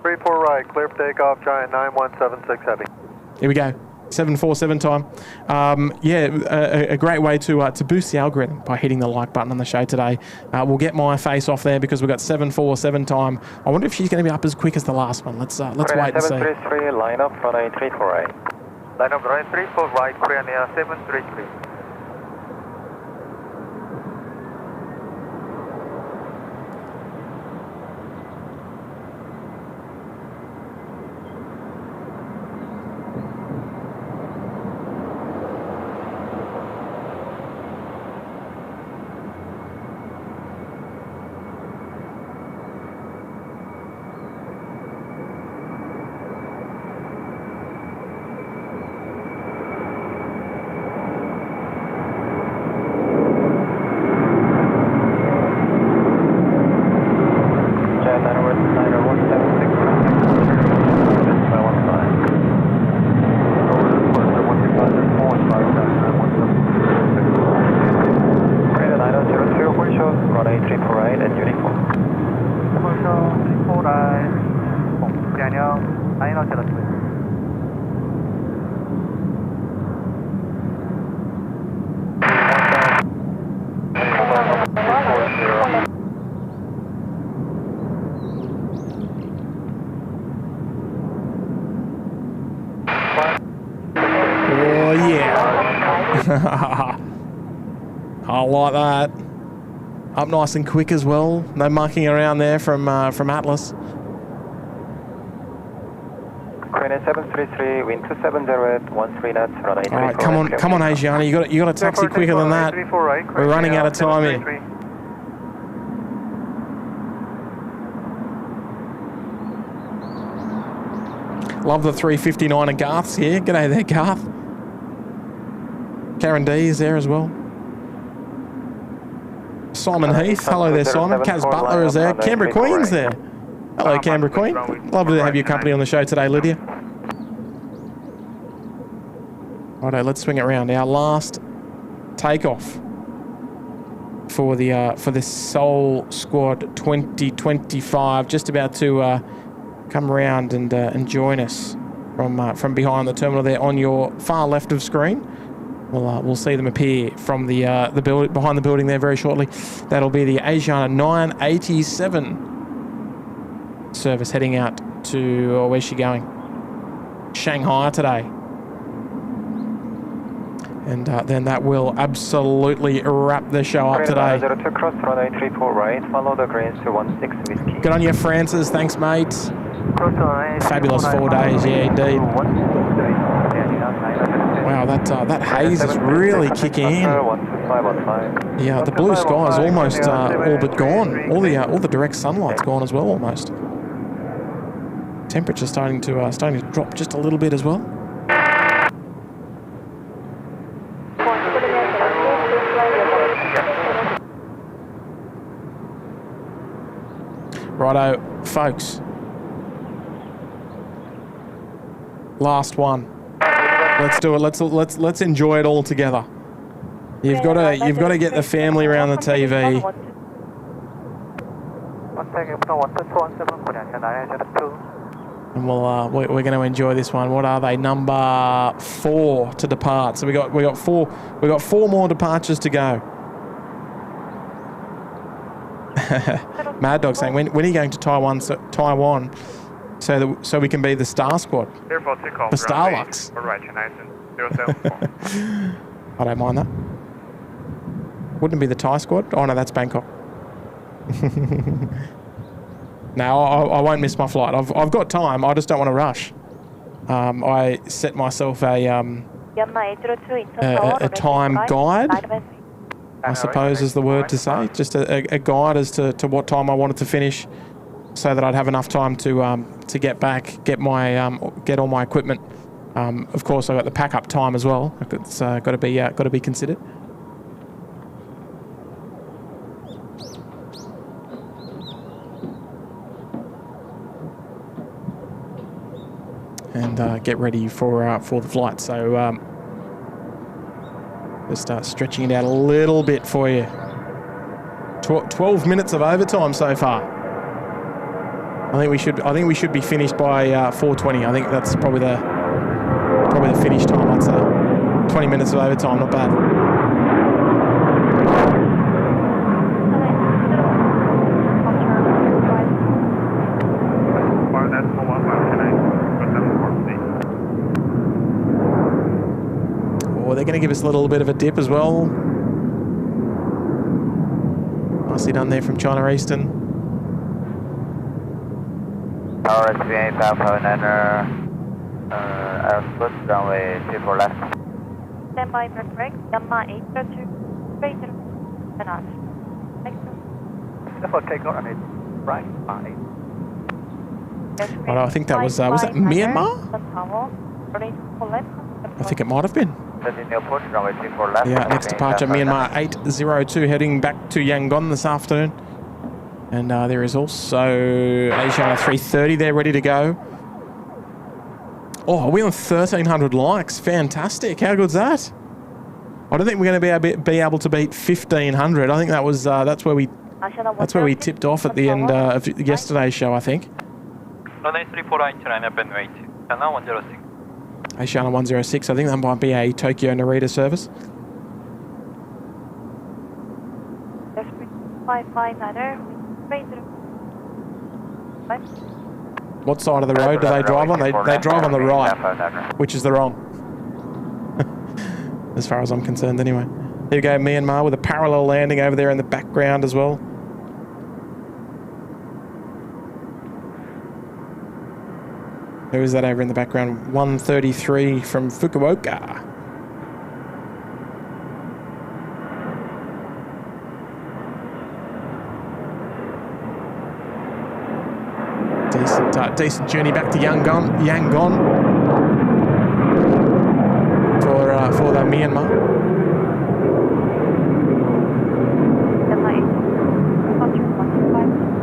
34 right, clear for takeoff, giant 9176 heavy. Here we go. 747 time. A great way to boost the algorithm by hitting the like button on the show today. We'll get my face off there because we've got 747 time. I wonder if she's going to be up as quick as the last one. Let's wait and see. 733, line up, runway 34 right. Line up, runway 34 right, Korean Air 733. I like that. Up nice and quick as well. No mucking around there from Atlas. Korean 733, wind 270 at 13 knots, runway 34. All right, come on, Asiana. You got to taxi quicker than that. We're running out of time here. Love the 359 of Garth's here. G'day there, Garth. Karen D is there as well. Simon Heath. Hello there, Simon. Kaz Butler is there. Canberra Queen's there. Hello, Canberra Queen. Lovely to have your company on the show today, Lydia. Righto, let's swing it around. Our last takeoff for the Seoul Squad 2025. Just about to come around and join us from behind the terminal there on your far left of screen. We'll see them appear from the building behind the building there very shortly. That'll be the Asiana 987 service heading out to where's she going? Shanghai today. And then that will absolutely wrap the show up today. 02 cross runway 34 right, follow the greens to 16 whiskey. Good on you, Francis. Thanks, mate. Fabulous 4 days, yeah, indeed. Wow, that haze is really kicking in. Yeah, the blue sky is almost all but gone. All the direct sunlight's gone as well, almost. Temperature's starting to drop just a little bit as well. Righto, folks. Last one. Let's do it. Let's enjoy it all together. You've got to get the family around the TV. And we're going to enjoy this one. What are they? Number 4 to depart. So we got 4 more departures to go. Mad Dog saying, when are you going to Taiwan? So we can be the Star Squad. The Starlux. I don't mind that. Wouldn't it be the Thai Squad? Oh no, that's Bangkok. No, I won't miss my flight. I've got time. I just don't want to rush. I set myself a time guide, I suppose is the word to say. Just a guide as to what time I wanted to finish, so that I'd have enough time to get back, get all my equipment. Of course, I got the pack up time as well. It's got to be considered. get ready for the flight. So just start stretching it out a little bit for you. 12 minutes of overtime so far. I think we should be finished by 4:20. I think that's probably the finish time. I'd say 20 minutes of overtime, not bad. Oh, they're going to give us a little bit of a dip as well. Nicely done there from China Eastern. Tower SVA, Papa Niner, Airbus runway 24 left. Stand by for correct, Yamaha 802, straight to the north. Thank you. For takeoff and it's right, Well, I think that was that Myanmar? I think it might have been. Yeah, next departure, Myanmar 802, heading back to Yangon this afternoon. And there is also Asiana 330 there, ready to go. Oh, we're on 1,300 likes. Fantastic. How good's that? I don't think we're going to be able to beat 1,500. I think that was that's where we tipped off at the end of yesterday's show, I think. Runway 34 Incheon, up and wait. Asiana 106. Asiana 106. I think that might be a Tokyo Narita service. 559er. What side of the road do they drive on? They drive on the right, which is the wrong. As far as I'm concerned, anyway. Here we go, Myanmar with a parallel landing over there in the background as well. Who is that over in the background? 133 from Fukuoka. Decent journey back to Yangon for the Myanmar.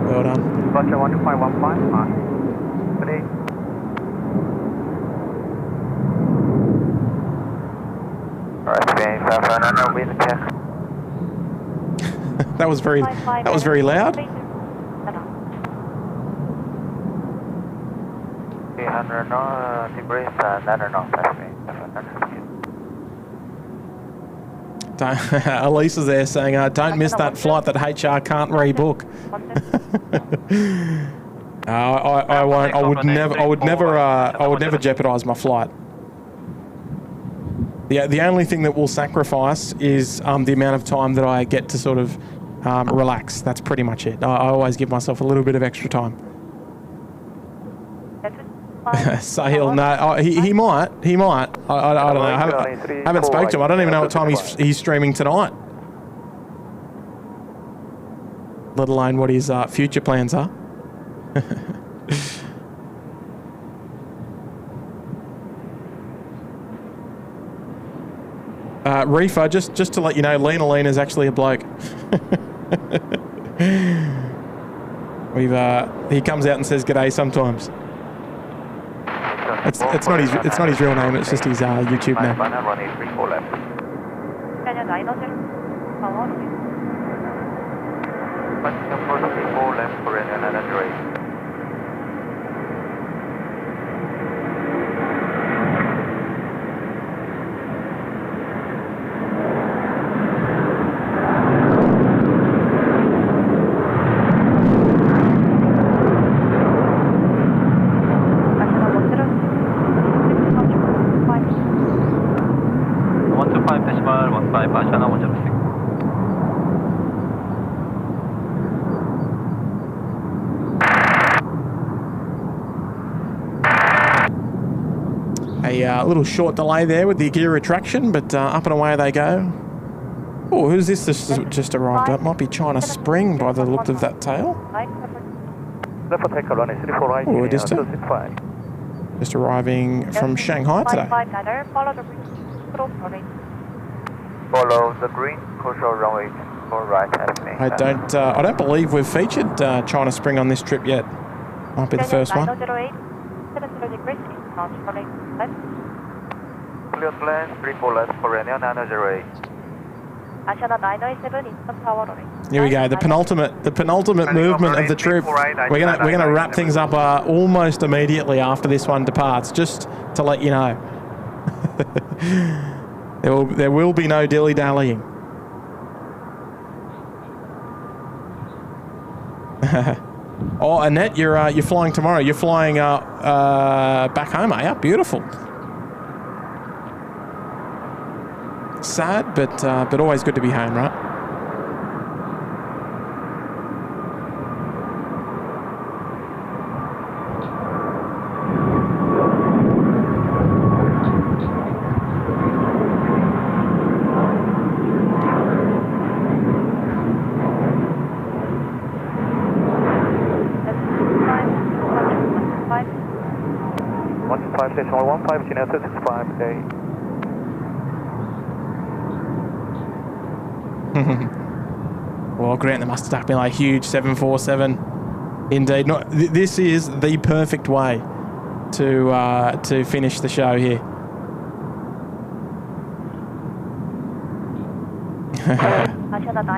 Well done. Roger 12515. Ready. Alright, wind check. That was very loud. 300 degrees, 9 knots. Elise is there saying, "Don't miss that flight that HR can't rebook." I won't. I would never jeopardise my flight. The only thing that will sacrifice is the amount of time that I get to sort of relax. That's pretty much it. I always give myself a little bit of extra time. Sahil, no, he might. I don't know. I haven't spoken to him. I don't even know what time he's streaming tonight. Let alone what his future plans are. Reefer, just to let you know, Lena is actually a bloke. He comes out and says g'day sometimes. It's not his real name. It's just his YouTube name. A little short delay there with the gear retraction, but up and away they go. Oh, who's this? This just arrived. It might be China Spring by the look of that tail. Oh, just arriving from Shanghai today. Follow the green, control runway for right at me. I don't believe we've featured China Spring on this trip yet. Might be the first one. launch runway left. Clear plan 34 left for Runway 908. Asiana 907 Incheon Tower runway. Here we go. The penultimate movement of the trip. We're gonna wrap things up almost immediately after this one departs. Just to let you know, there will be no dilly dallying. Oh, Annette, you're flying tomorrow. You're flying back home, are you? Beautiful. Sad, but always good to be home, right? Decimal 15, Gina 265 day. Well, Grant, they must have stuck me like huge 747. Indeed, not. This is the perfect way to finish the show here.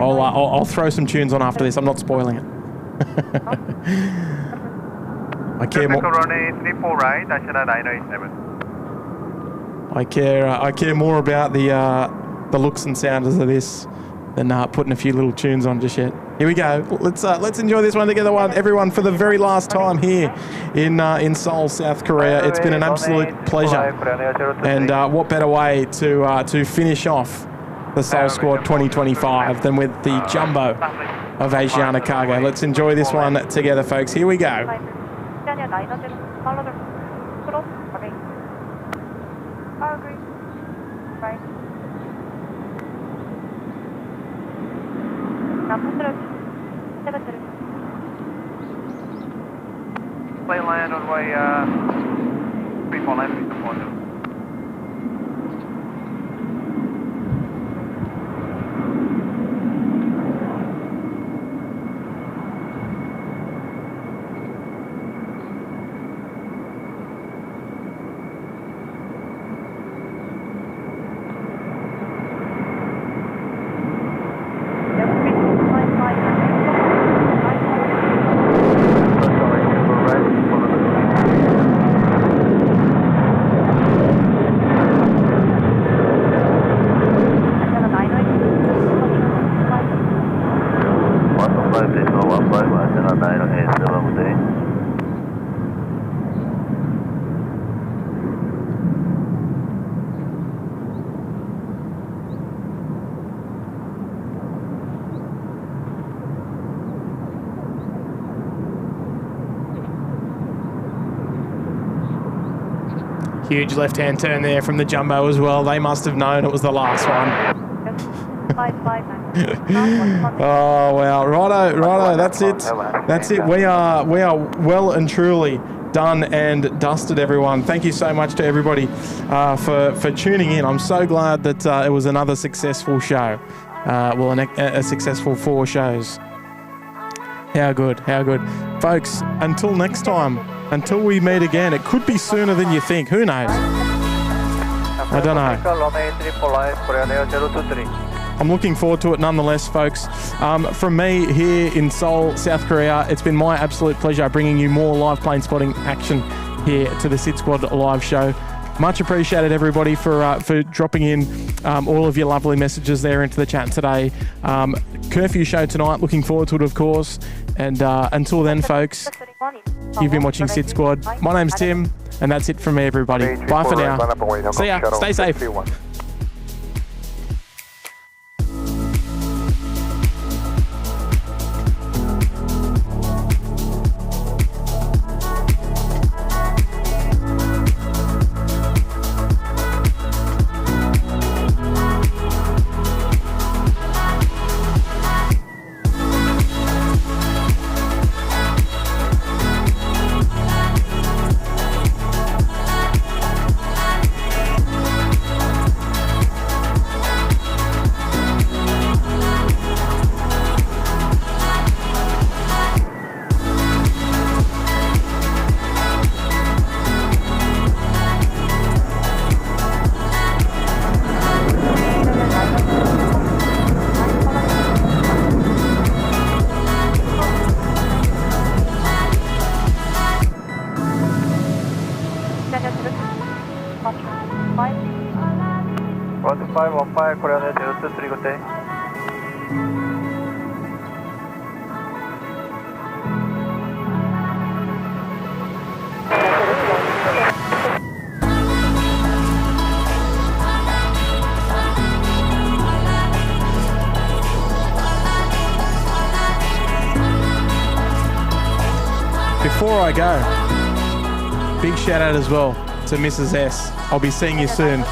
I'll throw some tunes on after this. I'm not spoiling it. I care more. I care more about the looks and sounds of this than putting a few little tunes on just yet. Here we go. Let's enjoy this one together, everyone, for the very last time here in Seoul, South Korea. It's been an absolute pleasure, and what better way to finish off the SeoulSquad 2025 than with the jumbo of Asiana cargo. Let's enjoy this one together, folks. Here we go. Play land on way 34 left, 340. Huge left-hand turn there from the jumbo as well. They must have known it was the last one. Oh well, righto. That's it. We are well and truly done and dusted, everyone. Thank you so much to everybody for tuning in. I'm so glad that it was another successful show. A successful 4 shows. How good, folks. Until next time. Until we meet again, it could be sooner than you think. Who knows? I don't know. I'm looking forward to it nonetheless, folks. From me here in Seoul, South Korea, it's been my absolute pleasure bringing you more live plane spotting action here to the SydSquad live show. Much appreciated, everybody, for dropping in all of your lovely messages there into the chat today. Curfew show tonight. Looking forward to it, of course. And until then, folks, you've been watching SydSquad. My name's Tim, and that's it from me, everybody. Bye for now. See ya. Stay safe. 1515 Korean 023, good day. Before I go, big shout out as well to Mrs. S. I'll be seeing you soon.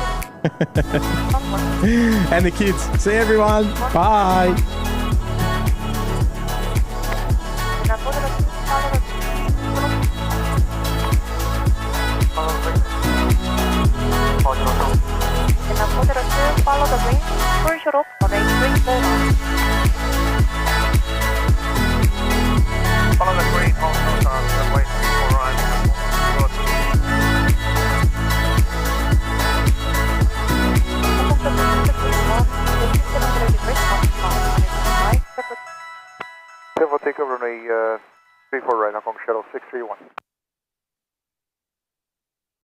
And the kids. See everyone. Bye. Follow the green, full short on A340. Follow the green, hold on, wait, all right. Civil takeover runway 34 right now, from shuttle 631.